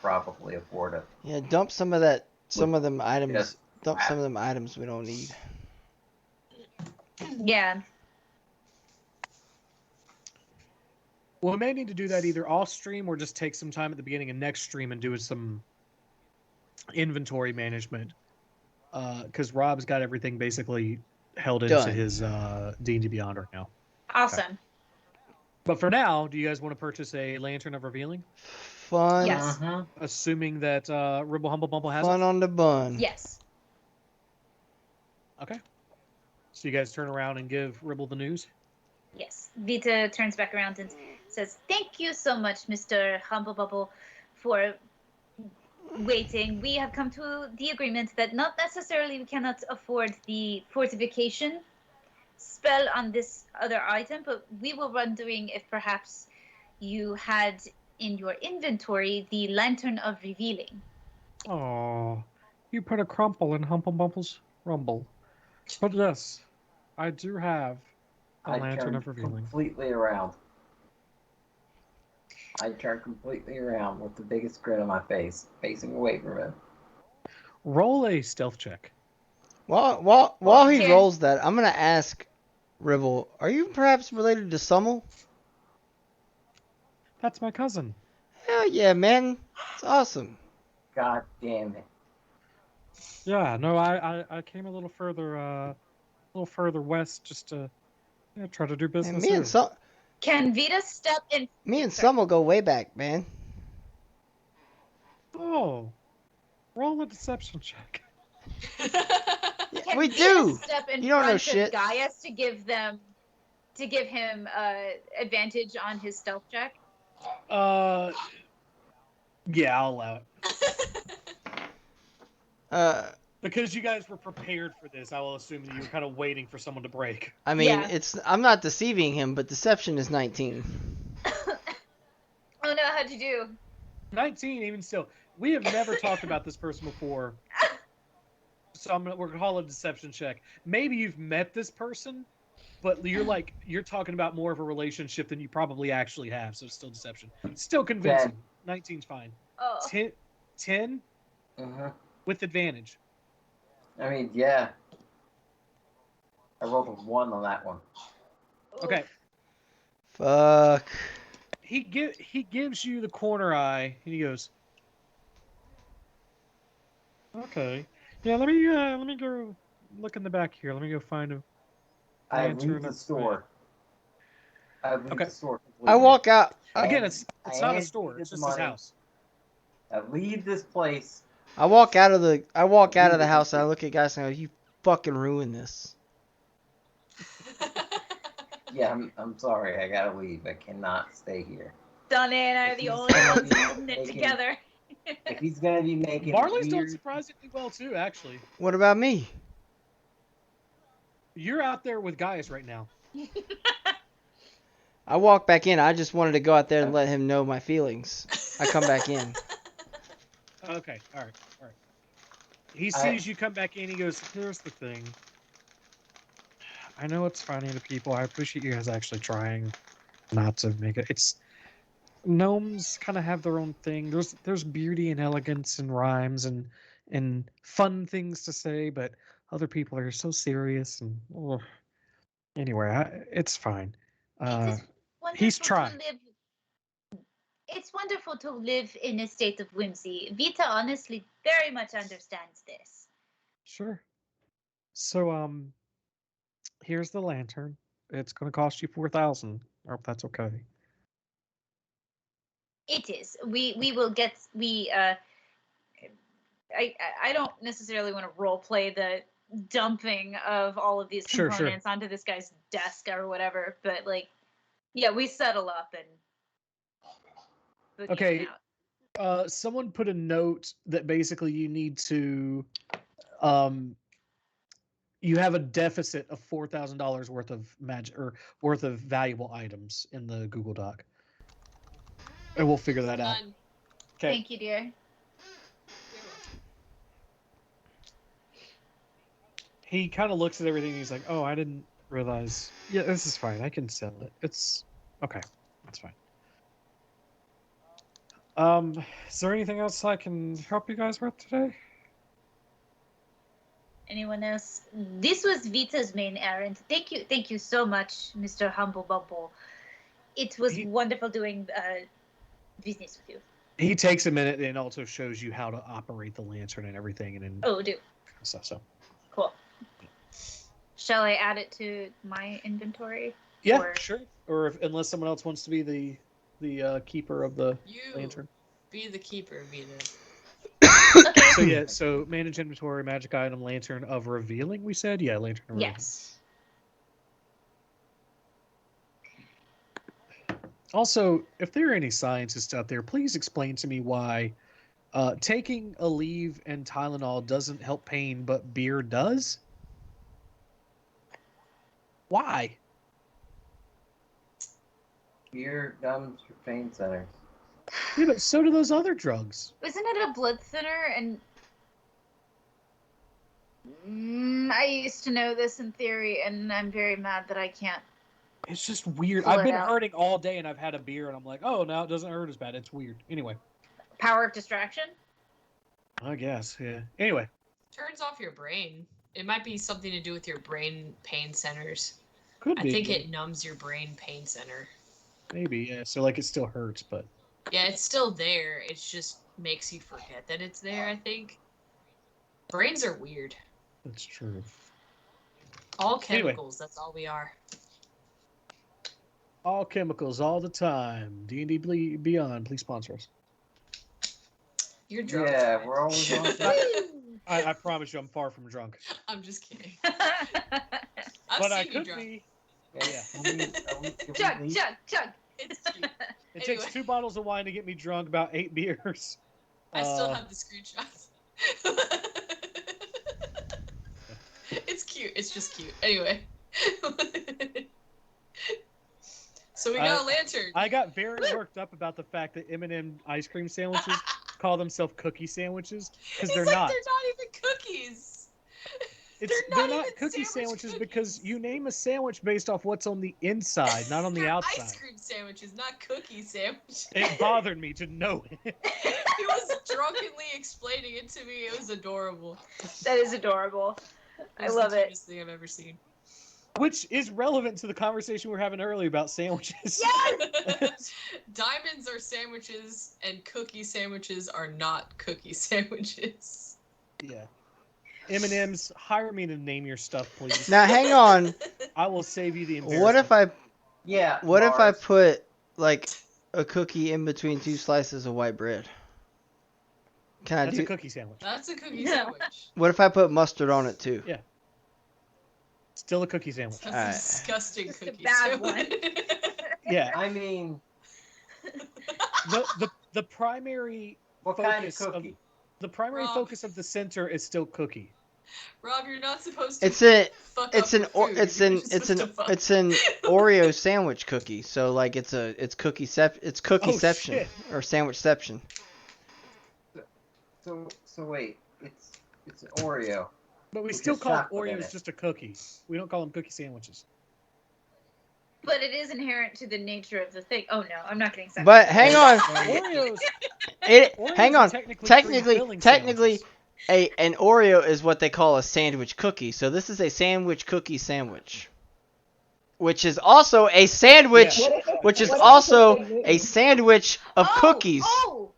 probably afford it. Yeah, dump some of that. Some of them Just items. Dump crap. some of them items we don't need. Yeah. Well, we may need to do that either off stream or just take some time at the beginning of next stream and do some inventory management. Because Rob's got everything basically held into Done. his D&D Beyond right now. Awesome. But for now, do you guys want to purchase a Lantern of Revealing? Fun. Yes. Assuming that Ribble Humble Bumble has Fun it? on the bun. Yes. Okay. So you guys turn around and give Ribble the news? Yes. Vita turns back around and says, "Thank you so much, Mr. Humble Bubble, for waiting. We have come to the agreement that not necessarily we cannot afford the fortification spell on this other item, but we were wondering if perhaps you had in your inventory the Lantern of Revealing." Oh, you put a crumple in Humble Bumble's rumble. But yes, I do have a I Lantern turned of Revealing. completely around. I turned completely around with the biggest grin on my face, facing away from him. Roll a stealth check. While he Okay. rolls that, I'm gonna ask Ribble, are you perhaps related to Summel? That's my cousin. Hell yeah, man. It's awesome. God damn it. Yeah, no, I came a little further west just to try to do And business me and here. Can Vita step in? Me and Summel go way back, man. Oh, roll a deception check. Can We Vita do. step in You don't know front shit. of Gaius to give him advantage on his stealth check? Yeah, I'll allow it. Uh, Because you guys were prepared for this, I will assume that you were kind of waiting for someone to break. I mean, Yeah. I'm not deceiving him, but deception is 19. I don't know how to do. 19, even still. We have never talked about this person before. So we're gonna call it a deception check. Maybe you've met this person, but you're talking about more of a relationship than you probably actually have, so it's still deception. Still convincing. 19's fine. Oh. 10 with advantage. I mean, yeah. I rolled a 1 on that one. Okay. Fuck. He gives you the corner eye and he goes, "Okay. Yeah, let me go look in the back here. Let me go find a I lantern leave the of- store. I leave Okay. the store completely. I walk out. Again, it's I not a hand store. you It's the just his money. house. I leave this place. I walk out of the house and I look at guys and I go, you fucking ruined this. Yeah, I'm sorry. I gotta leave. I cannot stay here. Donna and I are the only ones holding it together. If he's gonna be making Barley's doing weird... surprisingly well too, actually. What about me? You're out there with Gaius right now. I walk back in. I just wanted to go out there and let him know my feelings. I come back in. Okay, all right. He sees you come back in. He goes, "Here's the thing. I know it's funny to people. I appreciate you guys actually trying not to make it. It's gnomes kind of have their own thing. There's beauty and elegance and rhymes and fun things to say, but other people are so serious and anyway, it's fine. He's trying. It's wonderful to live in a state of whimsy. Vita honestly very much understands this. Sure. So here's the lantern. It's going to cost you 4,000. I hope that's okay. It is. We will get I don't necessarily want to role play the dumping of all of these Sure. components onto this guy's desk or whatever, but we settle up and Okay. Someone put a note that basically you need to you have a deficit of $4,000 worth of magic or worth of valuable items in the Google Doc. And we'll figure that out. Okay. Thank you, dear. He kind of looks at everything and he's like, "Oh, I didn't realize. Yeah, this is fine. I can sell it. It's okay. That's fine." Is there anything else I can help you guys with today? Anyone else? This was Vita's main errand. Thank you so much, Mr. Humble Bumble. It was wonderful doing business with you. He takes a minute and also shows you how to operate the lantern and everything, and then Oh, do. So. Cool. Shall I add it to my inventory? Yeah, Or... sure. Or unless someone else wants to be the keeper of the lantern. Be the keeper, Vita. Okay. So manage inventory, magic item, lantern of revealing. We said, yeah, lantern of revealing. Yes. Also, if there are any scientists out there, please explain to me why taking a leave and Tylenol doesn't help pain, but beer does. Why? Beer numbs your pain centers. Yeah, but so do those other drugs. Isn't it a blood thinner? And I used to know this in theory, and I'm very mad that I can't. It's just weird. Pull I've it been out. hurting all day, and I've had a beer, and I'm like, oh, now it doesn't hurt as bad. It's weird. Anyway. Power of distraction? I guess, yeah. Anyway. Turns off your brain. It might be something to do with your brain pain centers. Could be. I think it numbs your brain pain center. Maybe, yeah. So, like, it still hurts, but... Yeah, it's still there. It just makes you forget that it's there, I think. Brains are weird. That's true. All chemicals, that's all we are. All chemicals, all the time. D&D Beyond, please sponsor us. You're drunk. Yeah, we're always on I promise you, I'm far from drunk. I'm just kidding. But I could drunk. be. Chug, chug, chug. It's cute. It takes 2 bottles of wine to get me drunk, about 8 beers. I still have the screenshots. It's cute. It's just cute. Anyway. So we got a lantern. I got very worked up about the fact that M&M ice cream sandwiches call themselves cookie sandwiches because they're not. They're not even cookies. They're not cookie sandwiches because you name a sandwich based off what's on the inside, not on the outside. Ice cream sandwiches, not cookie sandwiches. It bothered me to know it. He was drunkenly explaining it to me. It was adorable. That is adorable. I love the it. cutest thing I've ever seen. Which is relevant to the conversation we were having earlier about sandwiches. Yes! Diamonds are sandwiches, and cookie sandwiches are not cookie sandwiches. Yeah. M&M's, hire me to name your stuff, please. Now, hang on. I will save you the embarrassment. What if I... Yeah. What if I put, like, a cookie in between 2 slices of white bread? Can I That's do... a cookie sandwich. That's a cookie sandwich. What if I put mustard on it, too? Yeah. Still a cookie sandwich. That's All right. a disgusting cookie bad sandwich. Yeah. I mean, the primary what kind of cookie? The primary Rob. focus of the center is still cookie. Rob, you're not supposed to It's an It's an Oreo sandwich cookie. So like it's cookieception or sandwichception. So wait, it's an Oreo. But we With still just call chocolate in Oreos it. just a cookie. We don't call them cookie sandwiches. But it is inherent to the nature of the thing. Oh no, I'm not getting excited. But hang on. Oreos. Oreos Hang are on. Technically, an Oreo is what they call a sandwich cookie. So this is a sandwich cookie sandwich, which is also a sandwich, which is also a sandwich of cookies. Oh!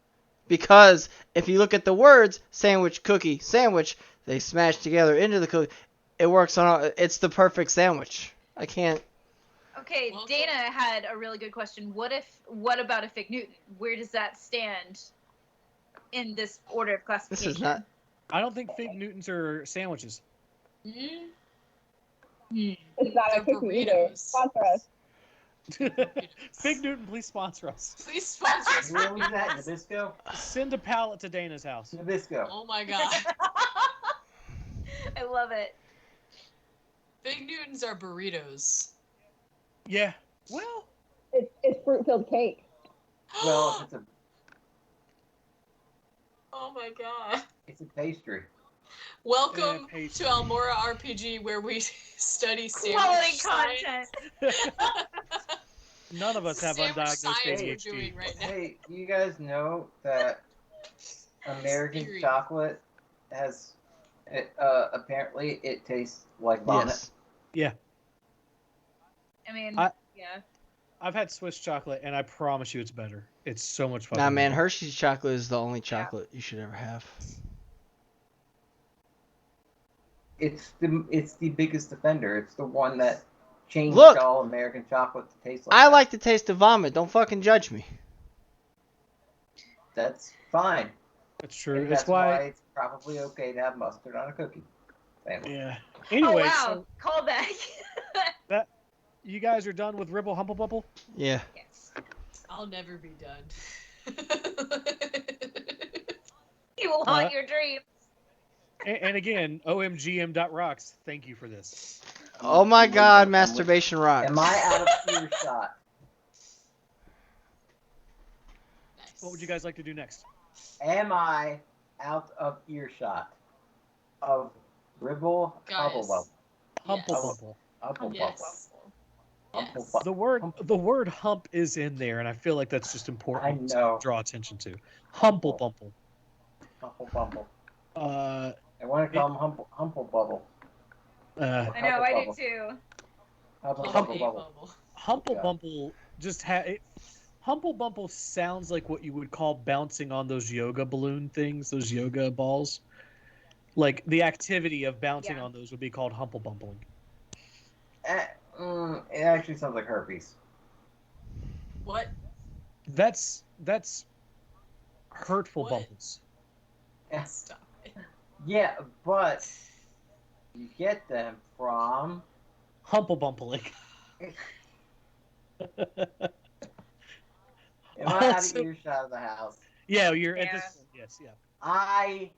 Because if you look at the words sandwich, cookie, sandwich, they smash together into the cookie. It works on. It's the perfect sandwich. I can't. Okay, Dana had a really good question. What about a fig Newton? Where does that stand in this order of classification? This is not. I don't think fig Newtons are sandwiches. Mm. It's not a cookie either. Sponsor us. Fig Newton, please sponsor us. Please sponsor us. Where was that? Nabisco? Send a pallet to Dana's house. Nabisco. Oh my god. I love it. Big Newtons are burritos. Yeah. Well, it's fruit-filled cake. Well, it's a Oh my god. it's a pastry. Welcome pastry. to Almora RPG, where we study Quality sandwich content. science. None of us have Sam, which undiagnosed science we're ADHD. doing right now. Hey, do you guys know that American Theory. chocolate has apparently it tastes like vomit? Yes. Yeah. I mean, I- yeah. I've had Swiss chocolate, and I promise you it's better. It's so much fucking Nah, man, better. Hershey's chocolate is the only chocolate you should ever have. It's the biggest offender. It's the one that changed Look! all American chocolate to taste like I that. like the taste of vomit. Don't fucking judge me. That's fine. That's true. And That's that's why why. it's probably okay to have mustard on a cookie. Anyway. Yeah. Anyway, Oh wow! so Call back. that you guys are done with Ribble Humble Bubble? Yeah. Yes. I'll never be done. You will haunt your dreams. And again, omgm.rocks. Thank you for this. Oh my god, masturbation rocks. Am I out of earshot? What would you guys like to do next? Am I out of earshot of Ribble Hubble Guys. Bubble? Humble Yes. Bubble. Hubble Yes. Bubble. Yes. The word hump is in there, and I feel like that's just important I know. to draw attention to. Humble Bumble. Humble Bumble. Uh, I want to call him Humble Bubble. I know, I Bubble. do too. Humble Humble Bubble. Humble Yeah. Bumble just Humble Bumble sounds like what you would call bouncing on those yoga balloon things, those yoga balls. Like the activity of bouncing on those would be called humble bumbling. It actually sounds like herpes. What? That's hurtful bubbles. Yeah. Stop it. Yeah, but you get them from Humble bumbling. Am I out of Also- earshot of the house? Yeah, you're at this point, yes, yeah. I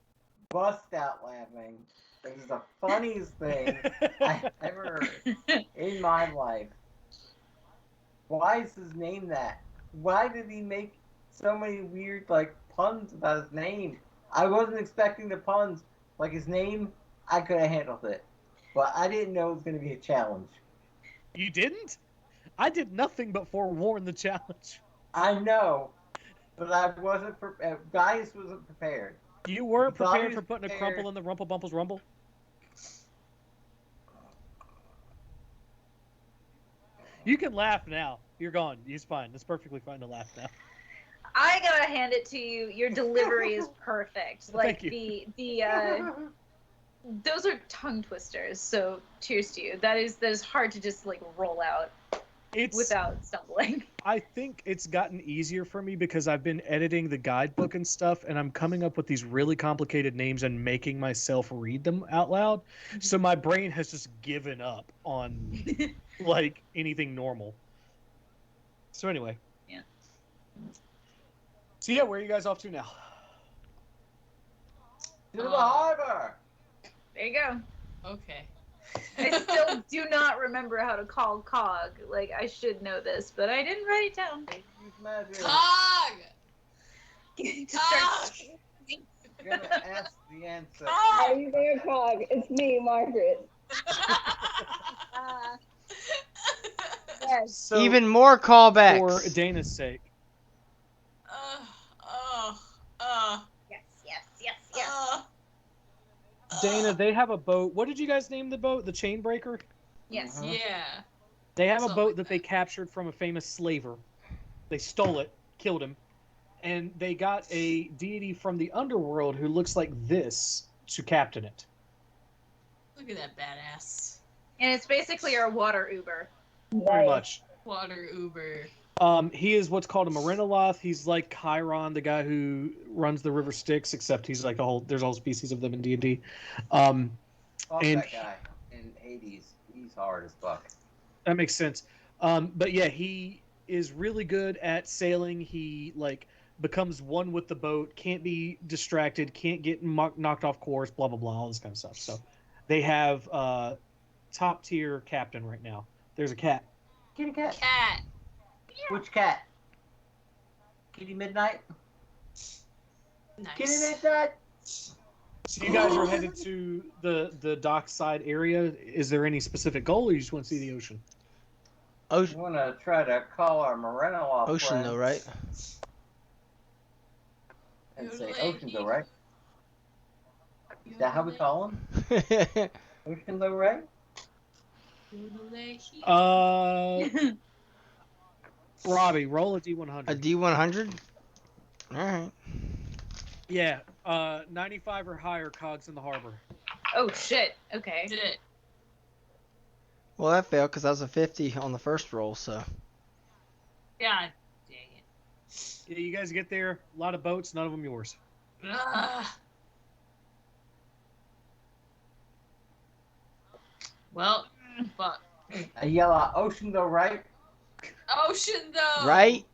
bust out laughing. This is the funniest thing I've ever heard in my life. Why is his name that? Why did he make so many weird puns about his name? I wasn't expecting the puns. Like his name, I could have handled it. But I didn't know it was going to be a challenge. You didn't? I did nothing but forewarn the challenge. I know, but I wasn't prepared. Gaius wasn't prepared. You weren't He thought he prepared was for putting a prepared. crumple in the Rumple Bumple's Rumble? You can laugh now. You're gone. It's fine. It's perfectly fine to laugh now. I gotta hand it to you. Your delivery is perfect. Like Thank you. those are tongue twisters. So cheers to you. That is hard to just roll out without stumbling. I think it's gotten easier for me because I've been editing the guidebook and stuff, and I'm coming up with these really complicated names and making myself read them out loud. So my brain has just given up on anything normal. So anyway. Yeah. So yeah, where are you guys off to now? To the harbor. There you go. Okay. I still do not remember how to call Cog. I should know this, but I didn't write it down. Cog! Cog! You're gonna ask the answer. Are you there, Cog? It's me, Margaret. Yes. So, Even more callbacks. For Dana's sake. Yes. Dana, they have a boat. What did you guys name the boat? The Chainbreaker? Yes. Yeah. They have a Something boat like that they captured from a famous slaver. They stole it, killed him, and they got a deity from the underworld who looks like this to captain it. Look at that badass. And it's basically our water Uber. Pretty much. Water Uber. He is what's called a Marinoloth. He's like Chiron, the guy who runs the River Styx, except he's like there's a whole species of them in D&D. Fuck And that guy in Hades. He's hard as fuck. that makes sense. But yeah, he is really good at sailing. He becomes one with the boat, can't be distracted, can't get knocked off course, blah blah blah, all this kind of stuff. So they have top tier captain right now. There's a cat. Kitty cat. Cat. Which cat? Kitty Midnight? Nice. Kitty Midnight? So you guys are headed to the dockside area. Is there any specific goal, or you just want to see the ocean? You want to try to call our Moreno Ocean, friend though, right? and say Ocean, though, right? Is that how we call him? Ocean, though, right? Robbie, roll a D100. A D100? Alright. Yeah, 95 or higher cogs in the harbor. Oh shit. Okay. Did it. Well, that failed because I was a 50 on the first roll, so. God dang it. Yeah, you guys get there, a lot of boats, none of them yours. Well, fuck. I yell out, Ocean, though, right? Ocean, though! Right?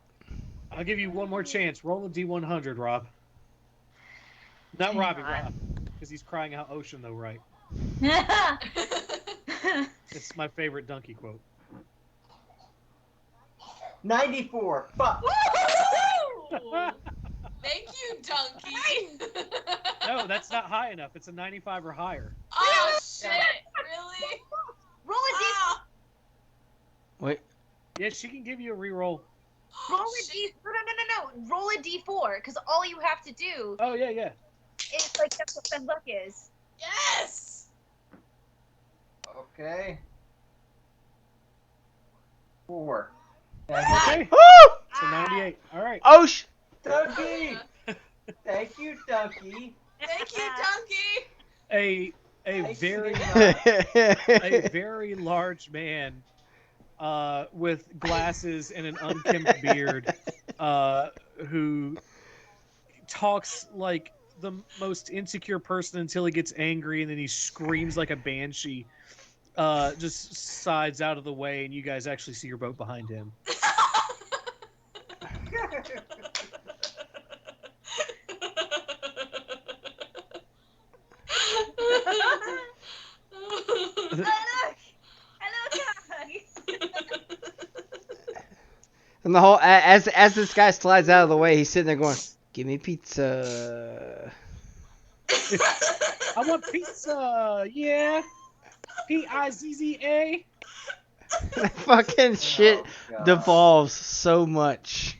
I'll give you one more chance. Roll a D100, Rob. Not Robbie, Rob. Because he's crying out Ocean, though, right? It's my favorite donkey quote. 94. Fuck. Thank you, donkey. No, that's not high enough. It's a 95 or higher. Oh, shit. Really? Roll a D. Wait. Yeah, she can give you a reroll. Roll a D. No. Roll a D4, because all you have to do. Oh, yeah. It's like that's what Ben luck is. Yes. Okay. 4. Okay. Woo! So 98. All right. Ocean! Donkey! Thank you, Donkey. Thank you, donkey. A very a very large man with glasses and an unkempt beard who talks like the most insecure person until he gets angry and then he screams like a banshee. Just sides out of the way and you guys actually see your boat behind him. And the whole as this guy slides out of the way, he's sitting there going, "Give me pizza." I want pizza. Yeah. Pizza. Fucking shit God. devolves so much.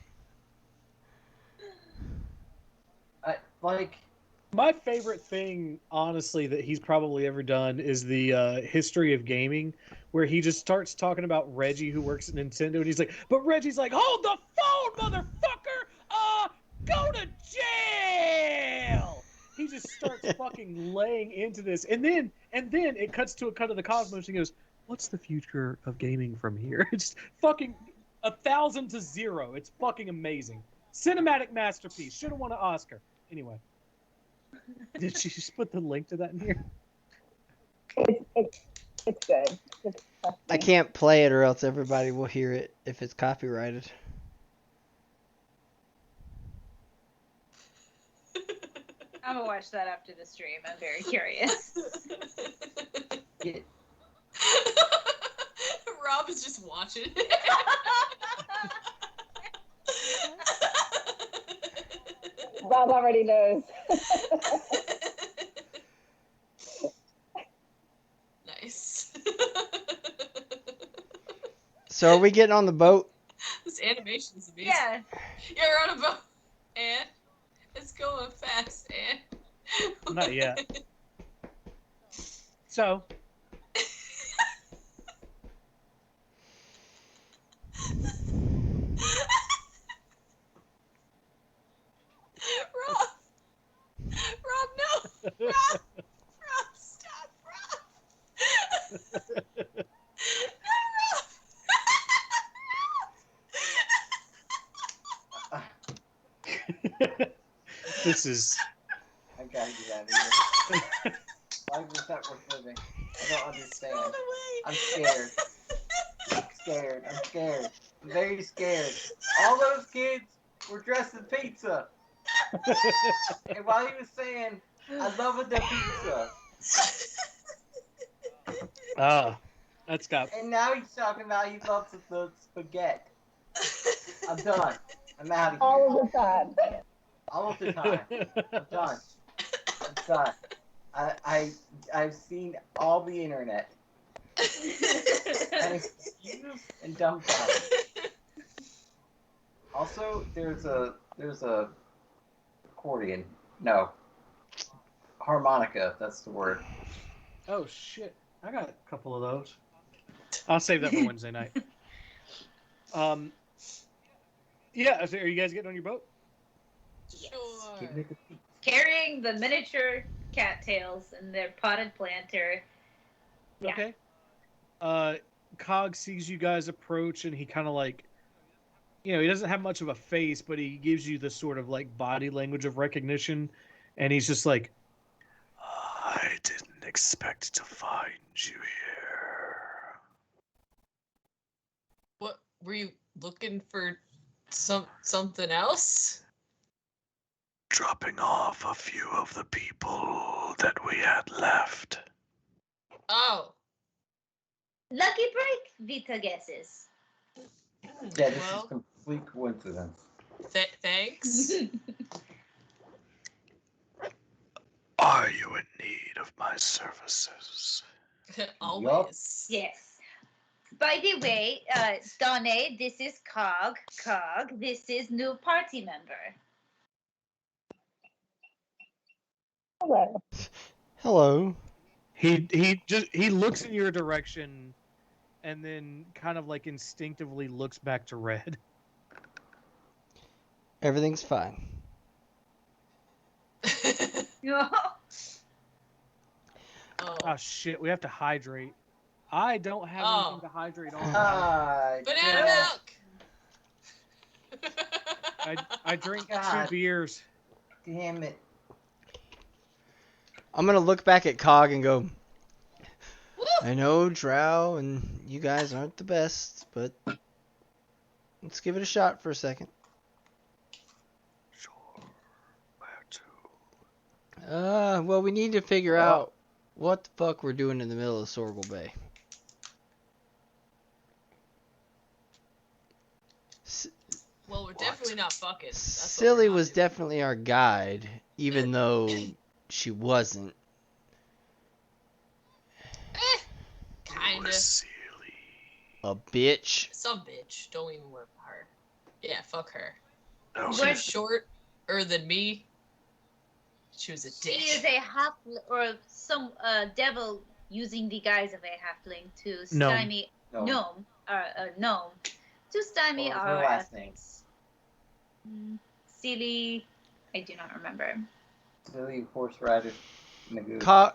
My favorite thing, honestly, that he's probably ever done is the history of gaming, where he just starts talking about Reggie, who works at Nintendo, and he's like, but Reggie's like, hold the phone, motherfucker! Go to jail! He just starts fucking laying into this, and then it cuts to a cut of the Cosmos, and he goes, what's the future of gaming from here? It's fucking 1,000 to 0. It's fucking amazing. Cinematic masterpiece. Should have won an Oscar. Anyway. Did she just put the link to that in here? It's good. I can't play it or else everybody will hear it if it's copyrighted. I'm gonna watch that after the stream. I'm very curious. Rob is just watching. Rob already knows. Nice. So are we getting on the boat? This animation is amazing. Yeah. You're on a boat, and it's going fast, and Not yet. So. Rob, no! Rob, stop, Rob! This is. I gotta get out of here. Why is this not worth living? I don't understand. I'm scared. I'm scared. I'm very scared. All those kids were dressed as pizza. And while he was saying, I love the pizza. That's got. And now he's talking about he loves the spaghetti. I'm done. I'm out of here. All of the time. All of the time. I'm done. I'm done. I've seen all the internet. And excuse and dumbfounded. Also, there's a accordion. No, harmonica. That's the word. Oh shit! I got a couple of those. I'll save that for Wednesday night. Yeah. So are you guys getting on your boat? Sure. Carrying the miniature cattails and their potted planter. Yeah. Okay. Cog sees you guys approach, and he kind of like, he doesn't have much of a face, but he gives you the sort of like body language of recognition, and he's just like, I didn't expect to find you here. What were you looking for? Something else? Dropping off a few of the people that we had left. Oh. Lucky break, Vita guesses. Yeah, this is complete coincidence. Thanks. Are you in need of my services? Always. Yes. By the way, Donne, this is Cog. Cog, this is new party member. Hello. Hello. He looks in your direction, and then kind of like instinctively looks back to Red. Everything's fine. Oh shit! We have to hydrate. I don't have anything to hydrate on. Banana milk. I drink God. 2 beers. Damn it. I'm gonna look back at Cog and go, I know Drow and you guys aren't the best, but let's give it a shot for a second. Sure. Where to? Well, we need to figure out what the fuck we're doing in the middle of Sorgal Bay. Well, we're definitely not fucking. Silly was definitely our guide, even though she wasn't. Kinda. A bitch. Some bitch. Don't even work for her. Yeah, fuck her. No. She was shorter than me. She was a dick. She is a half or some devil using the guise of a halfling to stymie gnome to stymie What was our her last name? efforts. Silly, I do not remember. Silly horseradish Magoo. Cog,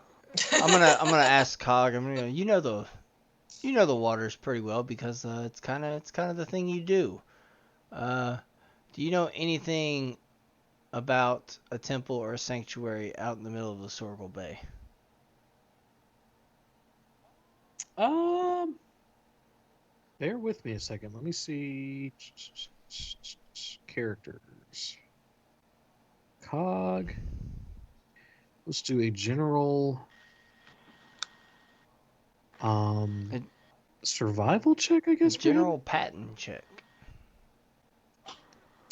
I'm gonna ask Cog. You know the waters pretty well because it's kind of the thing you do. Do you know anything about a temple or a sanctuary out in the middle of the Sorgal Bay? Bear with me a second. Let me see characters. Cog. Let's do a general survival check, I guess. General patent check.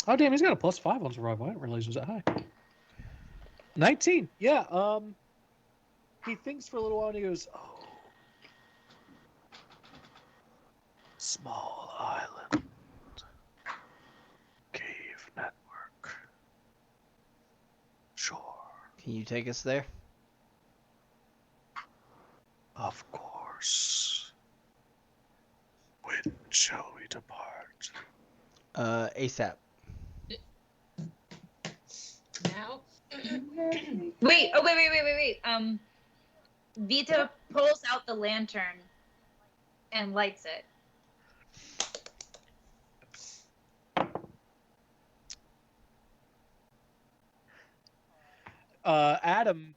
Oh damn, he's got a +5 on survival. I didn't realize it was that high. 19. Yeah. He thinks for a little while and he goes, "Oh, small island, cave network. Sure. Can you take us there? Of course. When shall we depart? ASAP. Now? Wait. Vita pulls out the lantern and lights it. Adam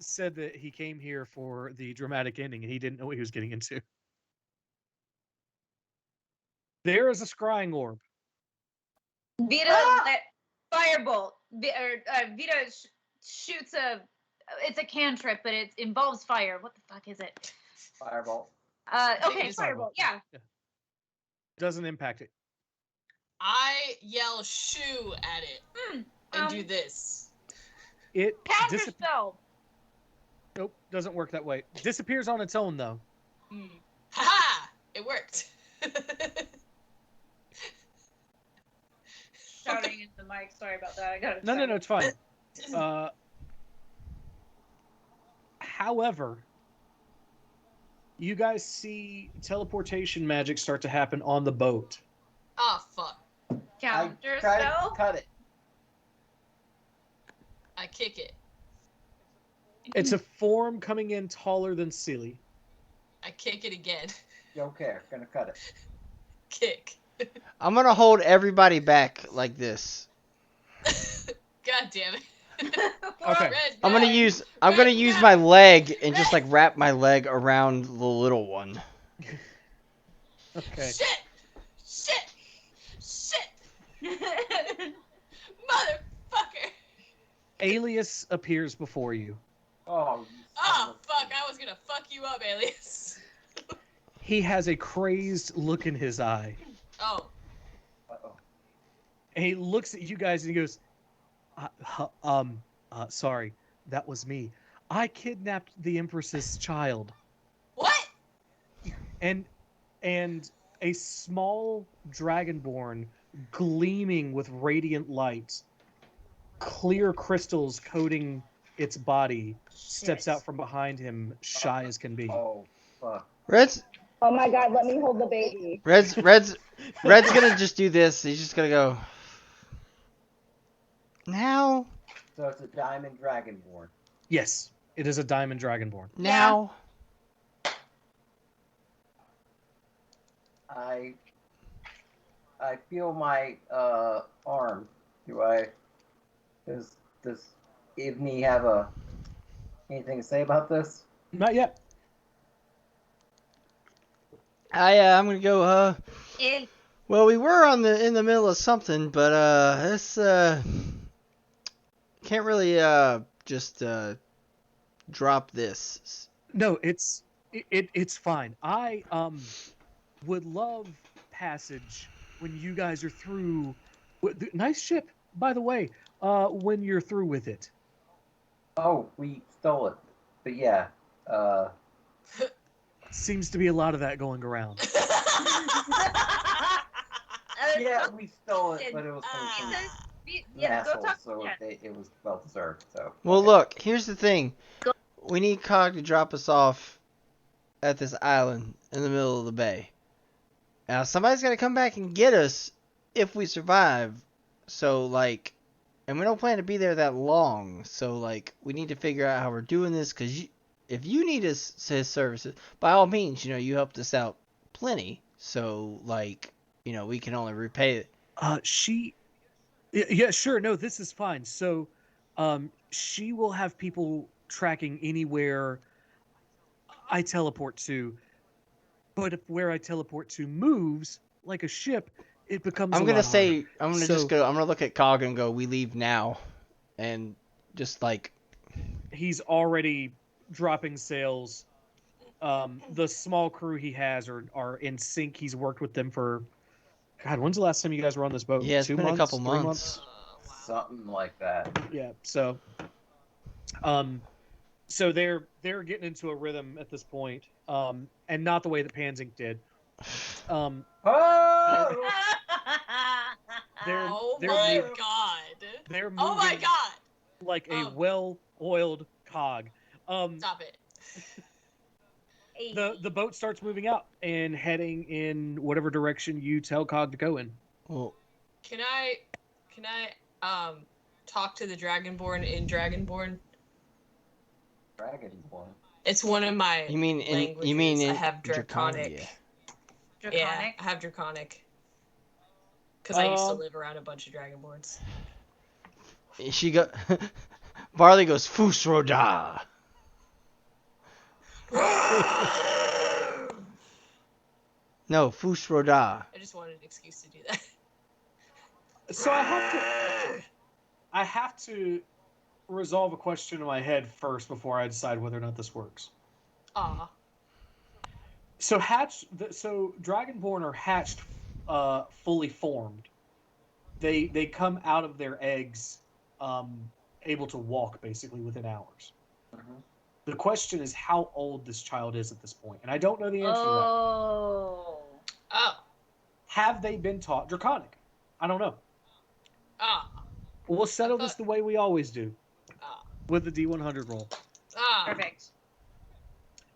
said that he came here for the dramatic ending and he didn't know what he was getting into. There is a scrying orb. Vita let firebolt. Vita shoots it's a cantrip, but it involves fire. What the fuck is it? Firebolt. Okay, firebolt. Yeah. Doesn't impact it. I yell shoo at it and do this. It spell. Nope, doesn't work that way. Disappears on its own though. Ha! It worked. mic. Sorry about that. I got No, it's fine. However, you guys see teleportation magic start to happen on the boat. Oh, fuck. Counter Try to spell? cut it. I kick it. It's a form coming in taller than Sealy. I kick it again. Don't care. Gonna cut it. Kick. I'm gonna hold everybody back like this. God damn it. Okay. I'm gonna use my leg and just like wrap my leg around the little one. Okay. Shit! Motherfucker! Alias appears before you. Oh, Fuck, I was gonna fuck you up, Alias. He has a crazed look in his eye. Oh. Uh-oh. And he looks at you guys and he goes, sorry, that was me. I kidnapped the Empress's child. What? And a small dragonborn gleaming with radiant light, clear crystals coating its body, steps out from behind him, shy as can be. Oh, fuck. Red's Oh my god, let me hold the baby. Red's gonna just do this. He's just gonna go. Now. So it's a diamond dragonborn. Yes, it is a diamond dragonborn. Now. I feel my arm. Does Ivni have anything to say about this? Not yet. I'm gonna go. Eh. Well, we were in the middle of something, but this can't really just drop this. No, it's fine. I would love passage when you guys are through. Nice ship, by the way. When you're through with it. Oh, we stole it. But yeah. Seems to be a lot of that going around. Yeah, we stole it, but it was from Yeah, go assholes, talk. so Yeah. it was well deserved. So. Well, okay. look. Here's the thing. We need Cog to drop us off at this island in the middle of the bay. Now, somebody's got to come back and get us if we survive. So, like, and we don't plan to be there that long. So, like, we need to figure out how we're doing this. Because if you need his services, by all means, you helped us out plenty. So, like, we can only repay it. Yeah, sure. No, this is fine. So, she will have people tracking anywhere I teleport to. But if where I teleport to moves like a ship, it becomes. I'm gonna say I'm gonna So- just go. I'm gonna look at Cog and go. We leave now, and just like He's already dropping sails. The small crew he has are in sync. He's worked with them for. God, when's the last time you guys were on this boat? yeah, it's 2 been months, a couple 3 months. Something like that. Yeah. So, so they're getting into a rhythm at this point, and not the way that Panzink did. Oh! Oh they're my moving- god. They're Oh my moving god. like a well-oiled cog. Stop it. The boat starts moving out and heading in whatever direction you tell Cog to go in. Well, Can I talk to the Dragonborn in Dragonborn? Dragonborn. It's one of my you mean languages. I in have Draconic. Draconia? Draconic? Yeah, I have Draconic. Because I used to Um, live around a bunch of Dragonborns. She go. Barley goes Fusroda. No, Fusroda. I just wanted an excuse to do that. So I have to resolve a question in my head first before I decide whether or not this works. Aw. So Dragonborn are hatched, fully formed. They come out of their eggs, able to walk basically within hours. Mm-hmm. The question is how old this child is at this point, and I don't know the answer to Oh. that. Have they been taught Draconic? I don't know. Ah. We'll settle this the way we always do, with the D100 roll. Perfect.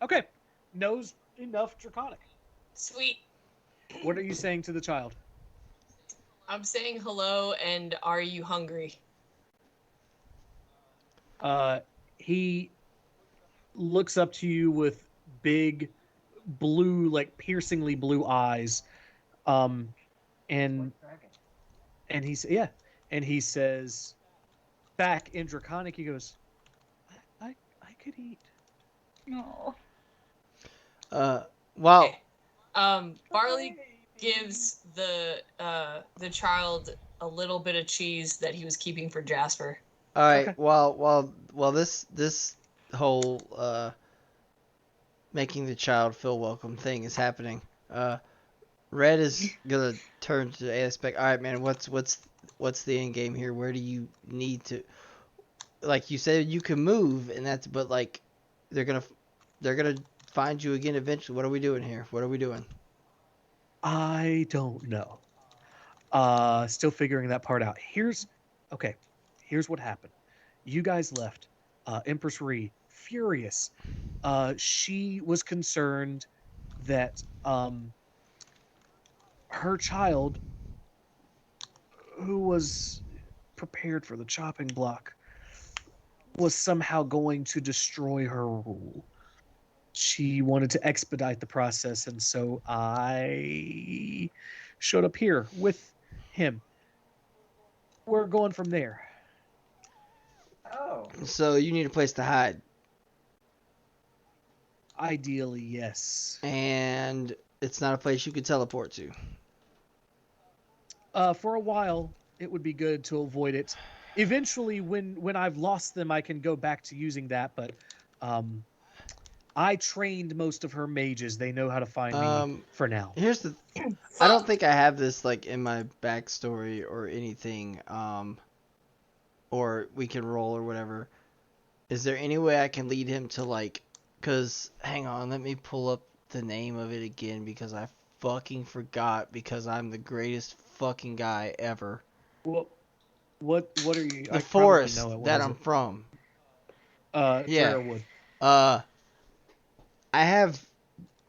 Okay, knows enough Draconic. Sweet. What are you saying to the child? I'm saying hello, and are you hungry? He looks up to you with big, blue, like piercingly blue eyes, and he says, back in Draconic, he goes, I could eat. No. Wow. Barley gives the child a little bit of cheese that he was keeping for Jasper. All right. Okay. While this whole making the child feel welcome thing is happening, Red is gonna turn to Aspect. All right, man. What's the end game here? Where do you need to? Like you said, you can move, and that's. But like, they're gonna find you again eventually. What are we doing here? What are we doing? I don't know. Still figuring that part out. Here's what happened. You guys left. Empress Ree, furious. She was concerned that her child, who was prepared for the chopping block, was somehow going to destroy her rule. She wanted to expedite the process, and so I showed up here with him. We're going from there. Oh. So you need a place to hide. Ideally, yes. And it's not a place you could teleport to. For a while, it would be good to avoid it. Eventually, when I've lost them, I can go back to using that, but I trained most of her mages. They know how to find me for now. Here's the I don't think I have this like in my backstory or anything, or we can roll or whatever. Is there any way I can lead him to like, cause hang on, let me pull up the name of it again because I fucking forgot because I'm the greatest fucking guy ever. Well, what are you? The forest that I'm from. Yeah. Drearwood. I have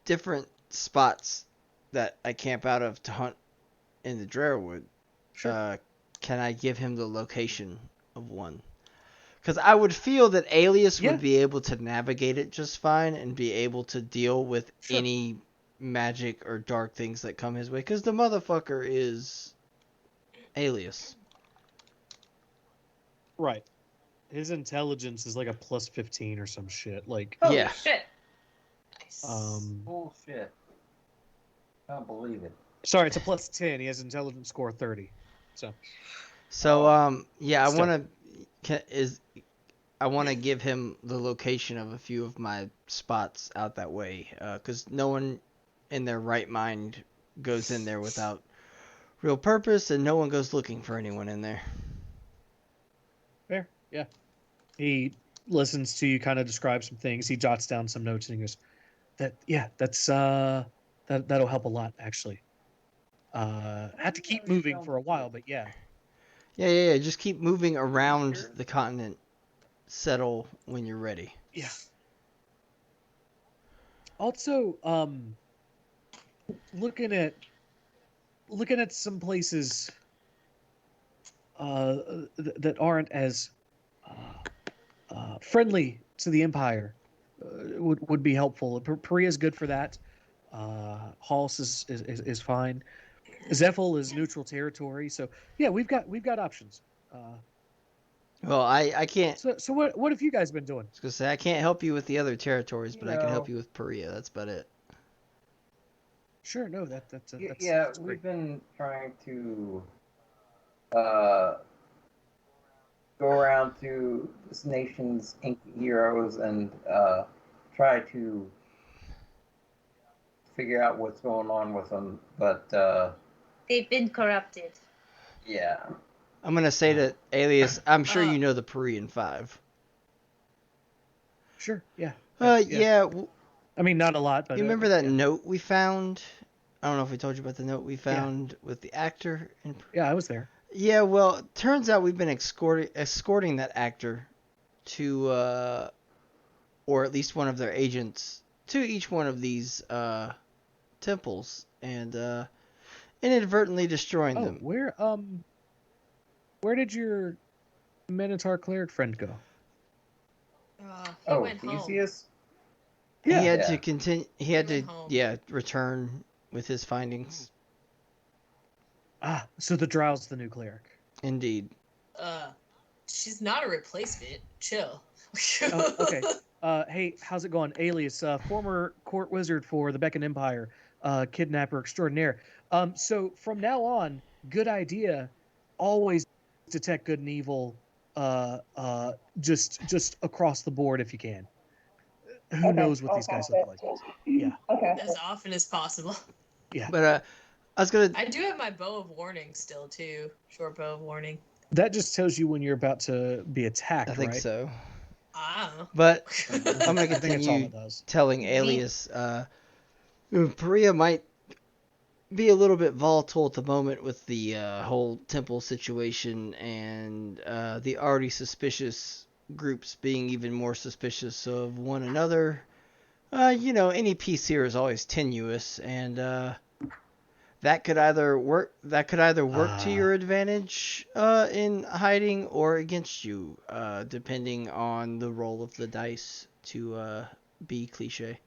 different spots that I camp out of to hunt in the Drearwood. Sure. Can I give him the location of one? Because I would feel that Alias would be able to navigate it just fine and be able to deal with any magic or dark things that come his way. Because the motherfucker is Alias. Right. His intelligence is like a plus 15 or some shit. Like, Holy shit. Bullshit. Can't believe it. Sorry, it's a plus 10. He has intelligence score 30. Yeah, I want to give him the location of a few of my spots out that way, because no one in their right mind goes in there without real purpose, and no one goes looking for anyone in there. Fair, yeah. He listens to you kind of describe some things. He jots down some notes and he goes, that'll help a lot, actually. Had to keep moving for a while, but yeah. Yeah. Just keep moving around the continent. Settle when you're ready. Yeah. Also, looking at some places that aren't as friendly to the Empire would be helpful. Paria's good for that. Halls is fine. Zephyl is neutral territory, so yeah, we've got options. Well, I can't. So what have you guys been doing? I was gonna say I can't help you with the other territories, but I can help you with Paria. That's about it. Sure, no, that's we've been trying to go around to this nation's ancient heroes and try to figure out what's going on with them, but they've been corrupted. Yeah. I'm gonna say to Alias, I'm sure you know the Parian 5. Sure, yeah. Yeah. I mean, not a lot, but you remember that note we found? I don't know if we told you about the note we found with the actor. Yeah, I was there. Yeah, well, it turns out we've been escorting that actor to, or at least one of their agents, to each one of these temples, and inadvertently destroying them. Where did your Minotaur cleric friend go? He went home. Theseus? He had Yeah. to continue. He had to, went home. return with his findings. Ah, so the Drow's the new cleric. Indeed. She's not a replacement. Chill. Oh, okay. Hey, how's it going? Alias, former court wizard for the Beacon Empire, kidnapper extraordinaire. So from now on, good idea, always detect good and evil, just across the board if you can. Who knows what these guys look like? Yeah. Okay. As often as possible. Yeah. But I was gonna. I do have my bow of warning still too. Short bow of warning. That just tells you when you're about to be attacked, I think right? so. Ah. But I'm gonna I think that's all continue it does. telling Alias, Perea might be a little bit volatile at the moment with the whole temple situation and the already suspicious groups being even more suspicious of one another. Any peace here is always tenuous, and that could either work. That could either work to your advantage in hiding, or against you, depending on the roll of the dice to be cliche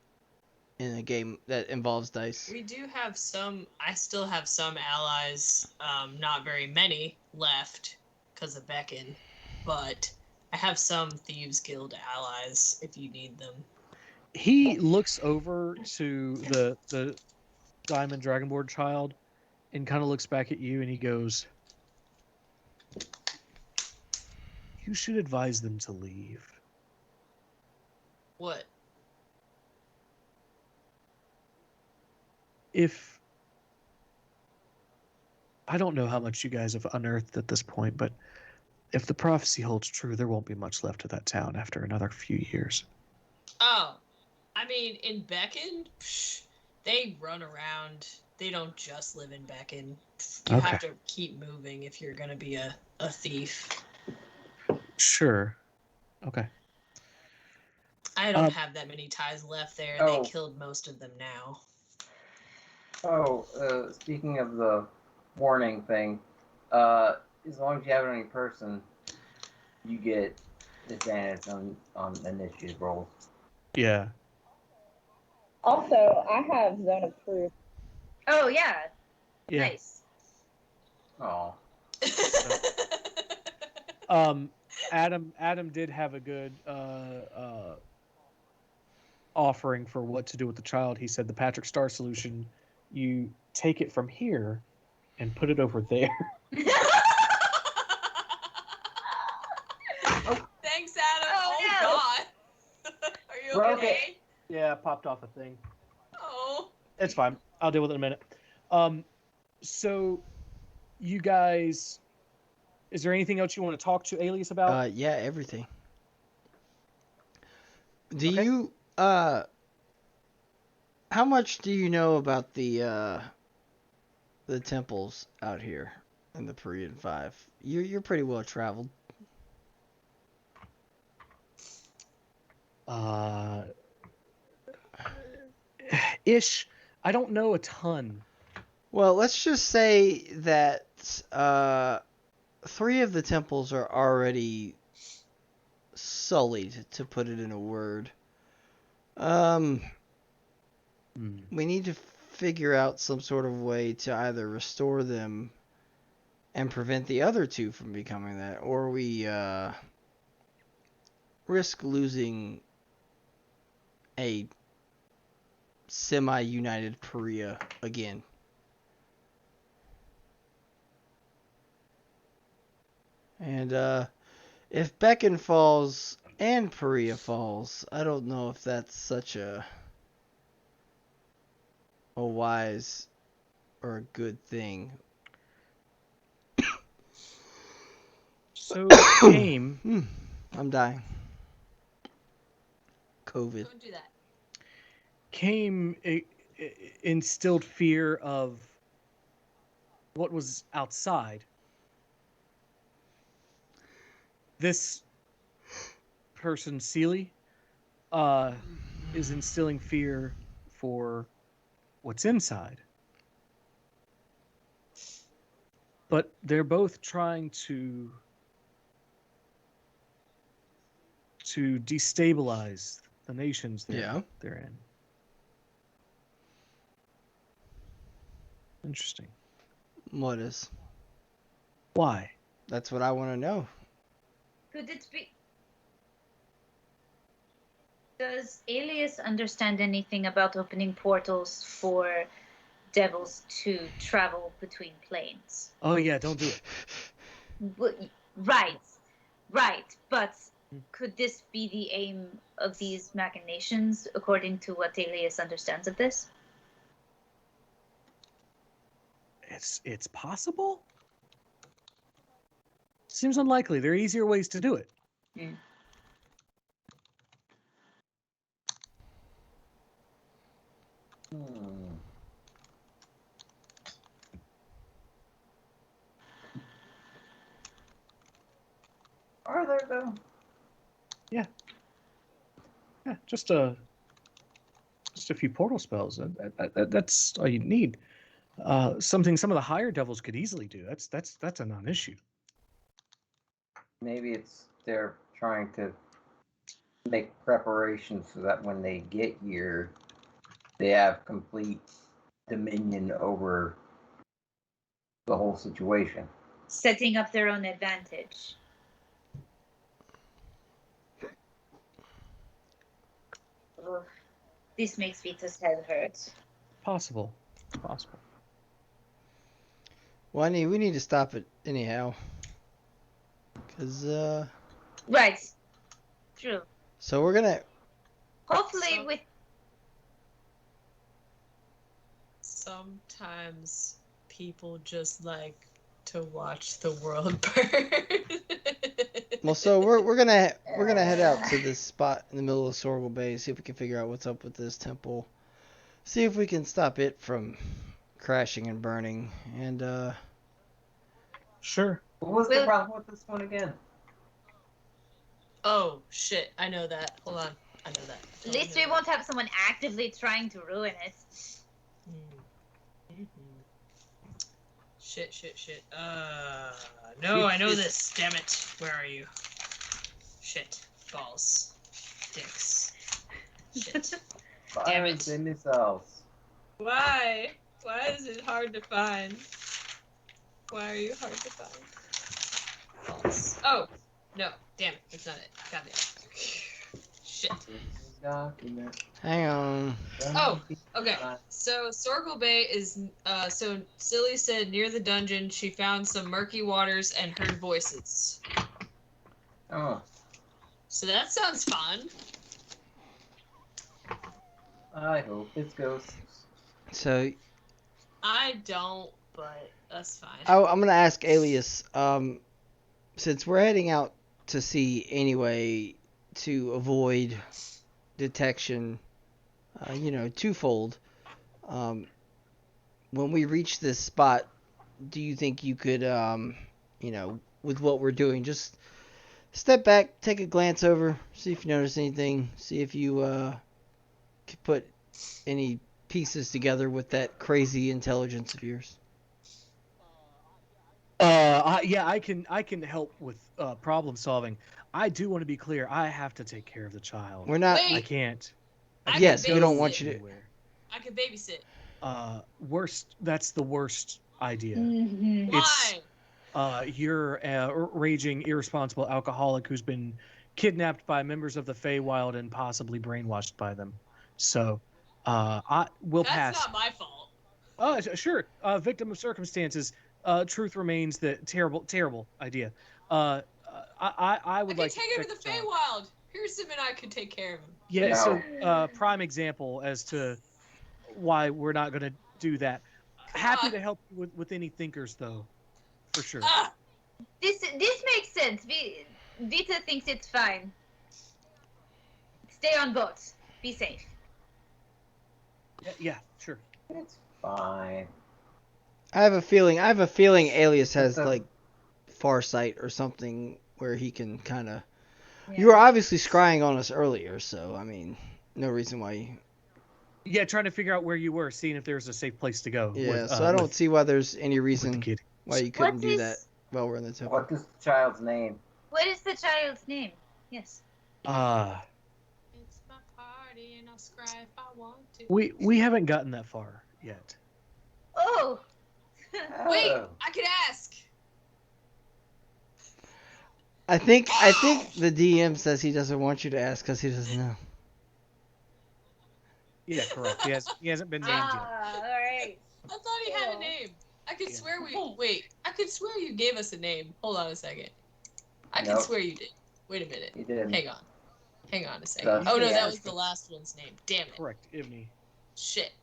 in a game that involves dice. We do have some. I still have some allies. Not very many left because of Beacon, but I have some Thieves Guild allies if you need them. He looks over to the Diamond Dragonborn child and kind of looks back at you and he goes, "You should advise them to leave." What? If I don't know how much you guys have unearthed at this point, but if the prophecy holds true, there won't be much left of that town after another few years. Oh, I mean, in Beacon, they run around. They don't just live in Beacon. You have to keep moving if you're going to be a thief. Sure. Okay. I don't have that many ties left there. They killed most of them now. Speaking of the warning thing, as long as you have it on your person, you get advantage on initiative rolls. Yeah. Also, I have Zone of Truth. Oh yeah. Yeah. Nice. Oh. Adam did have a good offering for what to do with the child. He said the Patrick Star solution, you take it from here and put it over there. Thanks, Adam. Oh God. Are you okay? Yeah, popped off a thing. Oh. It's fine. I'll deal with it in a minute. So you guys, is there anything else you want to talk to Alias about? Yeah, everything. Do you how much do you know about the temples out here in the Period 5? You're pretty well traveled. Ish. I don't know a ton. Well, let's just say that 3 of the temples are already sullied, to put it in a word. We need to figure out some sort of way to either restore them and prevent the other 2 from becoming that, or we risk losing a semi-united Perea again. And if Beacon falls and Perea falls, I don't know if that's such a wise or a good thing. So Came, I'm dying. COVID. Don't do that. Came instilled fear of what was outside, this person, Seely, is instilling fear for what's inside. But they're both trying to destabilize the nations they're in. Interesting. What is? Why? That's what I want to know. Could it be? Does Alias understand anything about opening portals for devils to travel between planes? Oh yeah, don't do it. Right. But could this be the aim of these machinations, according to what Alias understands of this? It's possible. Seems unlikely. There are easier ways to do it. Are there though? Yeah, just a few portal spells. That's all you need. Something some of the higher devils could easily do. That's a non-issue. Maybe they're trying to make preparations so that when they get here, they have complete dominion over the whole situation. Setting up their own advantage. Ugh. This makes Vita's head hurt. Possible. Well, we need to stop it anyhow. Cause Right. True. So we're gonna. Hopefully with. Sometimes people just like to watch the world burn. Well, so we're gonna head out to this spot in the middle of Sorghum Bay, see if we can figure out what's up with this temple, see if we can stop it from crashing and burning, and Sure. What was the problem with this one again? Oh shit! I know that. Hold on, I know that. At least we won't have someone actively trying to ruin it. Shit. No, I know this. Damn it. Where are you? Shit. Balls. Dicks. Shit. Damn it. In themselves. Why? Why is it hard to find? Why are you hard to find? Balls. Oh! No. Damn it. That's not it. Got it. Shit. Document. hang on. Oh, okay. So Sorghum Bay is so Silly said near the dungeon she found some murky waters and heard voices. Oh. So that sounds fun. I hope it's ghosts. So I don't, but that's fine. I'm gonna ask Alias. Since we're heading out to sea anyway, to avoid detection, twofold. When we reach this spot, do you think you could, with what we're doing, just step back, take a glance over, see if you notice anything, see if you could put any pieces together with that crazy intelligence of yours? I can help with problem solving. I do want to be clear. I have to take care of the child. We're not. I can't. Yes, we don't want you to. I could babysit. That's the worst idea. Mm-hmm. Why? You're a raging, irresponsible alcoholic who's been kidnapped by members of the Feywild and possibly brainwashed by them. So, I will pass. That's not my fault. Sure. Victim of circumstances. Truth remains the terrible idea. I would like to take him to the Feywild. Pearson and I could take care of him. Yeah. So, prime example as to why we're not going to do that. Happy to help you with any thinkers, though, for sure. This makes sense. Vita thinks it's fine. Stay on boat. Be safe. Yeah, sure. It's fine. I have a feeling Alias has like farsight or something where he can kind of. Yeah. You were obviously scrying on us earlier, so I mean, no reason why. Yeah, trying to figure out where you were, seeing if there's a safe place to go. Yeah, with, so I don't with, see why there's any with the reason kid. why you couldn't What's do his- that while we're in the temple. What is the child's name? What is the child's name? Yes. It's my party and I'll scry if I want to. We haven't gotten that far yet. Oh. Wait, Oh. I could ask. I think the DM says he doesn't want you to ask because he doesn't know. Yeah, correct. He hasn't been named yet. All right. I thought he had a name. I could swear I could swear you gave us a name. Hold on a second. I could Nope. swear you did. Wait a minute. You didn't. Hang on a second. That's Oh no, the that was answer. the last one's name. Damn it. Correct, Ibney. Shit.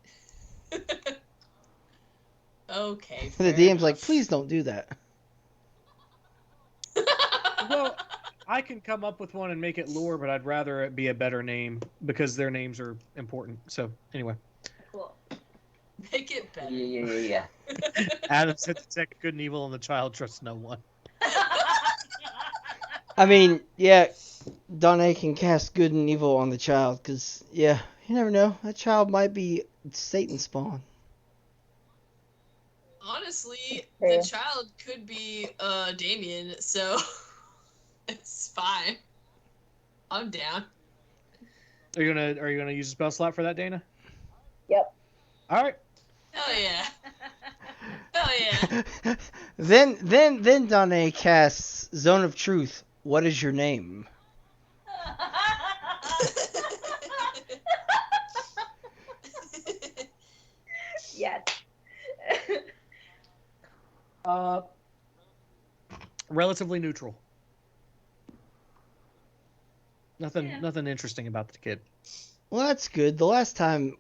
Okay. The fair DM's like, enough. please don't do that. Well, I can come up with one and make it lore, but I'd rather it be a better name because their names are important. So anyway, Cool. Make it better. Yeah. Adam said detect good and evil, and the child trusts no one. I mean, yeah, Donna can cast good and evil on the child because, yeah, you never know. That child might be Satan spawn. Honestly, True. the child could be Damien, so it's fine. I'm down. Are you gonna use a spell slot for that, Dana? Yep. All right. Hell yeah. Hell yeah. Then Donna casts Zone of Truth. What is your name? Yes. Relatively neutral. Nothing interesting about the kid. Well, that's good. The last time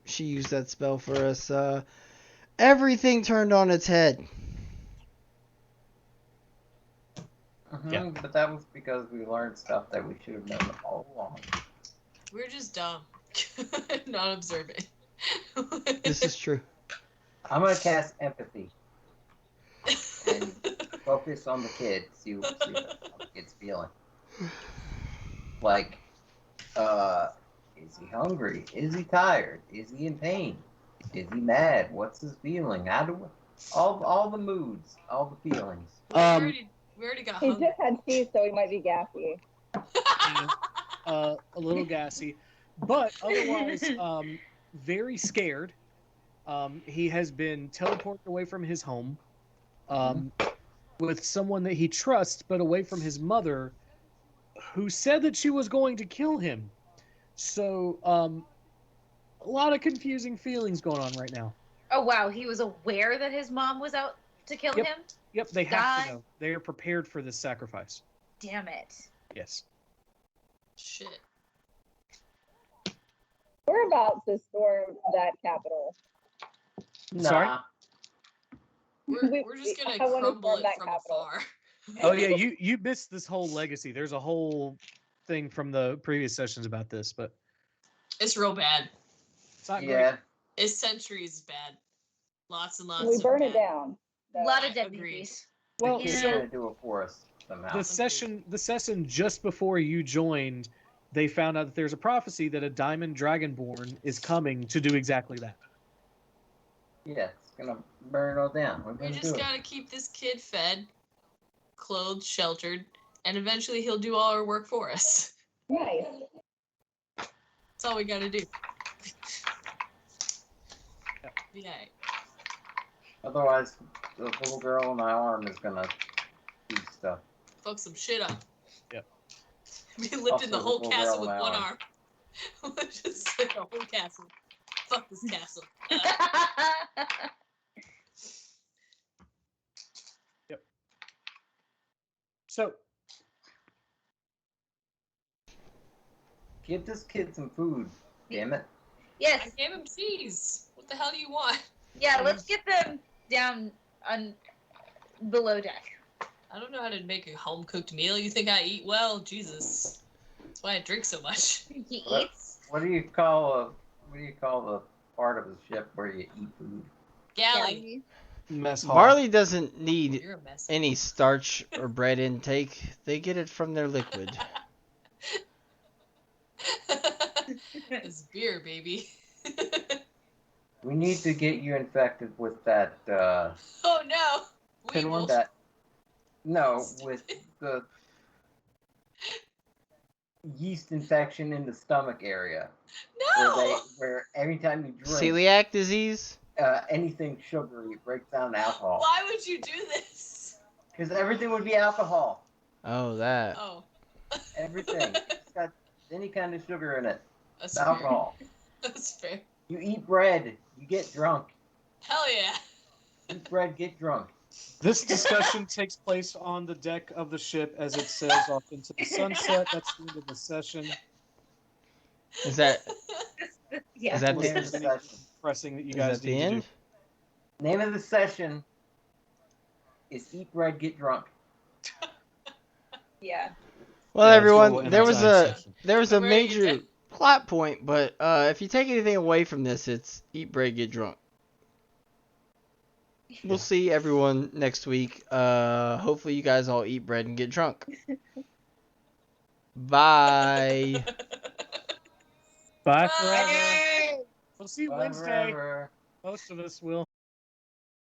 she used that spell for us, everything turned on its head. Yeah. But that was because we learned stuff that we should have known all along. We're just dumb. Not observant. This is true. I'm gonna cast empathy and focus on the kid. See how the kid's feeling. Like, is he hungry? Is he tired? Is he in pain? Is he mad? What's his feeling? How do all the moods, all the feelings. We already got He hungry. just had cheese, so he might be gassy. A little gassy, but otherwise very scared. He has been teleported away from his home with someone that he trusts, but away from his mother, who said that she was going to kill him. So a lot of confusing feelings going on right now. Oh wow, he was aware that his mom was out to kill him? Yep, they have God. to know. They are prepared for this sacrifice. Damn it. Yes. Shit. We're about to storm that capital. Sorry? We're just gonna I wanna crumble storm it that from capital. afar. Oh yeah, you missed this whole legacy. There's a whole thing from the previous sessions about this, but It's real bad. it's not Yeah. It's centuries bad. Lots and lots We of burn bad. it down. A lot of I dead agree. babies. well. The kid's So gonna do it for us somehow. the session just before you joined, they found out that there's a prophecy that a diamond dragonborn is coming to do exactly that. Yeah, it's gonna burn it all down. We're We gonna do just it. gotta keep this kid fed, clothed, sheltered, and eventually he'll do all our work for us. Nice. That's all we gotta do. Yeah. Otherwise, the little girl in my arm is gonna do stuff. Fuck some shit up. Yep. We lived in the Also, whole the little castle girl with in my one arm. arm. Just like the whole castle. Fuck this castle. So Give this kid some food, damn it. Yes. I gave him cheese. What the hell do you want? Yeah, let's get them down on below deck. I don't know how to make a home cooked meal. You think I eat well? Jesus. That's why I drink so much. He What? eats. What do you call the part of the ship where you eat food? Galley. mess hall. Barley doesn't need You're a mess. any starch or bread intake. They get it from their liquid. It's beer, baby. We need to get you infected with that. Oh no! Weevil. That. No, with the yeast infection in the stomach area. No! Where every time you drink Celiac disease? anything sugary, it breaks down to alcohol. Why would you do this? Because everything would be alcohol. Oh, that. Oh. Everything. It's got any kind of sugar in it. That's It's alcohol. fair. That's fair. You eat bread, you get drunk. Hell yeah. Eat bread, get drunk. This discussion takes place on the deck of the ship as it sails off into the sunset. That's the end of the session. Is that Yeah. is that Name the of the session. Pressing that you is guys that the need to end? do. Name of the session is Eat Bread, Get Drunk. Yeah. Well, Yeah, everyone, cool. there was Anytime a session. a Where you major plot point, but if you take anything away from this, it's eat bread, get drunk. We'll see everyone next week. Hopefully you guys all eat bread and get drunk. Bye. Bye forever. We'll see you Bye Wednesday. forever. Most of us will.